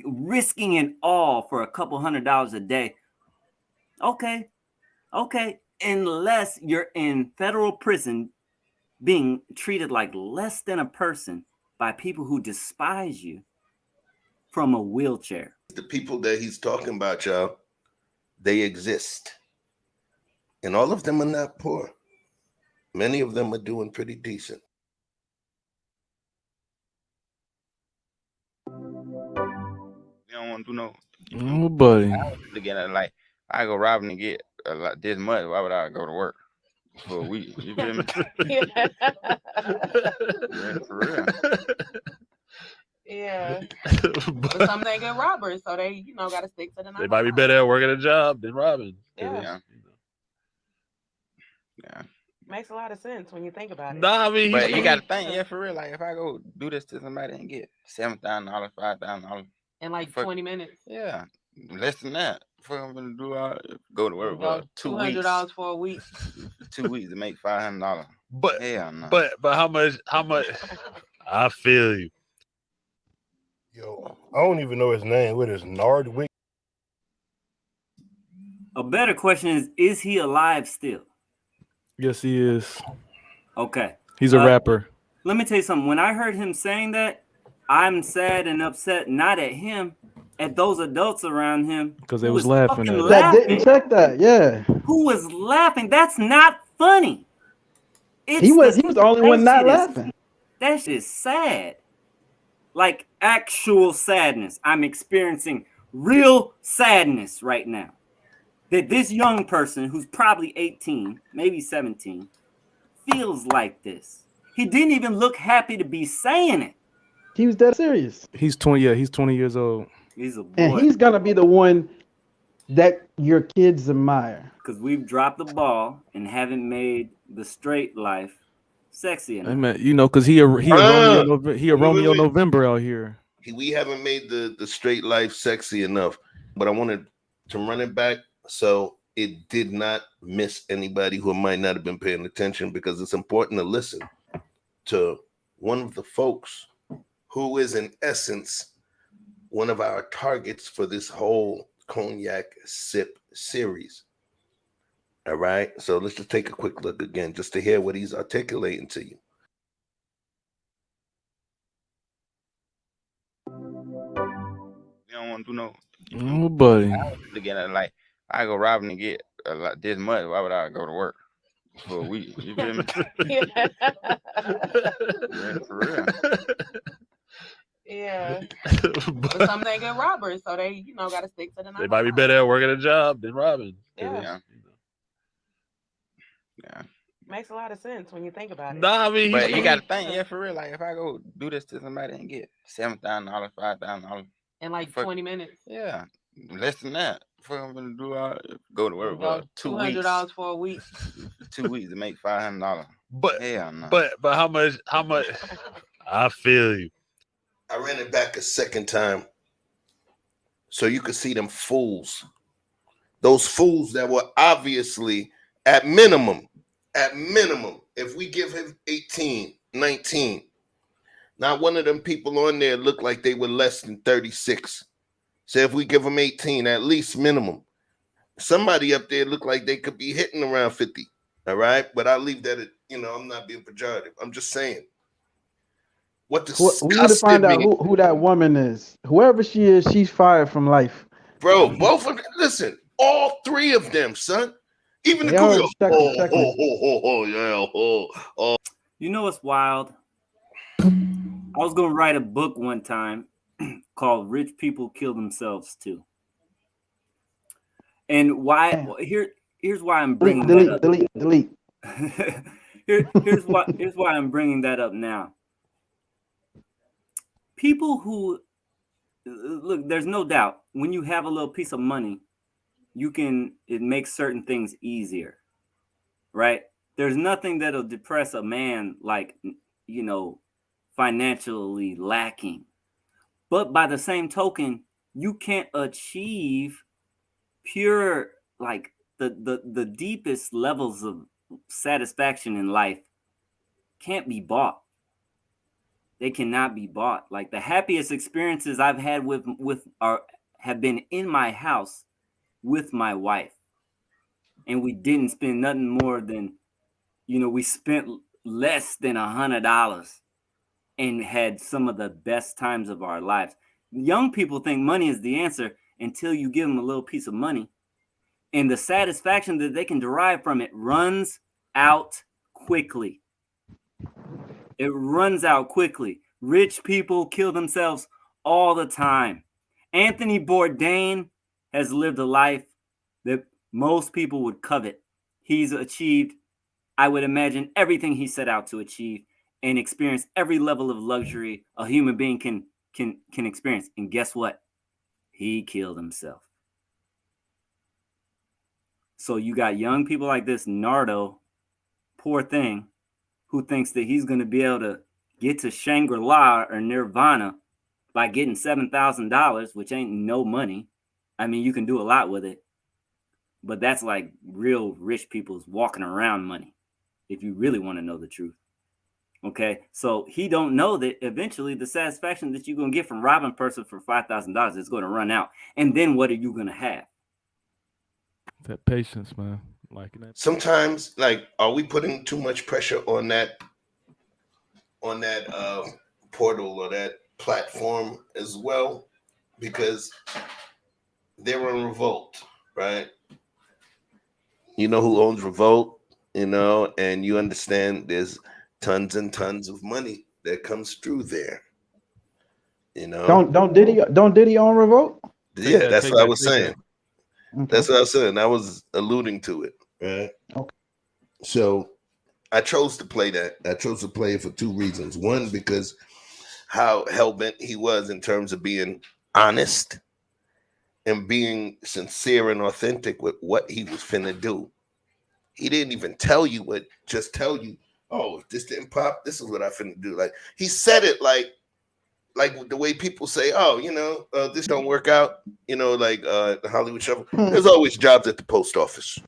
risking it all for a couple $100 a day. Okay. Unless you're in federal prison being treated like less than a person by people who despise you from a wheelchair. The people that he's talking about, y'all, they exist. And all of them are not poor. Many of them are doing pretty decent. You don't want to do no. Oh, buddy. Again, like I go robbing and get this much. Why would I go to work for a week? You feel me? Yeah. Yeah, for real. Yeah. But some they get robbers, so they, got to stick to the. They might be better at working a job than robbing. Yeah. Yeah. Makes a lot of sense when you think about it. Nah, I mean, but you got to think, yeah, for real. Like if I go do this to somebody and get $7,000, $5,000 in like 20 minutes. Yeah, less than that. For I'm gonna go to work for 2 weeks. $200 for a week. 2 weeks to make $500. But hell no. But how much? I feel you. Yo, I don't even know his name. What is Nardwick? A better question is he alive still? Yes, he is. Okay. He's a rapper. Let me tell you something. When I heard him saying that, I'm sad and upset, not at him, at those adults around him. Because they was laughing at him. That didn't check that, yeah. Who was laughing? That's not funny. He was the only one not laughing. That shit is sad. Like actual sadness. I'm experiencing real sadness right now. That this young person who's probably 18, maybe 17, feels like this. He didn't even look happy to be saying it. He was dead serious. He's 20. Yeah, he's 20 years old. He's a boy. And he's gonna be the one that your kids admire. Because we've dropped the ball and haven't made the straight life sexy enough. I mean, because he a Romeo November out here. We haven't made the straight life sexy enough, but I wanted to run it back so it did not miss anybody who might not have been paying attention, because it's important to listen to one of the folks who is in essence one of our targets for this whole Cognac sip series. All right, so let's just take a quick look again just to hear what he's articulating to you. You don't want to do no. Oh, buddy. Again, like I go robbing and get this much. Why would I go to work for a week? You feel me? Yeah. Yeah, for real. Yeah. But some they get robbers, so they, got to stick to the. They might be better at working a job than robbing. Yeah. Yeah. Makes a lot of sense when you think about it. Nah, I mean, but you got to think, yeah, for real. Like if I go do this to somebody and get $7,000, $5,000 in like 20 minutes. Yeah, less than that. For I'm gonna go to work for 2 weeks. $200 for a week. 2 weeks to make $500. But hell no. But how much? I feel you. I ran it back a second time so you could see them fools. Those fools that were obviously at minimum, if we give him 18, 19, not one of them people on there looked like they were less than 36. So if we give them 18, at least minimum, somebody up there looked like they could be hitting around 50. All right. But I'll leave that at, I'm not being pejorative. I'm just saying. What we need to find out who that woman is. Whoever she is, she's fired from life. Bro, both of them, listen, all three of them, son. Even the girl. You know what's wild? I was gonna write a book one time called "Rich People Kill Themselves Too," and why? Here's why I'm bringing delete. Here's why I'm bringing that up now. People who look, there's no doubt when you have a little piece of money, it makes certain things easier, right? There's nothing that'll depress a man like, financially lacking. But by the same token, you can't achieve pure, like the deepest levels of satisfaction in life can't be bought. They cannot be bought. Like the happiest experiences I've had have been in my house with my wife. And we didn't spend nothing more than, we spent less than $100 and had some of the best times of our lives. Young people think money is the answer until you give them a little piece of money. And the satisfaction that they can derive from it runs out quickly. It runs out quickly. Rich people kill themselves all the time. Anthony Bourdain has lived a life that most people would covet. He's achieved, I would imagine, everything he set out to achieve and experience every level of luxury a human being can experience. And guess what? He killed himself. So you got young people like this Nardo, poor thing, who thinks that he's going to be able to get to Shangri-La or Nirvana by getting $7,000, which ain't no money. I mean, you can do a lot with it, but that's like real rich people's walking around money, if you really want to know the truth. Okay, so he don't know that eventually the satisfaction that you're going to get from robbing a person for $5,000 is going to run out. And then what are you going to have? That patience, man. Liking that. Sometimes, like, are we putting too much pressure on that portal or that platform as well? Because they're in Revolt, right? You know who owns Revolt, and you understand there's tons and tons of money that comes through there. Don't Diddy own Revolt? Yeah, that's what I was saying. That's what I was saying. I was alluding to it, right? Okay. So I chose to play that. I chose to play it for two reasons. One, because how hell-bent he was in terms of being honest and being sincere and authentic with what he was finna do. He didn't even tell you just tell you, oh, if this didn't pop, this is what I finna do. Like, he said it like the way people say, oh, this don't work out, like the Hollywood Shuffle. There's always jobs at the post office.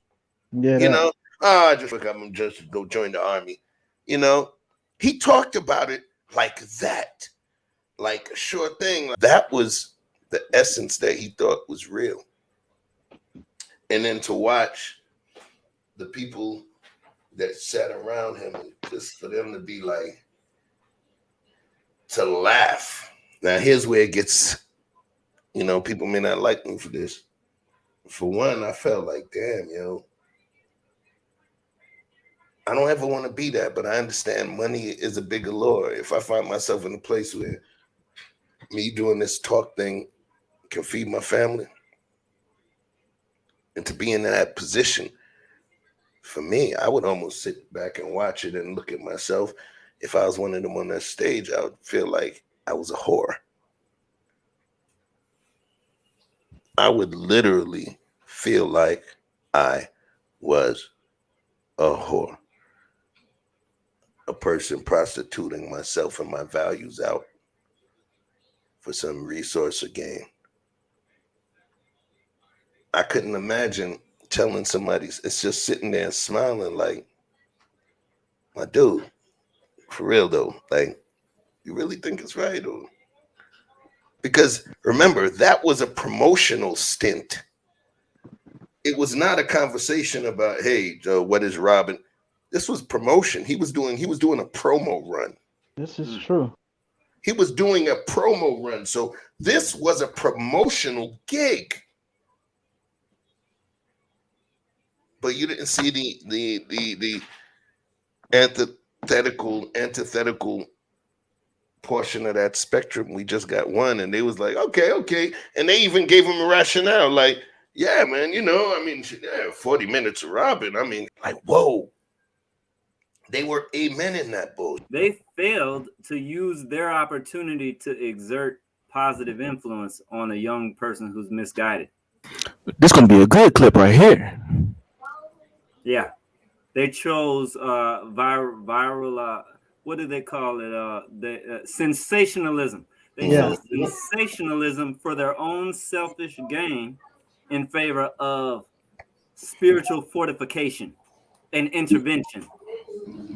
Yeah. I just look up and just go join the army. He talked about it like that, like a sure thing. That was the essence that he thought was real. And then to watch the people that sat around him, just for them to be like, to laugh. Now, here's where it gets, people may not like me for this. For one, I felt like, damn, I don't ever want to be that, but I understand money is a bigger lure. If I find myself in a place where me doing this talk thing can feed my family, and to be in that position, for me, I would almost sit back and watch it and look at myself. If I was one of them on that stage, I would feel like I was a whore. I would literally feel like I was a whore. A person prostituting myself and my values out for some resource or gain. I couldn't imagine telling somebody, it's just sitting there and smiling like, my dude, for real though, like, you really think it's right? Or because remember, that was a promotional stint. It was not a conversation about, hey, what is Robin? This was promotion. He was doing a promo run. This is true. He was doing a promo run. So this was a promotional gig. But you didn't see the antithetical portion of that spectrum. We just got one, and they was like, okay. And they even gave him a rationale, like, yeah, man, 40 minutes of Robin. I mean, like, whoa. They were amening that bullshit. They failed to use their opportunity to exert positive influence on a young person who's misguided. This gonna be a good clip right here. Yeah, They chose viral. What do they call it? Sensationalism. They chose sensationalism for their own selfish gain in favor of spiritual fortification and intervention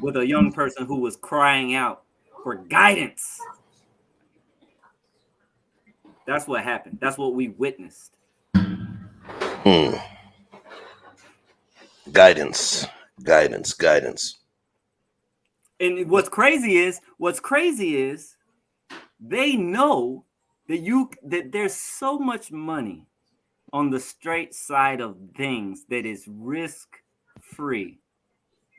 with a young person who was crying out for guidance. That's what happened. That's what we witnessed. Guidance. And what's crazy is they know that there's so much money on the straight side of things that is risk free.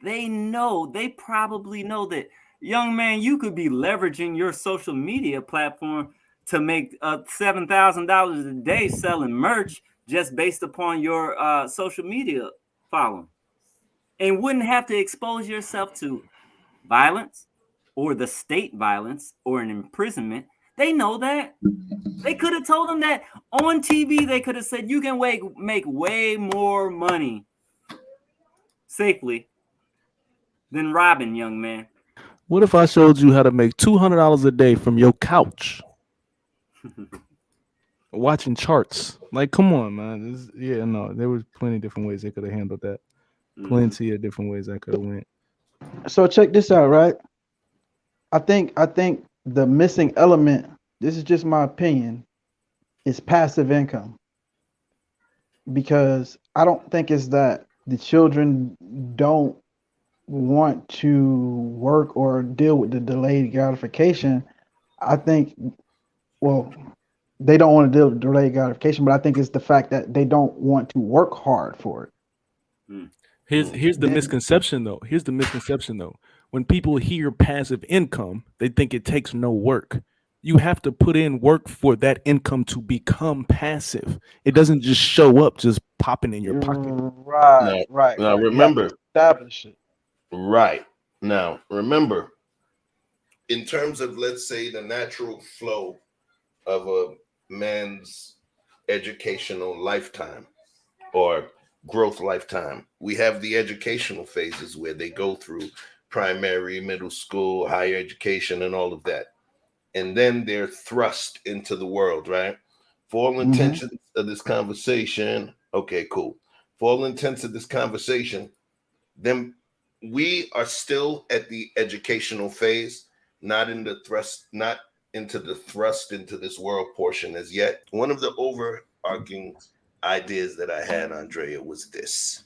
They probably know that, young man, you could be leveraging your social media platform to make $7,000 a day selling merch just based upon your social media following, and wouldn't have to expose yourself to violence or the state violence or an imprisonment. They know that. They could have told them that on TV. They could have said, you can make way more money safely than robbing, young man. What if I showed you how to make $200 a day from your couch? Watching charts. Like, come on, man. There was plenty of different ways they could have handled that. Plenty of different ways I could have went. So check this out, right? I think the missing element, this is just my opinion, is passive income. Because I don't think it's that the children don't want to work or deal with the delayed gratification. I think, well, they don't want to deal with delayed gratification, but I think it's the fact that they don't want to work hard for it. Here's the misconception though. When people hear passive income, they think it takes no work. You have to put in work for that income to become passive. It doesn't just show up, just popping in your pocket. Right. Now remember, establish it. Right. Now remember, in terms of, let's say, the natural flow of a man's educational lifetime or growth lifetime, we have the educational phases where they go through primary, middle school, higher education, and all of that. And then they're thrust into the world, right? For all intentions of this conversation, okay, cool. For all intents of this conversation, then we are still at the educational phase, not into the thrust into this world portion as yet. One of the overarching ideas that I had, Andrea, was this: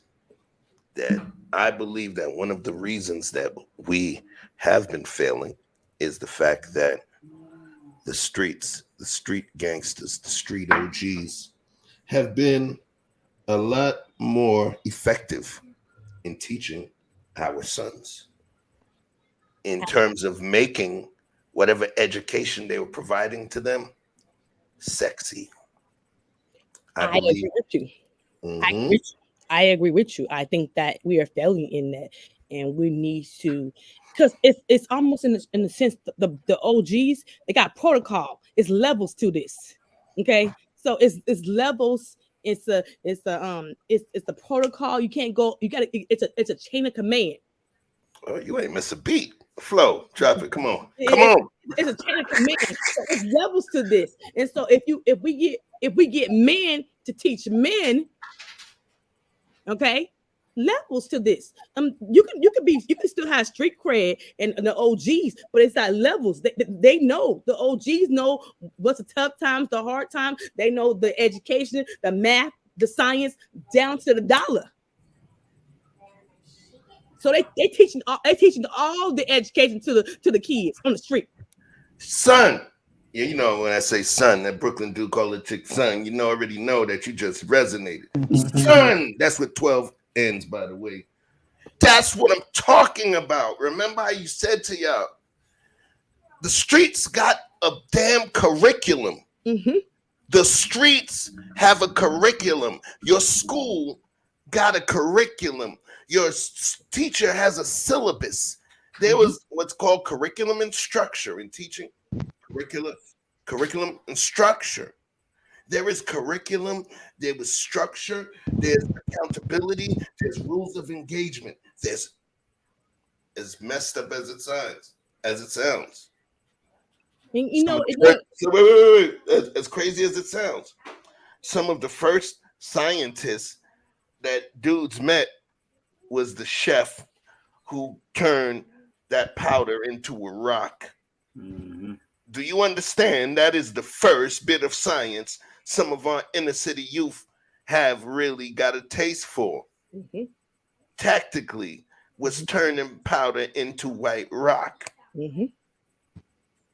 that I believe that one of the reasons that we have been failing is the fact that the street gangsters, the street OGs have been a lot more effective in teaching our sons in terms of making whatever education they were providing to them sexy. I agree with you. I agree with you. I think that we are failing in that, and we need to, because it's almost in the sense the OGs, they got protocol. It's levels to this. Okay, so it's levels. It's the protocol. You can't go. You got to. It's a chain of command. Oh, you ain't miss a beat. Flow, drop it. Come on. It's a chain of command. So it's levels to this, and so if we get men to teach men, okay, levels to this. You can still have street cred and the OGs, but it's at levels. They know, the OGs know what's the tough times, the hard times. They know the education, the math, the science, down to the dollar. So they teaching all the education to the kids on the street. Son. Yeah, you know, when I say son, that Brooklyn dude call it chick son, you already know that you just resonated. Son, that's what 12 ends, by the way. That's what I'm talking about. Remember how you said to y'all, the streets got a damn curriculum. The streets have a curriculum. Your school got a curriculum. Your teacher has a syllabus. There was what's called curriculum and structure in teaching. Curriculum and structure. There is curriculum, there was structure, there's accountability, there's rules of engagement. There's as messed up as it sounds. As crazy as it sounds, some of the first scientists that dudes met was the chef who turned that powder into a rock. Mm-hmm. Do you understand? That is the first bit of science some of our inner city youth have really got a taste for. Mm-hmm. Tactically, was turning powder into white rock. Mm-hmm.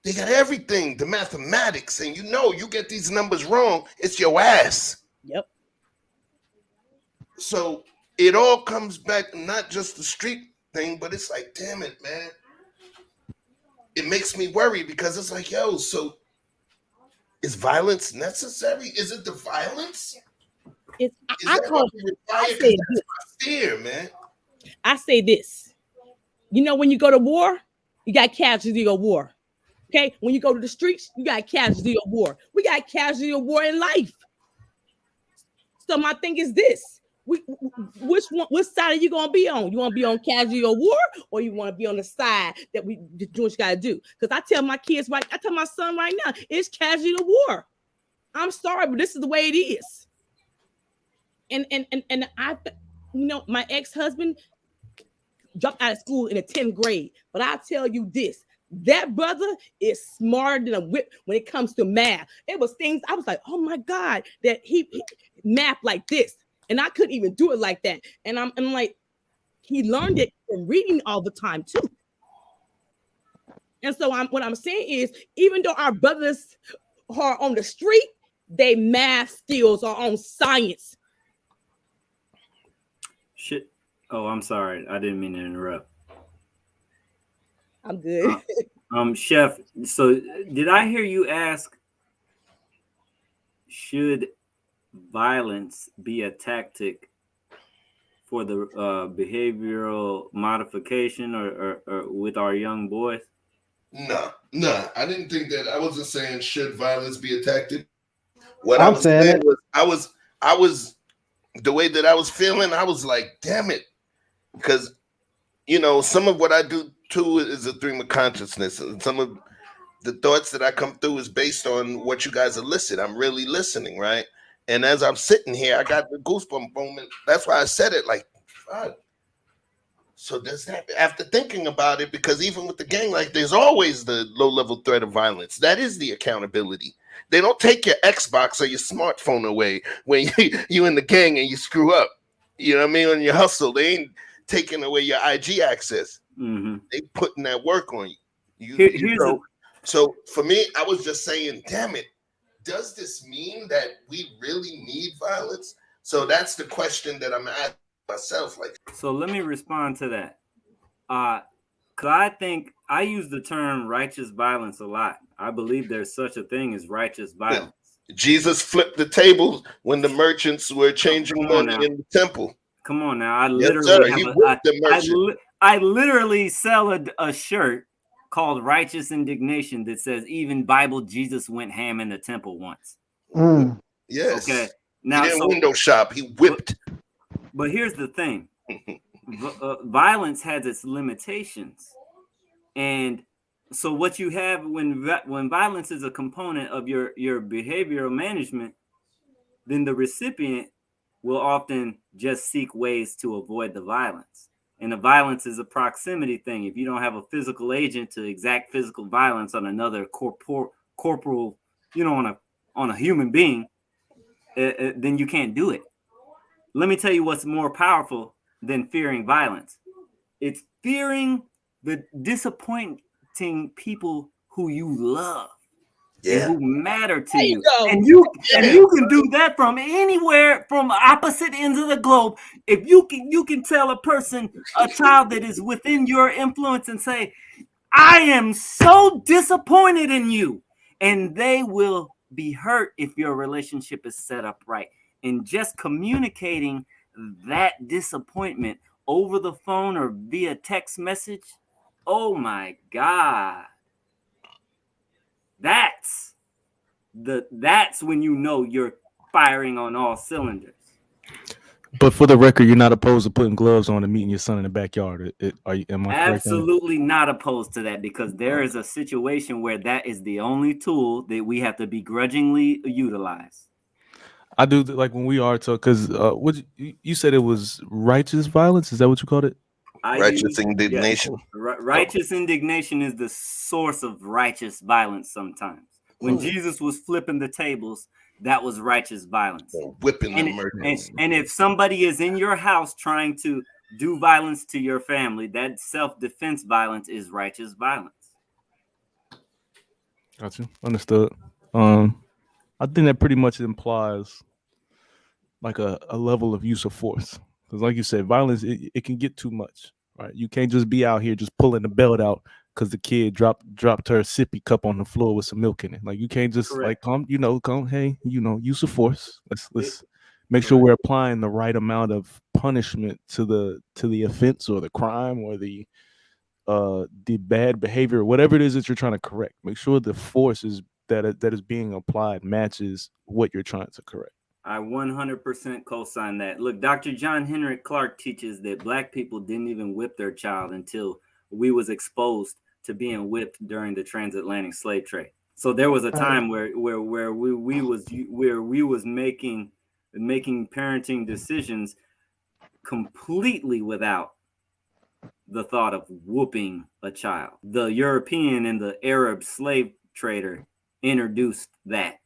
They got everything, the mathematics, and you get these numbers wrong, it's your ass. Yep. So it all comes back, not just the street thing, but it's like, damn it, man. It makes me worry because it's like, yo, so is violence necessary? Is it the violence? I say this. Fear, man. I say this. When you go to war, you got casualty of war. Okay, when you go to the streets, you got casualty of war. We got casualty of war in life. So my thing is this: which side are you gonna be on? You want to be on casualty of war, or you want to be on the side that we do what you gotta do? Because I tell my kids, I tell my son right now, it's casualty of war. I'm sorry, but this is the way it is. And I, my ex-husband dropped out of school in the 10th grade, but I tell you this. That brother is smarter than a whip when it comes to math. It was things I was like, oh my God, that he math like this. And I couldn't even do it like that. And I'm like, he learned it from reading all the time too. And so what I'm saying is, even though our brothers are on the street, they math skills are on science. Shit. Oh, I'm sorry. I didn't mean to interrupt. I'm good. Chef, so did I hear you ask, should violence be a tactic for the behavioral modification or with our young boys? No, I didn't think that. I wasn't saying should violence be a tactic. What I was saying was I was the way that I was feeling, I was like, damn it. Because, some of what I do too is a stream of consciousness. And some of the thoughts that I come through is based on what you guys elicit. I'm really listening, right? And as I'm sitting here, I got the goosebump moment. That's why I said it like, fuck. So does that, after thinking about it, because even with the gang, like there's always the low-level threat of violence. That is the accountability. They don't take your Xbox or your smartphone away when you in the gang and you screw up. You know what I mean? On your hustle, they ain't taking away your IG access. Mm-hmm. They putting that work on you. So for me, I was just saying, damn it, does this mean that we really need violence? So that's the question that I'm asking myself. So let me respond to that. Because I think I use the term righteous violence a lot. I believe there's such a thing as righteous violence. Jesus flipped the tables when the merchants were changing money in the temple. Come on now. I literally sell a shirt called Righteous Indignation that says even Bible Jesus went ham in the temple once. Yes. Okay. Now, he didn't window shop. He whipped. But here's the thing. Violence has its limitations. And so what you have when violence is a component of your behavioral management, then the recipient will often just seek ways to avoid the violence. And the violence is a proximity thing. If you don't have a physical agent to exact physical violence on another corporal, on a human being, then you can't do it. Let me tell you what's more powerful than fearing violence. It's fearing the disappointing people who you love and who matter to you. And you can do that from anywhere, from opposite ends of the globe. If you can tell a child that is within your influence and say, I am so disappointed in you. And they will be hurt if your relationship is set up right. And just communicating that disappointment over the phone or via text message, oh my God. That's that's when you know you're firing on all cylinders. But for the record, you're not opposed to putting gloves on and meeting your son in the backyard. Am I correct? Absolutely not opposed to that, because there is a situation where that is the only tool that we have to begrudgingly utilize. I do like when we are talking, because what you said, it was righteous violence. Is that what you called it? Righteous indignation. Righteous indignation is the source of righteous violence sometimes. When Jesus was flipping the tables, that was righteous violence. Whipping and murdering. And if somebody is in your house trying to do violence to your family, that self-defense violence is righteous violence. Got you. Understood. I think that pretty much implies like a level of use of force. Because like you said, violence, it can get too much, right? You can't just be out here just pulling the belt out because the kid dropped her sippy cup on the floor with some milk in it. Like you can't just like come, hey, use of force. Let's make sure we're applying the right amount of punishment to the offense or the crime or the bad behavior, whatever it is that you're trying to correct. Make sure the force that is being applied matches what you're trying to correct. I 100% co-sign that. Look, Dr. John Henrik Clarke teaches that Black people didn't even whip their child until we was exposed to being whipped during the transatlantic slave trade. So there was a time where we was making parenting decisions completely without the thought of whooping a child. The European and the Arab slave trader introduced that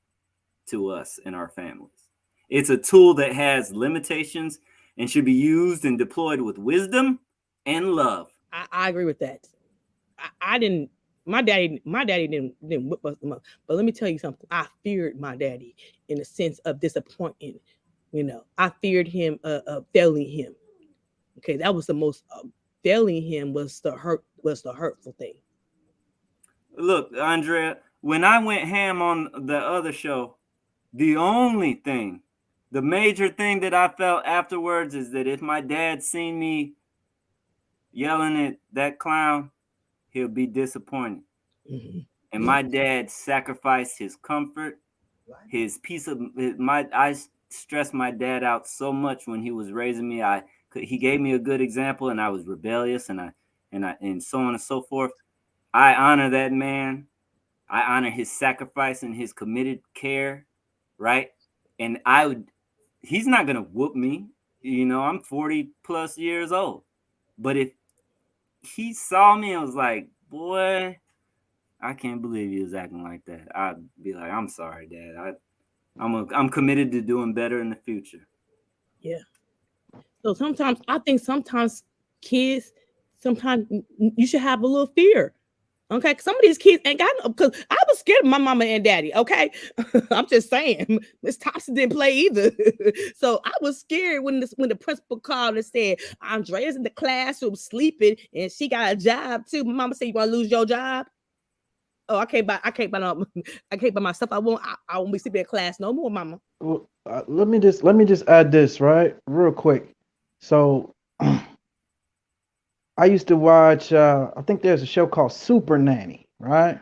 to us and our families. It's a tool that has limitations and should be used and deployed with wisdom and love. I agree with that. My daddy didn't whip us, but let me tell you something. I feared my daddy in the sense of disappointing. I feared him failing him. Okay, that was the most failing him was the hurtful thing. Look, Andrea, when I went ham on the other show, the major thing that I felt afterwards is that if my dad seen me yelling at that clown, he'll be disappointed. Mm-hmm. And my dad sacrificed his comfort, his peace of I stressed my dad out so much when he was raising me. He gave me a good example, and I was rebellious, and so on and so forth. I honor that man. I honor his sacrifice and his committed care, right? And he's not gonna whoop me. I'm 40 plus years old. But if he saw me and was like, boy, I can't believe he was acting like that, I'd be like, I'm sorry, Dad. I'm committed to doing better in the future. Yeah. So I think sometimes kids, you should have a little fear. Okay, some of these kids ain't got no, because I was scared of my mama and daddy. Okay, I'm just saying, Miss Thompson didn't play either, so I was scared when the principal called and said Andrea's in the classroom sleeping and she got a job too. My mama said, "You want to lose your job?" Oh, I can't by myself. I won't be sleeping in class no more, Mama. Well, let me just add this right real quick. So. I used to watch, I think there's a show called Super Nanny, right?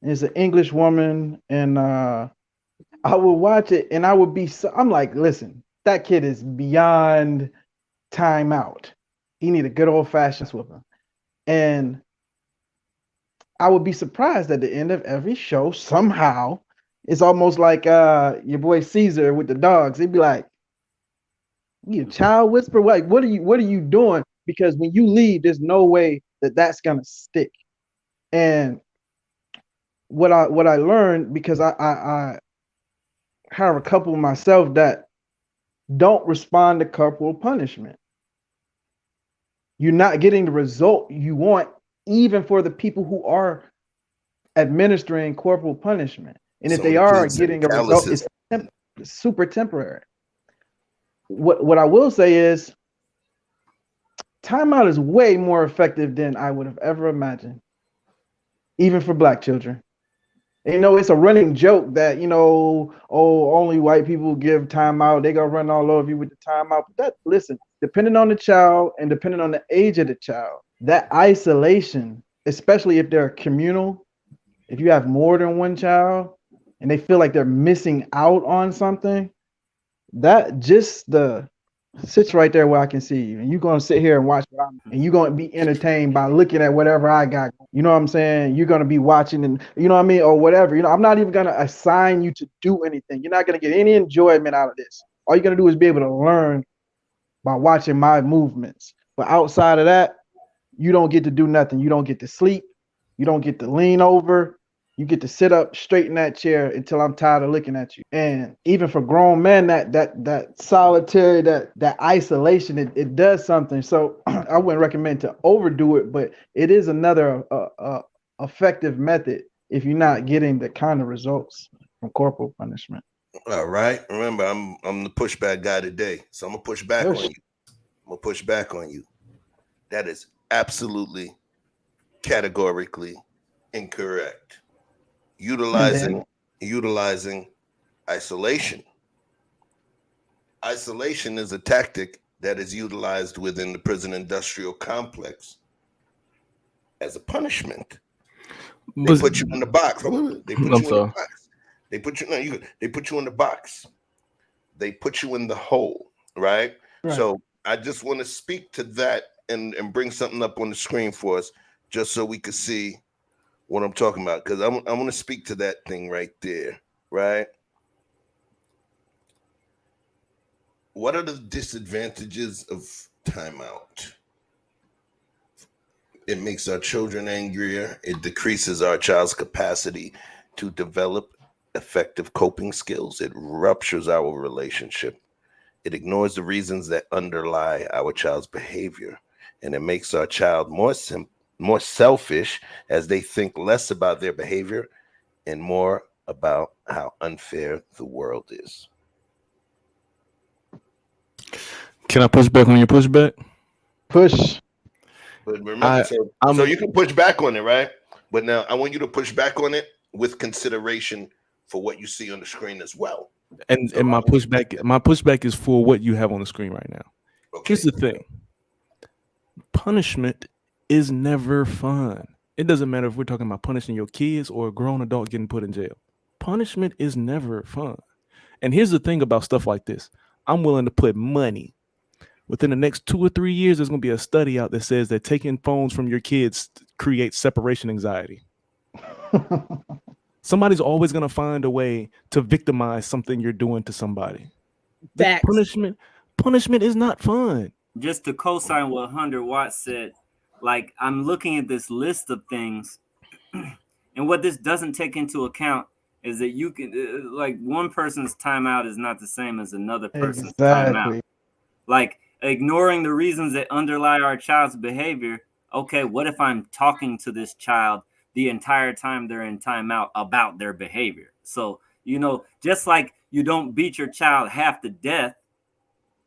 It's an English woman, and I would watch it, and I'm like, listen, that kid is beyond timeout. He need a good old-fashioned whipping. And I would be surprised at the end of every show, somehow, it's almost like your boy Caesar with the dogs. He'd be like, you a child whisperer? Like, what are you doing? Because when you leave, there's no way that that's gonna stick. And what I learned, because I have a couple myself that don't respond to corporal punishment. You're not getting the result you want, even for the people who are administering corporal punishment. And if they are getting a result, it's super temporary. What I will say is, timeout is way more effective than I would have ever imagined, even for Black children. And, it's a running joke that, only white people give timeout. They gonna run all over you with the timeout. But listen, depending on the child and depending on the age of the child, that isolation, especially if they're communal, if you have more than one child, and they feel like they're missing out on something, that just sits right there where I can see you. And you're going to sit here and watch and you're going to be entertained by looking at whatever I got. You know what I'm saying? You're going to be watching and you know what I mean? Or whatever. You know, I'm not even going to assign you to do anything. You're not going to get any enjoyment out of this. All you're going to do is be able to learn by watching my movements. But outside of that, you don't get to do nothing. You don't get to sleep. You don't get to lean over. You get to sit up straight in that chair until I'm tired of looking at you. And even for grown men, that solitary, that isolation, it does something. So I wouldn't recommend to overdo it, but it is another effective method if you're not getting the kind of results from corporal punishment. All right. Remember, I'm the pushback guy today, so I'm gonna push back on you. I'm gonna push back on you. That is absolutely, categorically incorrect. Utilizing isolation. Isolation is a tactic that is utilized within the prison industrial complex as a punishment. They put you in the box. They put you in the box. They put you in the box. They put you in the hole, right? So I just want to speak to that and bring something up on the screen for us, just so we could see what I'm talking about, because I want to speak to that thing right there, right? What are the disadvantages of timeout? It makes our children angrier. It decreases our child's capacity to develop effective coping skills. It ruptures our relationship. It ignores the reasons that underlie our child's behavior, and it makes our child more selfish, as they think less about their behavior and more about how unfair the world is. Can I push back on your pushback? Push. But remember, so you can push back on it, right? But now I want you to push back on it with consideration for what you see on the screen as well. And my pushback is for what you have on the screen right now. Okay. Here's the thing. Punishment is never fun. It doesn't matter if we're talking about punishing your kids or a grown adult getting put in jail. Punishment is never fun. And here's the thing about stuff like this. I'm willing to put money. Within the next 2 or 3 years, there's going to be a study out that says that taking phones from your kids creates separation anxiety. Somebody's always going to find a way to victimize something you're doing to somebody. Punishment is not fun. Just to co-sign what 100 Watts said, like, I'm looking at this list of things, and what this doesn't take into account is that you can, like, one person's timeout is not the same as another person's timeout. Like, ignoring the reasons that underlie our child's behavior. Okay, what if I'm talking to this child the entire time they're in timeout about their behavior? So, you know, just like you don't beat your child half to death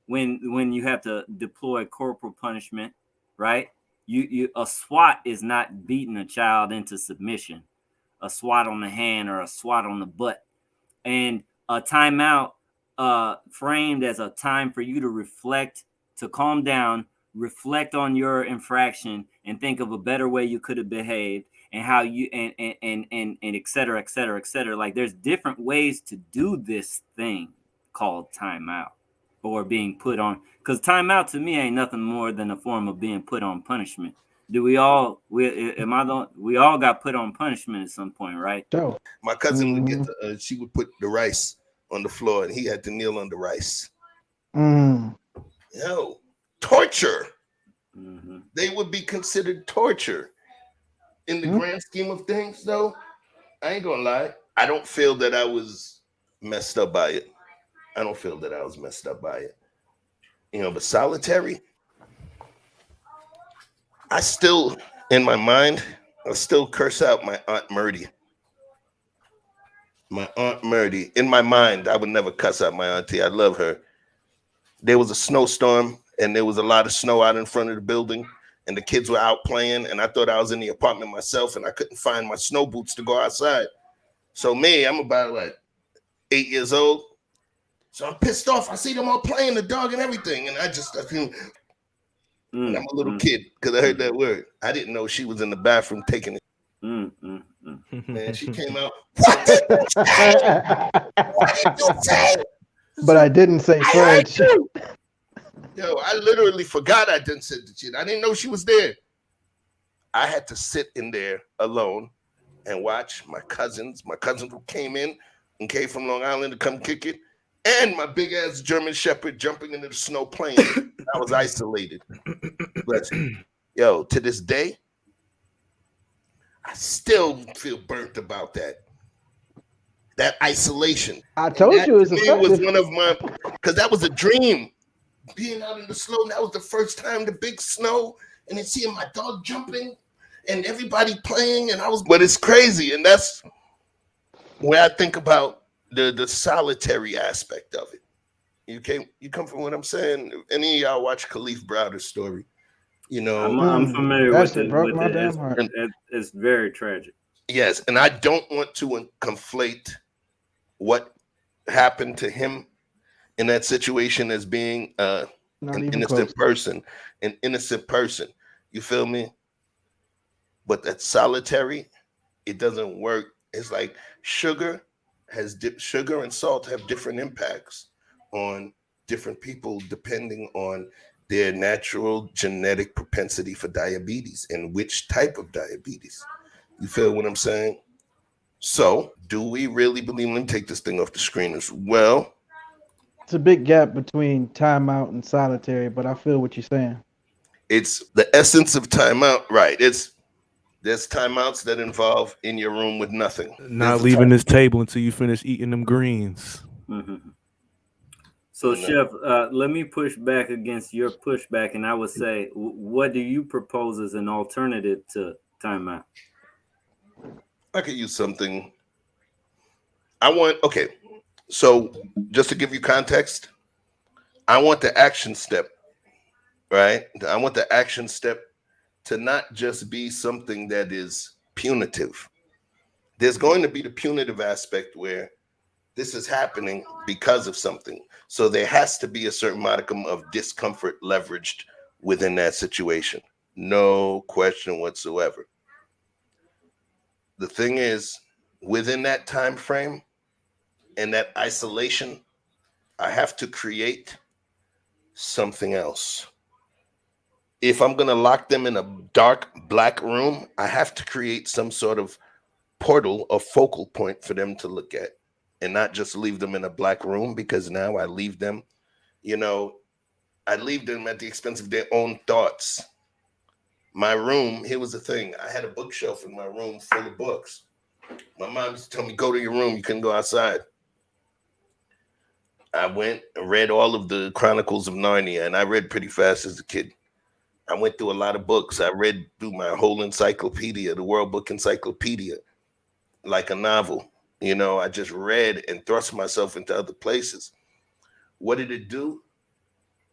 when you have to deploy corporal punishment, right? A SWAT is not beating a child into submission, a swat on the hand or a swat on the butt. And a timeout framed as a time for you to reflect, to calm down, reflect on your infraction, and think of a better way you could have behaved, and how you and et cetera, et cetera, et cetera. Like, there's different ways to do this thing called timeout or being put on. Because timeout to me ain't nothing more than a form of being put on punishment. We all got put on punishment at some point, right? My cousin would get she would put the rice on the floor, and he had to kneel on the rice. Yo, torture. They would be considered torture. In the grand scheme of things, though, I ain't gonna lie, I don't feel that I was messed up by it. You know, but solitary, I still, in my mind, I still curse out my Aunt Murdy. My Aunt Murdy. In my mind, I would never cuss out my auntie. I love her. There was a snowstorm, and there was a lot of snow out in front of the building, and the kids were out playing, and I thought I was in the apartment myself, and I couldn't find my snow boots to go outside. So me, I'm about 8 years old. So I'm pissed off. I see them all playing the dog and everything, and I feel, and I'm a little kid because I heard that word. I didn't know she was in the bathroom taking it. Man, she came out. What did you say? What did you say? But I didn't say I Fred. hate you. Yo, I literally forgot I didn't say the shit. I didn't know she was there. I had to sit in there alone and watch my cousins who came in and came from Long Island to come kick it, and my big ass German Shepherd jumping into the snow playing. I was isolated. But yo, to this day, I still feel burnt about that isolation. I told you it was It was effective. one of my, because that was a dream. Being out in the snow, that was the first time, the big snow, and then seeing my dog jumping and everybody playing, but it's crazy, and that's where I think about the solitary aspect of it. You come from what I'm saying. Any of y'all watch Khalif Browder's story? You know, I'm familiar with it. Broke my damn heart. It's very tragic. Yes, and I don't want to conflate what happened to him in that situation as being an innocent person. You feel me? But that solitary, it doesn't work. It's like sugar and salt have different impacts on different people depending on their natural genetic propensity for diabetes and which type of diabetes. You feel what I'm saying? So, do we really believe? Let me take this thing off the screen as well. It's a big gap between timeout and solitary, but I feel what you're saying. It's the essence of timeout, right? There's timeouts that involve in your room with nothing. Not leaving this table until you finish eating them greens. Mm-hmm. So, Chef, let me push back against your pushback, and I would say, what do you propose as an alternative to timeout? I could use something. So just to give you context, I want the action step, right? I want the action step to not just be something that is punitive. There's going to be the punitive aspect where this is happening because of something. So there has to be a certain modicum of discomfort leveraged within that situation. No question whatsoever. The thing is, within that time frame and that isolation, I have to create something else. If I'm going to lock them in a dark black room, I have to create some sort of portal or focal point for them to look at and not just leave them in a black room, because now I leave them, I leave them at the expense of their own thoughts. My room, here was the thing. I had a bookshelf in my room full of books. My mom used to tell me, go to your room. You couldn't go outside. I went and read all of the Chronicles of Narnia, and I read pretty fast as a kid. I went through a lot of books. I read through my whole encyclopedia, the World Book Encyclopedia, like a novel. I just read and thrust myself into other places. What did it do?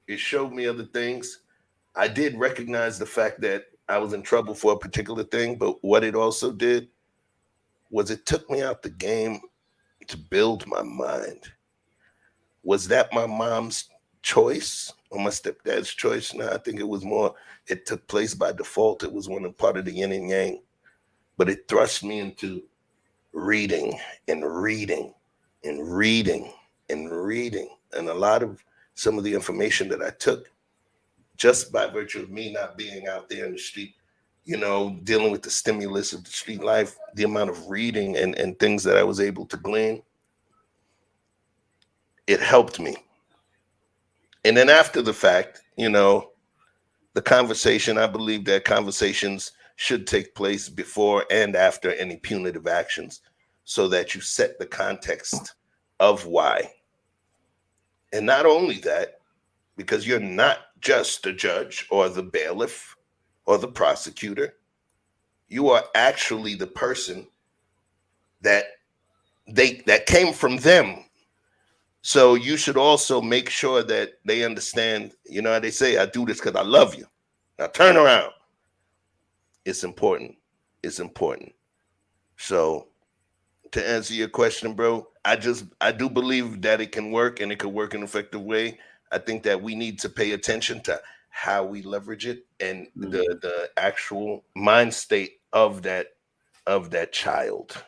It showed me other things. I did recognize the fact that I was in trouble for a particular thing, but what it also did was it took me out the game to build my mind. Was that my mom's choice or my stepdad's choice? No, I think it was more, it took place by default. It was part of the yin and yang, but it thrust me into reading and reading and reading and reading. And a lot of some of the information that I took just by virtue of me not being out there in the street, dealing with the stimulus of the street life, the amount of reading and things that I was able to glean, it helped me. And then after the fact, the conversation, I believe that conversations should take place before and after any punitive actions so that you set the context of why. And not only that, because you're not just the judge or the bailiff or the prosecutor, you are actually the person that came from them. So you should also make sure that they understand, how they say, I do this because I love you. Now turn around. It's important. It's important. So to answer your question, bro, I do believe that it can work and it could work in an effective way. I think that we need to pay attention to how we leverage it and the actual mind state of that of that child,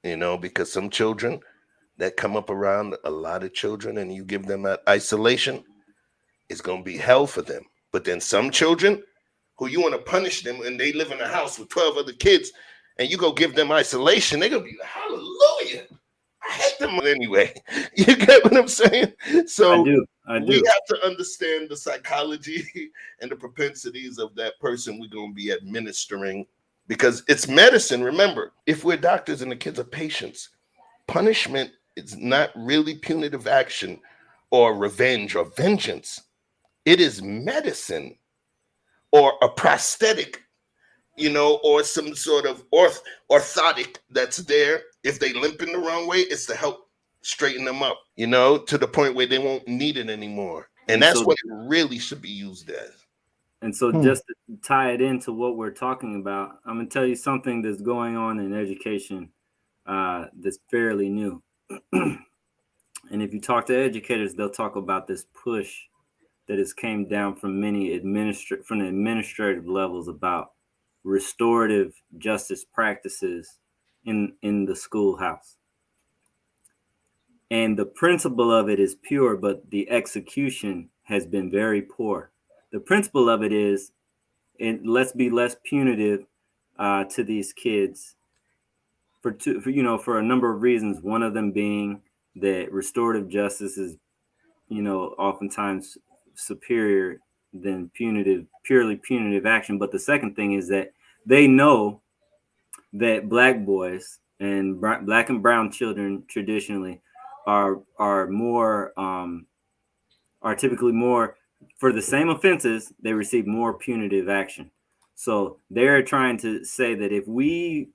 because some children that come up around a lot of children and you give them that isolation, it's going to be hell for them. But then some children who you want to punish them and they live in a house with 12 other kids and you go give them isolation, they're going to be like, hallelujah. I hate them anyway. You get what I'm saying? So I do. We have to understand the psychology and the propensities of that person we're going to be administering, because it's medicine. Remember, if we're doctors and the kids are patients, punishment is not really punitive action or revenge or vengeance. It is medicine or a prosthetic, or some sort of orthotic that's there. If they limp in the wrong way, it's to help straighten them up, to the point where they won't need it anymore. And that's what it really should be used as. And so just to tie it into what we're talking about, I'm going to tell you something that's going on in education that's fairly new. And if you talk to educators, they'll talk about this push that has came down from many from the administrative levels about restorative justice practices in the schoolhouse. And the principle of it is pure, but the execution has been very poor. The principle of it is, let's be less punitive to these kids for a number of reasons. One of them being that restorative justice is, oftentimes superior than purely punitive action. But the second thing is that they know that Black boys and Black and brown children traditionally are typically more, for the same offenses, they receive more punitive action. So they're trying to say that if we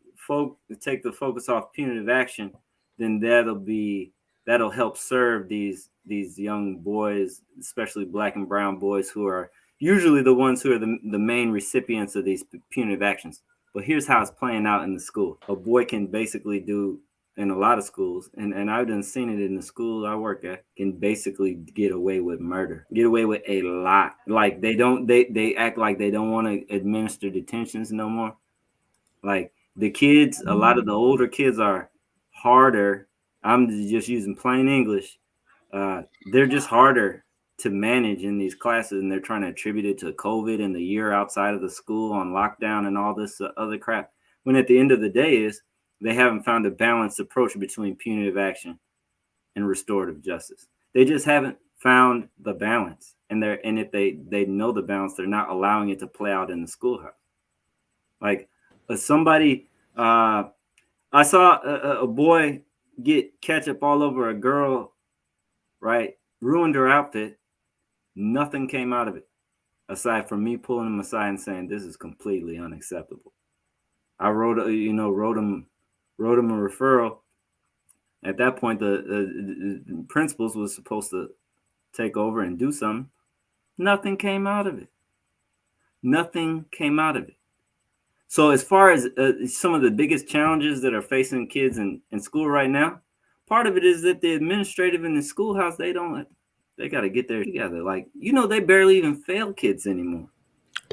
take the focus off punitive action, then that'll help serve these young boys, especially Black and brown boys, who are usually the ones who are the main recipients of these punitive actions. But here's how it's playing out in the school. A boy can basically do, in a lot of schools, and I've done seen it in the school I work at, can basically get away with murder, get away with a lot. Like they act like they don't want to administer detentions no more. Like the kids, a lot of the older kids are harder. I'm just using plain English. They're just harder to manage in these classes, and they're trying to attribute it to COVID and the year outside of the school on lockdown and all this other crap. When at the end of the day is, they haven't found a balanced approach between punitive action and restorative justice. They just haven't found the balance. And if they know the balance, they're not allowing it to play out in the schoolhouse. Like I saw a boy get ketchup all over a girl, right? Ruined her outfit. Nothing came out of it, aside from me pulling him aside and saying, this is completely unacceptable. I wrote him a referral. At that point, the principals was supposed to take over and do something. Nothing came out of it. Nothing came out of it. So as far as some of the biggest challenges that are facing kids in school right now, part of it is that the administrative in the schoolhouse, they got to get their together. Like, they barely even fail kids anymore.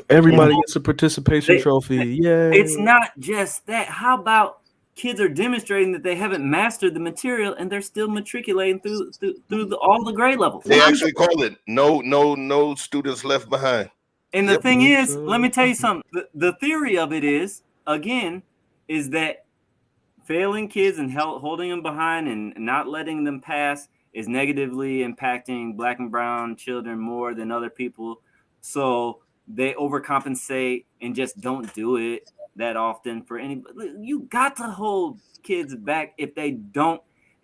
Everybody gets a participation trophy. Yay. It's not just that. How about kids are demonstrating that they haven't mastered the material and they're still matriculating through all the grade levels? They actually call it no students left behind. And the thing is, let me tell you something. The theory of it is that failing kids and holding them behind and not letting them pass is negatively impacting Black and brown children more than other people. So they overcompensate and just don't do it that often for anybody. You got to hold kids back if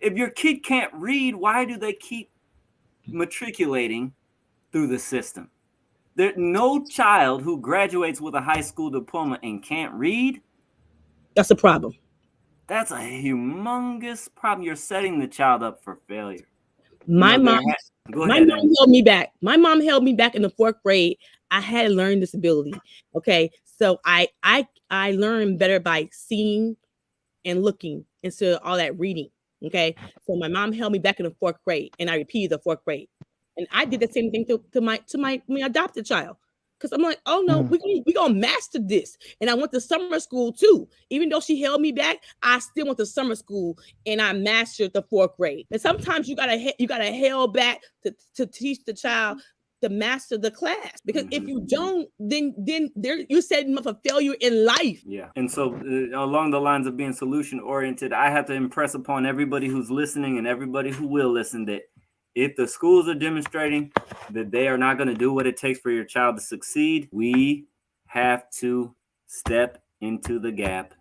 your kid can't read, why do they keep matriculating through the system? There's no child who graduates with a high school diploma and can't read. That's a problem. That's a humongous problem. You're setting the child up for failure. My mom held me back. My mom held me back in the 4th grade. I had a learning disability. Okay. So I learned better by seeing and looking instead of all that reading. Okay. So my mom held me back in the 4th grade and I repeated the 4th grade. And I did the same thing to my adopted child. Because I'm like, oh no, we gonna master this. And I went to summer school too. Even though she held me back, I still went to summer school and I mastered the 4th grade. And sometimes you gotta held back to teach the child to master the class, because if you don't, then you're setting them up for failure in life. Yeah. And so along the lines of being solution oriented, I have to impress upon everybody who's listening and everybody who will listen that if the schools are demonstrating that they are not going to do what it takes for your child to succeed, we have to step into the gap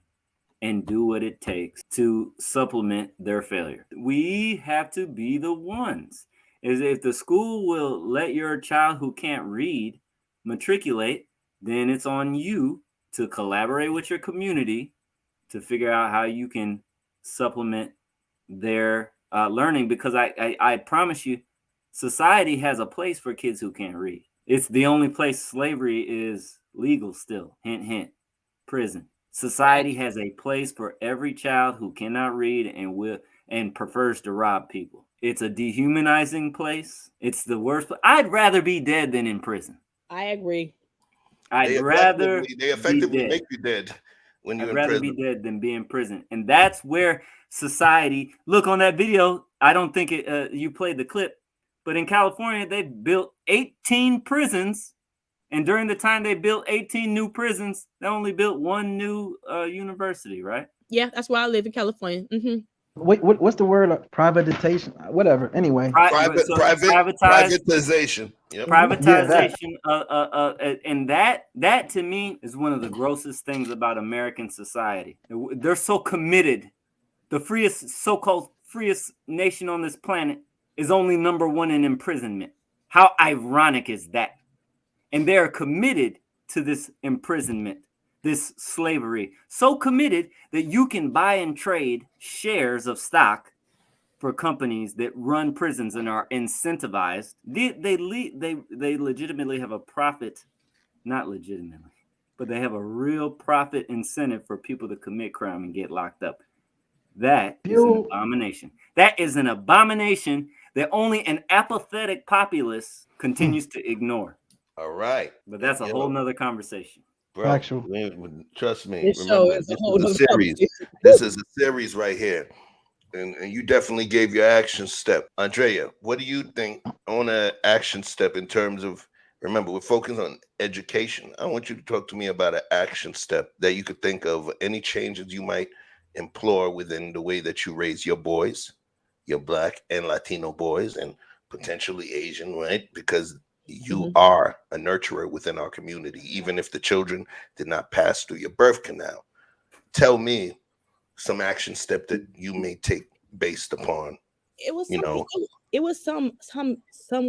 and do what it takes to supplement their failure. We have to be the ones. If the school will let your child who can't read matriculate, then it's on you to collaborate with your community to figure out how you can supplement their learning, because I promise you, society has a place for kids who can't read. It's the only place slavery is legal still. Hint, hint. Prison. Society has a place for every child who cannot read and prefers to rob people. It's a dehumanizing place. It's the worst. I'd rather be dead than in prison. I agree. They effectively make you dead when you're in prison. I'd rather be dead than be in prison. And that's where society, look on that video. I don't think you played the clip, but in California, they built 18 prisons. And during the time they built 18 new prisons, they only built 1 new university, right? Yeah, that's where I live in California. Mm-hmm. Wait, what's the word? Privatization? Whatever. Anyway, privatization. Yep. Privatization. And that to me is one of the grossest things about American society. They're so committed. The so-called freest nation on this planet is only number 1 in imprisonment. How ironic is that? And they are committed to this imprisonment, this slavery, so committed that you can buy and trade shares of stock for companies that run prisons and are incentivized. They legitimately have a profit, not legitimately, but they have a real profit incentive for people to commit crime and get locked up. That is an abomination. That is an abomination that only an apathetic populace continues to ignore. All right. But that's a whole nother conversation. Bro, trust me. Remember, this is a series. This is a series right here. And you definitely gave your action step. Andrea, what do you think on an action step in terms of, remember, we're focused on education. I want you to talk to me about an action step that you could think of, any changes you might employ within the way that you raise your boys, your Black and Latino boys, and potentially Asian, right? Because you are a nurturer within our community, even if the children did not pass through your birth canal. Tell me some action step that you may take based upon, it was some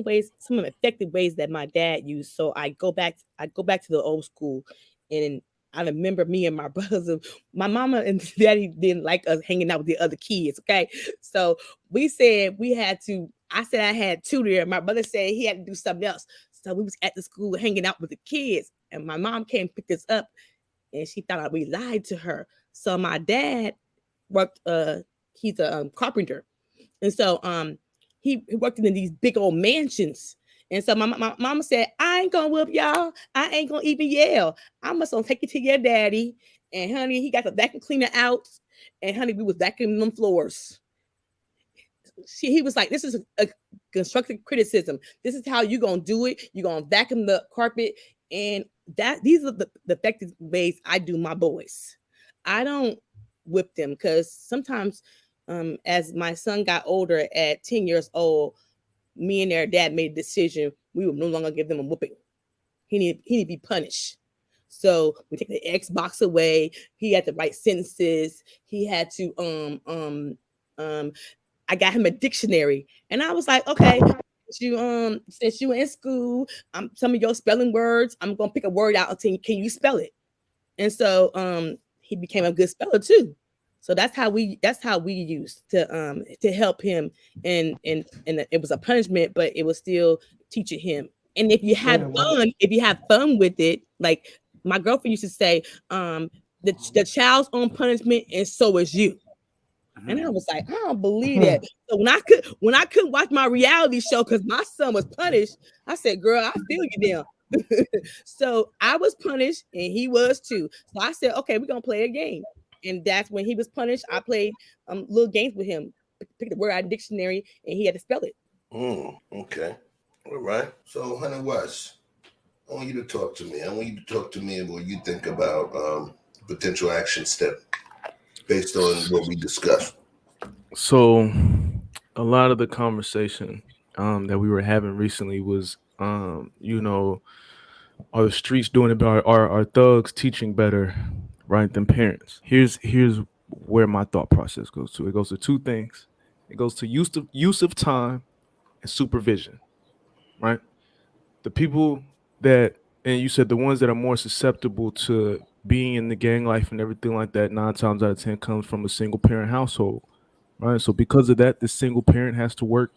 ways, some effective ways that my dad used. So I go back to the old school, and I remember me and my brothers, my mama and daddy didn't like us hanging out with the other kids. Okay. So we said I said I had 2 there. My brother said he had to do something else. So we was at the school hanging out with the kids, and my mom came and picked us up, and she thought we lied to her. So my dad worked, he's a carpenter. And so he worked in these big old mansions. And so my mama said, I ain't gonna whip y'all. I ain't gonna even yell. I'm just gonna take it to your daddy. And honey, he got the vacuum cleaner out. And honey, we was vacuuming them floors. He was like, this is a constructive criticism. This is how you're gonna do it. You're gonna vacuum the carpet. And these are the effective ways I do my boys. I don't whip them, because sometimes as my son got older at 10 years old, me and their dad made a decision. We would no longer give them a whooping. He need to be punished. So we take the Xbox away. He had to write sentences. He had to I got him a dictionary, and I was like, okay, since you in school, some of your spelling words, I'm gonna pick a word out and tell you, can you spell it? And so he became a good speller too. So that's how we used to help him, and it was a punishment, but it was still teaching him. And if you have fun with it, like my girlfriend used to say, the child's on punishment, and so is you. And I was like, I don't believe that. So when I couldn't watch my reality show because my son was punished, I said, girl, I feel you now. So I was punished and he was too. So I said, okay, we're gonna play a game. And that's when he was punished. I played little games with him. Pick the word out of the dictionary and he had to spell it. Okay. All right. So, Honey West, I want you to talk to me. I want you to talk to me about what you think about potential action step based on what we discussed. So, a lot of the conversation that we were having recently was, you know, are the streets doing it better? Are thugs teaching better, right, than parents? Here's where my thought process goes to. It goes to two things. It goes to use of time and supervision, right? The people that, and you said the ones that are more susceptible to being in the gang life and everything like that, 9 times out of 10 comes from a single parent household, right? So because of that, the single parent has to work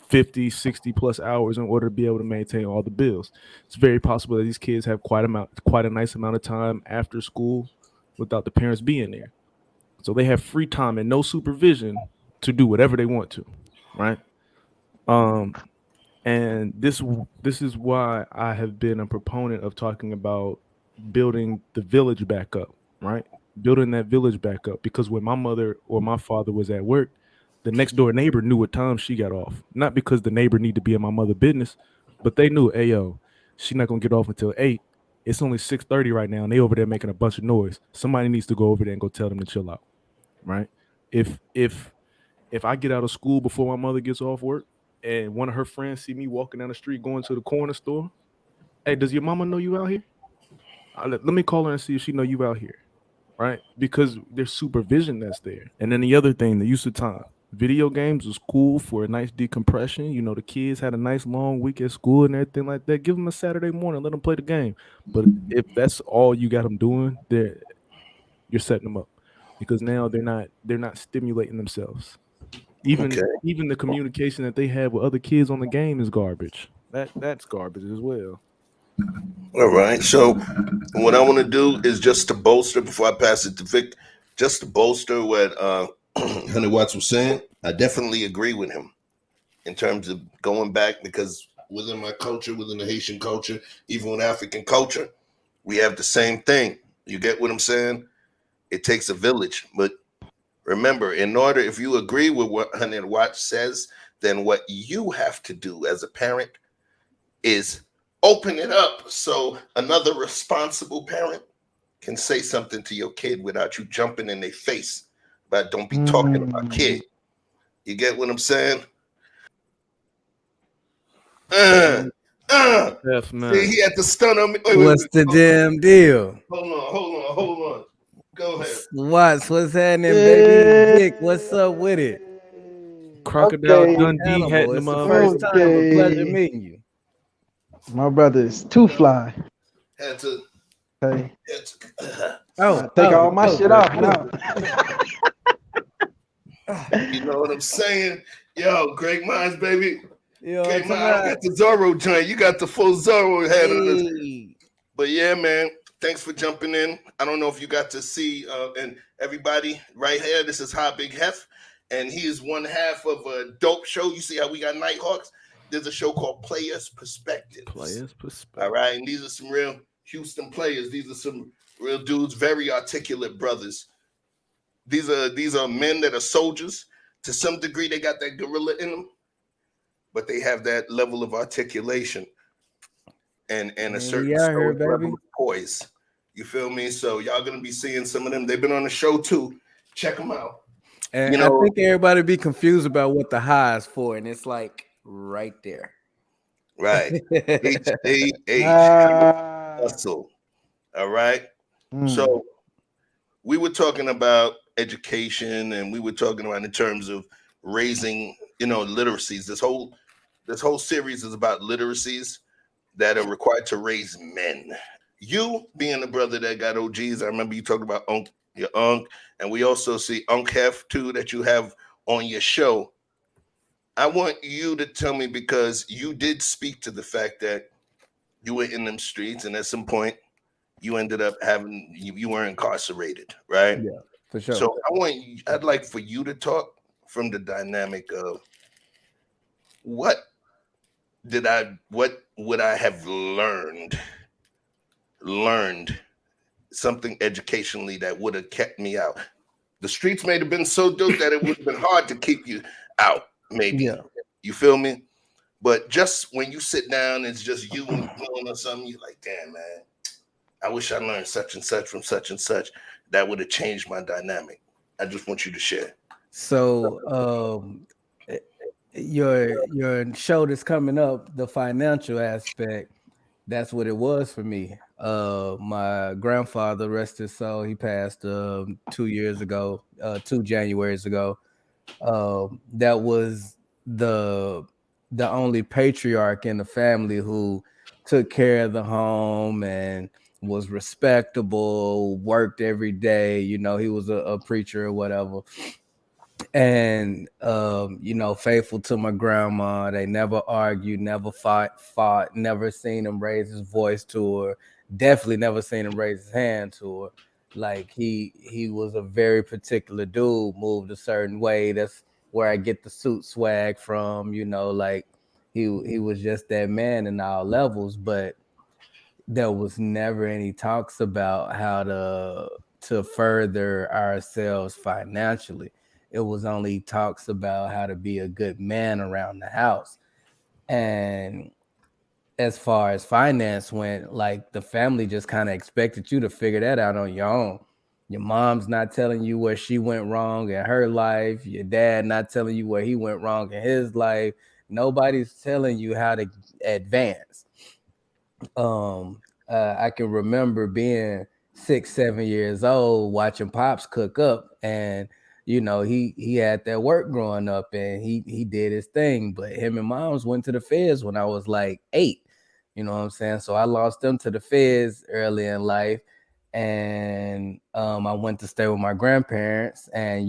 50, 60 plus hours in order to be able to maintain all the bills. It's very possible that these kids have quite a nice amount of time after school without the parents being there. So they have free time and no supervision to do whatever they want to, right? And this is why I have been a proponent of talking about building the village back up, right? Building that village back up, because when my mother or my father was at work, the next door neighbor knew what time she got off. Not because the neighbor needed to be in my mother's business, but they knew, hey yo, she's not gonna get off until 8. It's only 6:30 right now, and they over there making a bunch of noise. Somebody needs to go over there and go tell them to chill out, right? If I get out of school before my mother gets off work, and one of her friends see me walking down the street going to the corner store, hey, does your mama know you out here? Let me call her and see if she know you out here, right? Because there's supervision that's there. And then the other thing, the use of time. Video games was cool for a nice decompression. You know, the kids had a nice long week at school and everything like that. Give them a Saturday morning, let them play the game. But if that's all you got them doing, you're setting them up, because now they're not stimulating themselves. Even the communication that they have with other kids on the game is garbage. That's garbage as well. All right. So what I want to do is just to bolster before I pass it to Vic, just to bolster what Honey Watts was saying. I definitely agree with him in terms of going back, because within my culture, within the Haitian culture, even with African culture, we have the same thing. You get what I'm saying? It takes a village. But remember, if you agree with what Honey Watts says, then what you have to do as a parent is open it up so another responsible parent can say something to your kid without you jumping in their face. But don't be talking about kid. You get what I'm saying? See, he had to stun on me. What's the damn deal? Hold on. Go ahead. What's happening, baby? Vic, what's up with it? Crocodile Dundee had It's them the up. first time. A pleasure meeting you. My brother is too fly. Had to. Hey. Take all my shit off now. You know what I'm saying? Yo, great minds, baby. Yo, great minds. I got the Zorro joint. You got the full Zorro head on this. But yeah, man, thanks for jumping in. I don't know if you got to see, and everybody right here, this is Hot Big Hef, and he is one half of a dope show. You see how we got Nighthawks? There's a show called Players Perspectives. All right, and these are some real Houston players. These are some real dudes, very articulate brothers. These are men that are soldiers. To some degree, they got that gorilla in them, but they have that level of articulation and a certain level of poise. You feel me? So y'all gonna be seeing some of them. They've been on the show too. Check them out. And I think everybody be confused about what the high is for, and it's like right there. Right. H hustle. All right. So we were talking about education, and we were talking about in terms of raising, literacies. This whole series is about literacies that are required to raise men. You being a brother that got OGs, I remember you talking about your Unc, and we also see Unc Hef too that you have on your show. I want you to tell me, because you did speak to the fact that you were in them streets, and at some point you ended up you were incarcerated, right? Yeah, for sure. So I'd like for you to talk from the dynamic of what what would I have learned something educationally that would have kept me out? The streets may have been so dope that it would have been hard to keep you out, maybe. Yeah. You feel me? But just when you sit down, it's just you and doing or something, you're like, damn, man, I wish I learned such and such from such and such. That would have changed my dynamic. I just want you to share. So your show that's coming up, the financial aspect, that's what it was for me. My grandfather, rest his soul, he passed 2 years ago, 2 Januaries ago. That was the only patriarch in the family who took care of the home and was respectable, worked every day. You know, he was a preacher or whatever. And faithful to my grandma. They never argued, never fought, never seen him raise his voice to her, definitely never seen him raise his hand to her. Like he was a very particular dude, moved a certain way. That's where I get the suit swag from, like he was just that man in all levels. But there was never any talks about how to further ourselves financially. It was only talks about how to be a good man around the house. And as far as finance went, like the family just kind of expected you to figure that out on your own. Your mom's not telling you where she went wrong in her life. Your dad not telling you where he went wrong in his life. Nobody's telling you how to advance. I can remember being 6, 7 years old watching Pops cook up, and he had that work growing up, and he did his thing. But him and Moms went to the feds when I was like 8. You know what I'm saying? So I lost them to the feds early in life, and I went to stay with my grandparents, and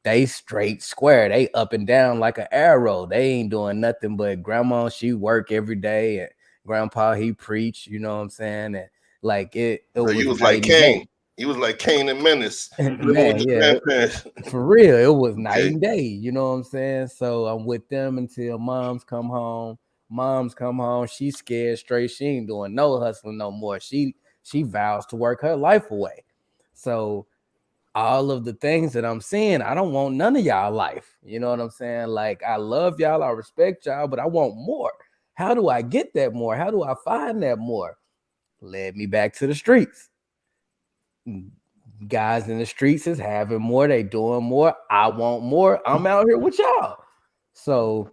they straight square, they up and down like an arrow. They ain't doing nothing but grandma, she work every day, and grandpa, he preached, you know what I'm saying? And like it So was you was night like and day. Cain. You was like Cain and Menace, living with Man, your yeah, grandparents. for real, it was night Okay. and day, you know what I'm saying? So I'm with them until moms come home. She's scared straight. She ain't doing no hustling no more. She vows to work her life away. So all of the things that I'm seeing, I don't want none of y'all life. You know what I'm saying? Like, I love y'all, I respect y'all, but I want more. How do I get that more? How do I find that more? Led me back to the streets. Guys in the streets is having more, they doing more. I want more. I'm out here with y'all. So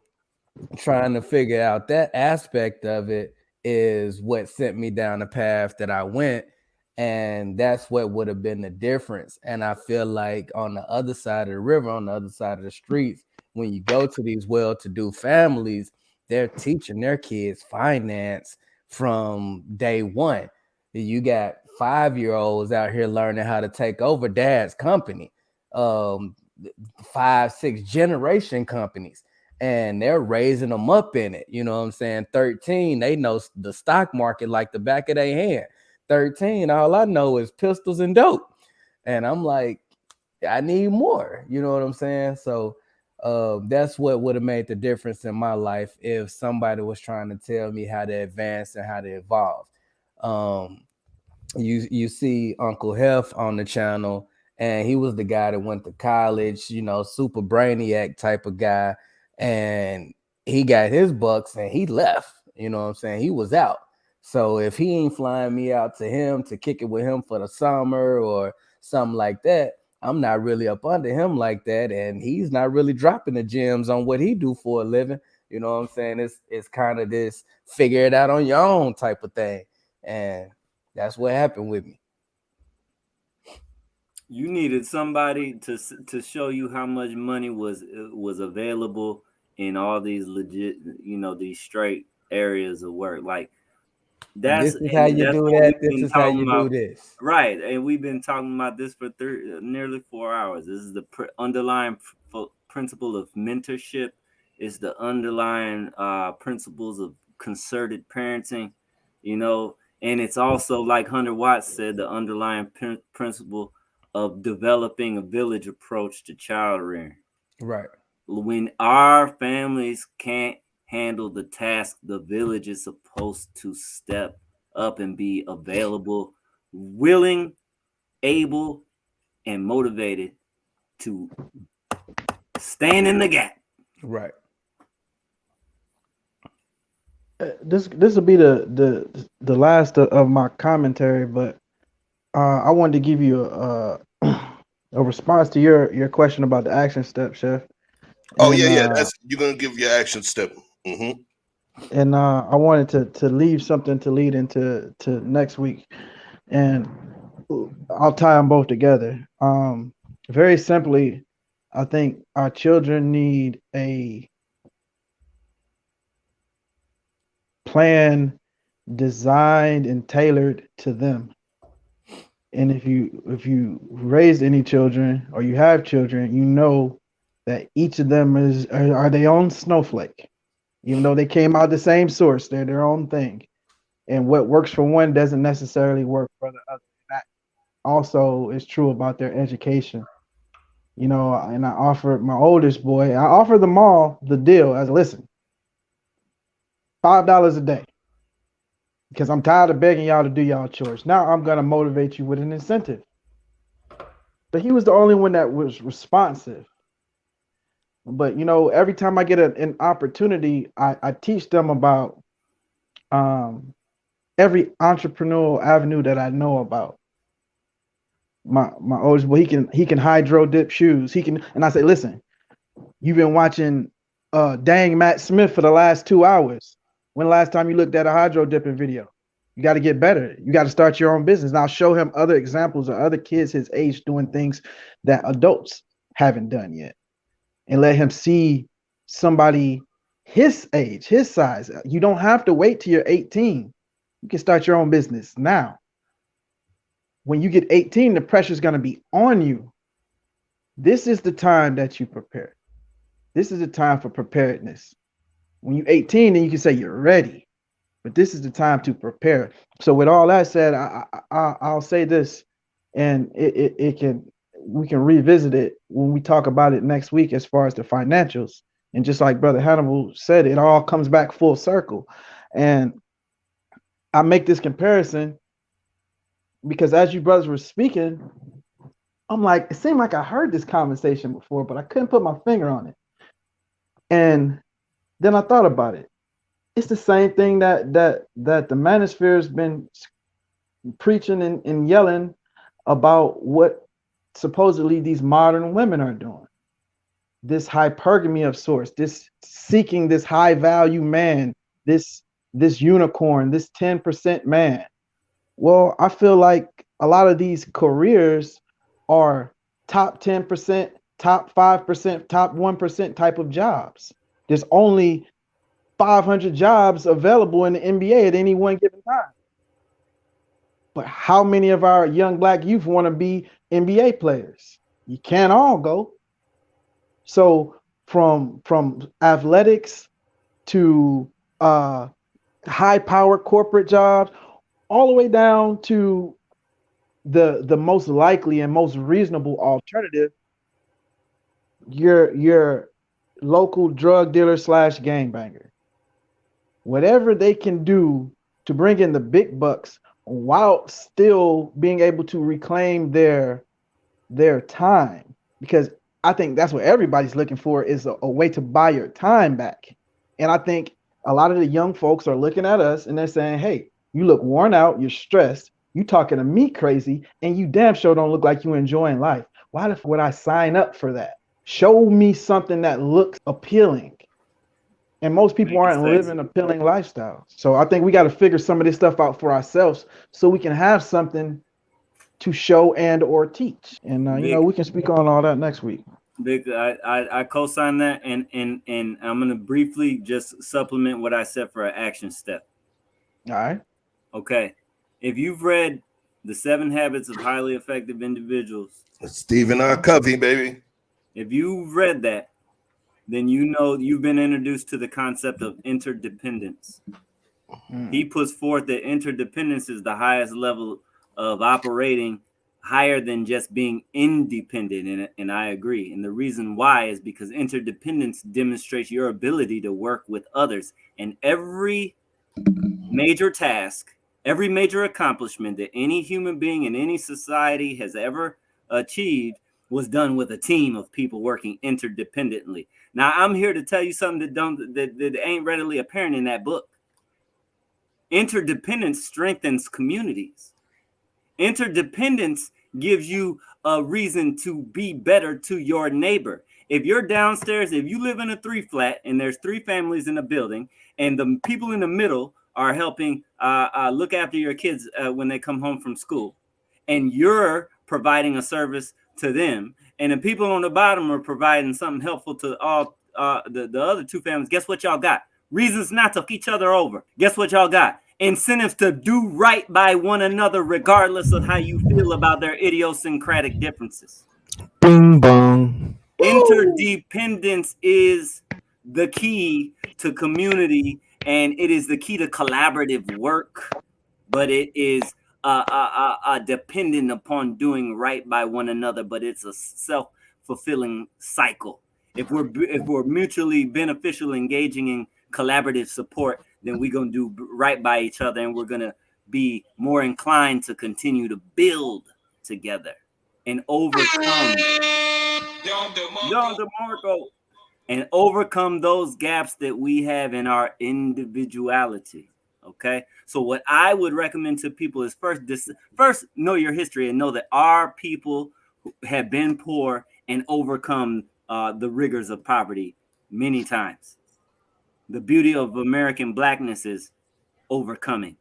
trying to figure out that aspect of it is what sent me down the path that I went. And that's what would have been the difference. And I feel like on the other side of the river, on the other side of the streets, when you go to these well-to-do families, they're teaching their kids finance from day one. You got 5-year-olds out here learning how to take over dad's company, 5, 6 generation companies, and they're raising them up in it. You know what I'm saying? 13, they know the stock market like the back of their hand. 13, all I know is pistols and dope. And I'm like, I need more. You know what I'm saying? So that's what would have made the difference in my life if somebody was trying to tell me how to advance and how to evolve. You see Uncle Hef on the channel, and he was the guy that went to college, super brainiac type of guy, and he got his bucks and he left. You know what I'm saying? He was out. So if he ain't flying me out to him to kick it with him for the summer or something like that, I'm not really up under him like that, and he's not really dropping the gems on what he do for a living. You know what I'm saying? It's kind of this figure it out on your own type of thing, and that's what happened with me. You needed somebody to show you how much money was available in all these legit, these straight areas of work. Like This is how you do that. This is how you do this. Right, and we've been talking about this for nearly 4 hours. This is the underlying principle of mentorship. It's the underlying principles of concerted parenting, and it's also, like Hunter Watts said, the underlying principle of developing a village approach to child rearing. Right. When our families can't handle the task the village is supposed to step up and be available, willing, able, and motivated to stand in the gap. Right. This will be the last of my commentary, but I wanted to give you a response to your question about the action step, Chef. Oh And, yeah. That's you're gonna give your action step. and I wanted to leave something to lead into next week, and I'll tie them both together. Very simply, I think our children need a plan designed and tailored to them. And if you raise any children or you have children, you know that each of them are their own snowflake. Even though they came out the same source, they're their own thing. And what works for one doesn't necessarily work for the other. That also is true about their education. You know, and I offered my oldest boy, I offered them all the deal as listen, $5 a day. Because I'm tired of begging y'all to do y'all chores. Now I'm gonna motivate you with an incentive. But he was the only one that was responsive. But you know, every time I get an opportunity, I teach them about every entrepreneurial avenue that I know about. My oldest boy, he can hydro dip shoes. He can, and I say, listen, you've been watching dang Matt Smith for the last 2 hours. When the last time you looked at a hydro dipping video? You got to get better. You got to start your own business. Now show him other examples of other kids his age doing things that adults haven't done yet. And let him see somebody his age, his size. You don't have to wait till you're 18. You can start your own business now. When you get 18, the pressure is going to be on you. This is the time that you prepare. This is the time for preparedness. When you're 18, then you can say you're ready. But this is the time to prepare. So with all that said, I'll say this, and we can revisit it when we talk about it next week as far as the financials. And just like Brother Hannibal said, it all comes back full circle. And I make this comparison because as you brothers were speaking, I'm like, it seemed like I heard this conversation before, but I couldn't put my finger on it. And then I thought about it. It's the same thing that the manosphere has been preaching and yelling about what supposedly these modern women are doing. This hypergamy of sorts, this seeking this high value man, this unicorn, this 10% man. Well, I feel like a lot of these careers are top 10%, top 5%, top 1% type of jobs. There's only 500 jobs available in the NBA at any one given time. But how many of our young black youth want to be NBA players? You can't all go. So from athletics to high power corporate jobs, all the way down to the most likely and most reasonable alternative, your local drug dealer / gangbanger. Whatever they can do to bring in the big bucks while still being able to reclaim their time, because I think that's what everybody's looking for is a way to buy your time back. And I think a lot of the young folks are looking at us and they're saying, hey, you look worn out, you're stressed, you talking to me crazy, and you damn sure don't look like you're enjoying life. Why would I sign up for that? Show me something that looks appealing. And most people aren't living appealing lifestyles. So I think we got to figure some of this stuff out for ourselves so we can have something to show and or teach. And you know, we can speak on all that next week. Vic, I co-sign that, and I'm gonna briefly just supplement what I said for an action step. All right. Okay. If you've read The 7 Habits of Highly Effective Individuals, Stephen R. Covey, baby. If you've read that, then you know you've been introduced to the concept of interdependence. He puts forth that interdependence is the highest level of operating higher than just being independent. And I agree. And the reason why is because interdependence demonstrates your ability to work with others. And every major task, every major accomplishment that any human being in any society has ever achieved was done with a team of people working interdependently. Now, I'm here to tell you something that ain't readily apparent in that book. Interdependence strengthens communities. Interdependence gives you a reason to be better to your neighbor. If you're downstairs, if you live in a 3-flat and there's 3 families in a building, and the people in the middle are helping look after your kids when they come home from school, and you're providing a service to them, and the people on the bottom are providing something helpful to all the other 2 families, guess what y'all got? Reasons not to fuck each other over. Guess what y'all got? Incentives to do right by one another, regardless of how you feel about their idiosyncratic differences. Bing bong. Interdependence is the key to community, and it is the key to collaborative work, but it is dependent upon doing right by one another, but it's a self-fulfilling cycle. If we're mutually beneficial, engaging in collaborative support, then we're going to do right by each other, and we're going to be more inclined to continue to build together and overcome and overcome those gaps that we have in our individuality. Okay, so what I would recommend to people is first know your history and know that our people have been poor and overcome the rigors of poverty many times. The beauty of American Blackness is overcoming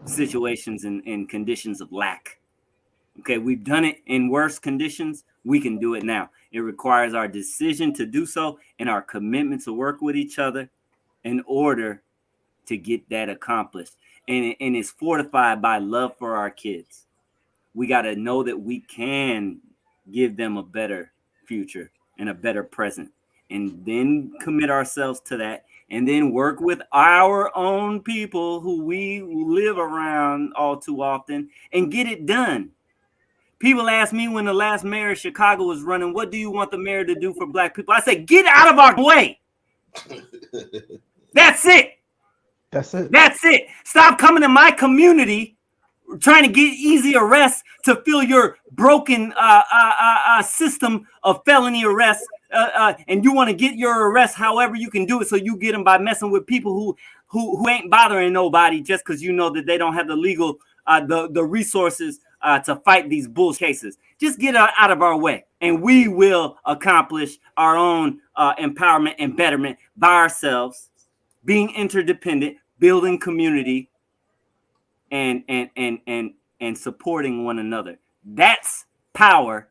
situations and conditions of lack. Okay, we've done it in worse conditions. We can do it now. It requires our decision to do so and our commitment to work with each other in order to get that accomplished. And it's fortified by love for our kids. We got to know that we can give them a better future and a better present, and then commit ourselves to that, and then work with our own people who we live around all too often and get it done. People ask me when the last mayor of Chicago was running, what do you want the mayor to do for Black people? I said, get out of our way. That's it. That's it. That's it. Stop coming to my community trying to get easy arrests to fill your broken system of felony arrests. And you want to get your arrest however you can do it, so you get them by messing with people who ain't bothering nobody just because you know that they don't have the legal the resources to fight these bull cases. Just get out of our way, and we will accomplish our own empowerment and betterment by ourselves, being interdependent, building community, and supporting one another. That's power.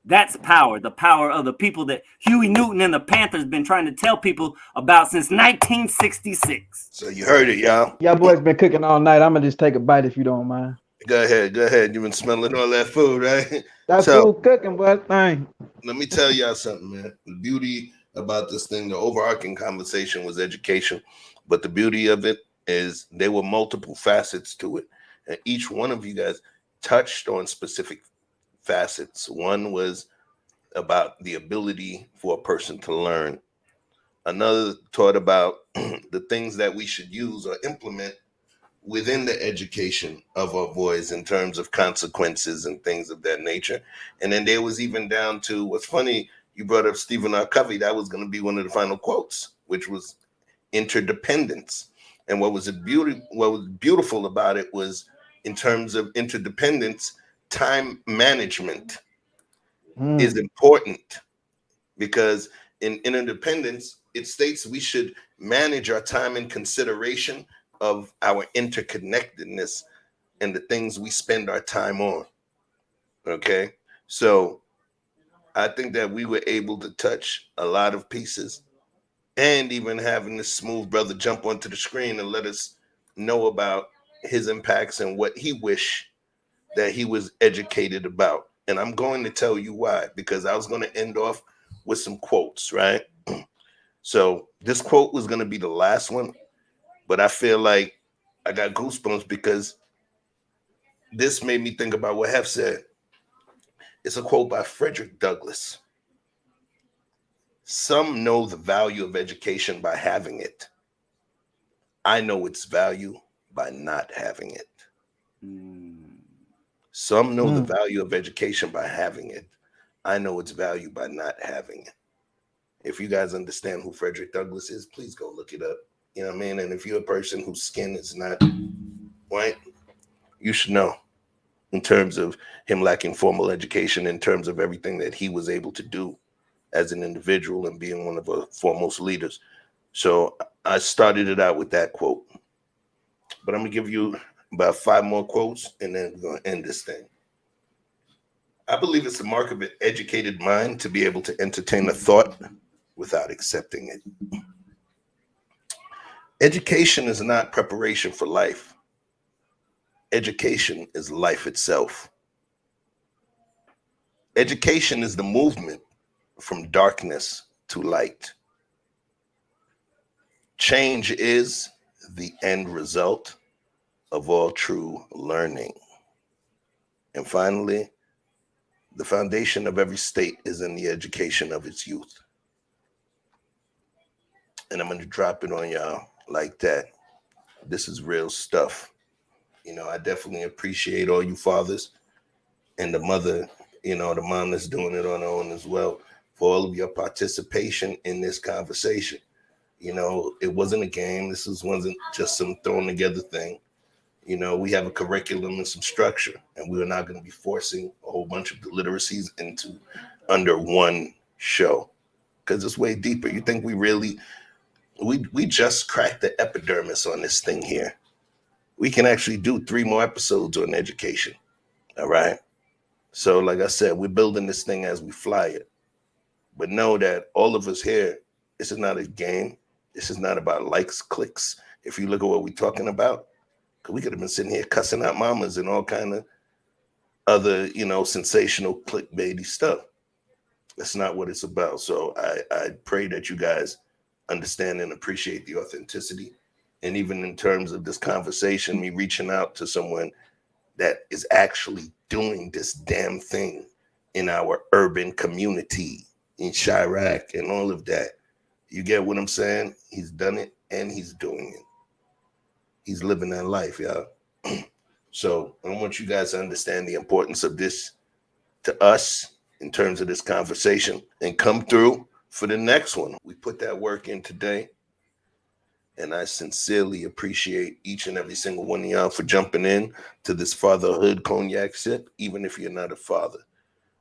That's power. The power of the people that Huey Newton and the Panthers been trying to tell people about since 1966. So you heard it, y'all. Y'all boys been cooking all night. I'm gonna just take a bite if you don't mind. Go ahead. You've been smelling all that food, right? That's food cooking, but dang. Let me tell y'all something, man. The beauty about this thing, the overarching conversation was education, but the beauty of it is there were multiple facets to it, and each one of you guys touched on specific facets. One was about the ability for a person to learn. Another taught about the things that we should use or implement within the education of our boys in terms of consequences and things of that nature. And then there was even down to, what's funny, you brought up Stephen R. Covey. That was going to be one of the final quotes, which was interdependence. And what was beautiful about it was, in terms of interdependence, time management is important, because in interdependence, it states we should manage our time in consideration of our interconnectedness and the things we spend our time on. Okay, so I think that we were able to touch a lot of pieces, and even having this smooth brother jump onto the screen and let us know about his impacts and what he wished that he was educated about. And I'm going to tell you why, because I was going to end off with some quotes, right? So this quote was going to be the last one, but I feel like I got goosebumps because this made me think about what Hef said. It's a quote by Frederick Douglass. Some know the value of education by having it. I know its value by not having it. Some know the value of education by having it. I know its value by not having it. If you guys understand who Frederick Douglass is, please go look it up. You know what I mean? And if you're a person whose skin is not white, you should know in terms of him lacking formal education, in terms of everything that he was able to do as an individual and being one of the foremost leaders. So I started it out with that quote. But I'm going to give you about 5 more quotes, and then we're going to end this thing. I believe it's the mark of an educated mind to be able to entertain a thought without accepting it. Education is not preparation for life. Education is life itself. Education is the movement from darkness to light. Change is the end result of all true learning. And finally, the foundation of every state is in the education of its youth. And I'm going to drop it on y'all like that. This is real stuff. You know, I definitely appreciate all you fathers and the mother, you know, the mom that's doing it on her own as well, for all of your participation in this conversation. You know, it wasn't a game. This wasn't just some thrown together thing. You know, we have a curriculum and some structure, and we're not going to be forcing a whole bunch of the literacies into under one show, because it's way deeper. You think we really, we just cracked the epidermis on this thing here. We can actually do 3 more episodes on education. All right. So like I said, we're building this thing as we fly it. But know that all of us here, this is not a game. This is not about likes, clicks. If you look at what we're talking about, because we could have been sitting here cussing out mamas and all kind of other, you know, sensational clickbaity stuff. That's not what it's about. So I pray that you guys understand and appreciate the authenticity. And even in terms of this conversation, me reaching out to someone that is actually doing this damn thing in our urban community in Chirac and all of that. You get what I'm saying? He's done it and he's doing it. He's living that life, y'all. So I want you guys to understand the importance of this to us in terms of this conversation and come through for the next one. We put that work in today. And I sincerely appreciate each and every single one of y'all for jumping in to this fatherhood cognac sip, even if you're not a father.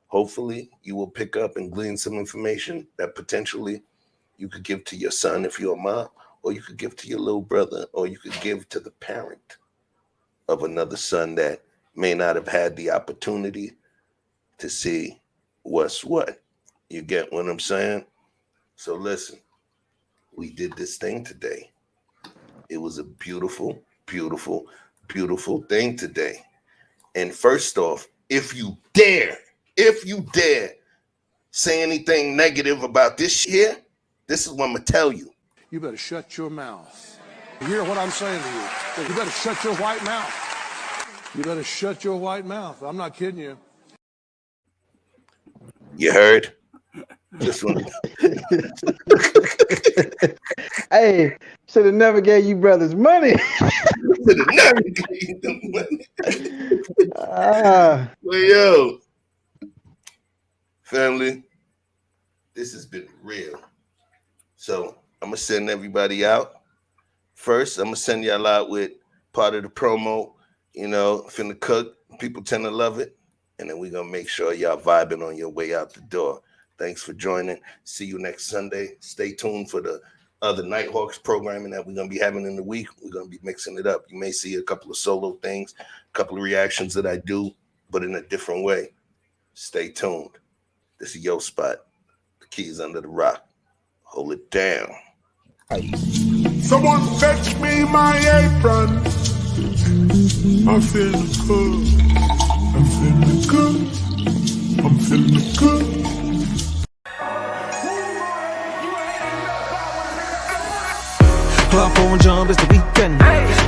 Hopefully, you will pick up and glean some information that potentially you could give to your son if you're a mom, or you could give to your little brother, or you could give to the parent of another son that may not have had the opportunity to see what's what. You get what I'm saying? So listen, we did this thing today. It was a beautiful, beautiful, beautiful thing today. And first off, if you dare say anything negative about this here, this is what I'm going to tell you. You better shut your mouth. You hear what I'm saying to you? You better shut your white mouth. You better shut your white mouth. I'm not kidding you. You heard? This one. Hey, should have never gave you brothers money. Should have never gave them money. Well, yo, family, this has been real. So I'm gonna send everybody out. First, I'm gonna send y'all out with part of the promo. You know, finna cook. People tend to love it. And then we're gonna make sure y'all vibing on your way out the door. Thanks for joining. See you next Sunday. Stay tuned for the other Nighthawks programming that we're going to be having in the week. We're going to be mixing it up. You may see a couple of solo things, a couple of reactions that I do, but in a different way. Stay tuned. This is your spot. The keys under the rock. Hold it down. Someone fetch me my apron. I'm feeling good. I'm feeling good. I'm feeling good. Pull up phone jump, it's the weekend.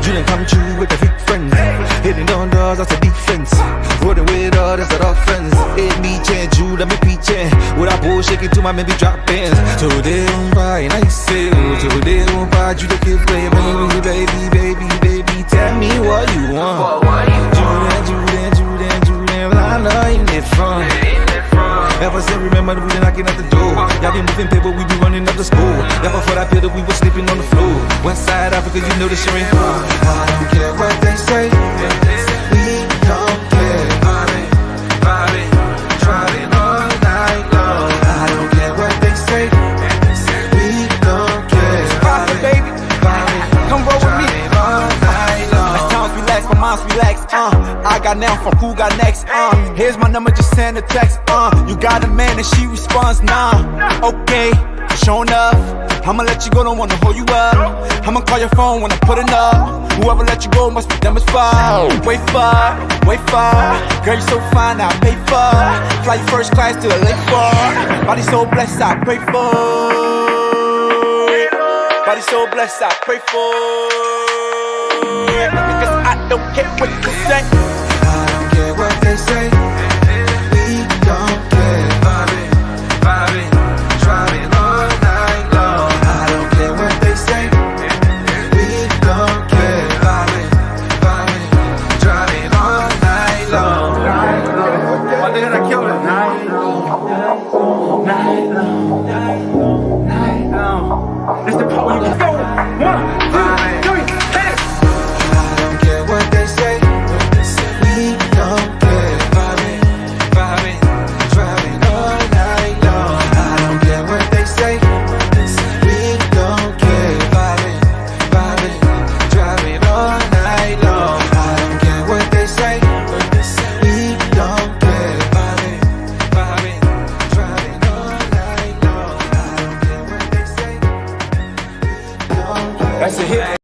You done come true with the big friends. Hitting down doors, that's the defense. Rolling with all, that's the offense. It me change, you let me preaching. With a bull shaking to my maybe drop bands. Today on by and I say, today on by you the kid play. Baby, tell me what you want. Julian, well I know you need fun. Ever since remember that we been knocking at the door. Y'all be moving paper, we be running up the school. Y'all before that pill that we was sleeping on the floor. West side Africa, you know the shit ain't fun. I don't care what they say. We don't care. Driving all night long. I don't care what they say. We don't care. Pop it, baby. Come roll with me. All night long. As times relax, my mind's relaxed. I got now from who got next. Here's my number, just send a text. You got a man and she responds, nah. Okay, sure enough. I'ma let you go, don't wanna hold you up. I'ma call your phone when I'm putting up. Whoever let you go must be dumb as fuck. Wait far. Girl, you so fine, I pay for. Fly you first class to LA for. Body so blessed, I pray for. Body so blessed, I pray for. Cause I don't care what you say. I don't care what they say. We don't care. Driving all night long. I don't care what they say. We don't care. Driving all night long. One day I killed it. Night long. It's the part where you can go. 1, 2, 3, hit it. I don't care what they say. We don't care. Driving all night long. I don't care what they say. We don't care. Driving all night long. I don't care what they say. We don't care. Driving all night long. I don't care what they say. That's a hit.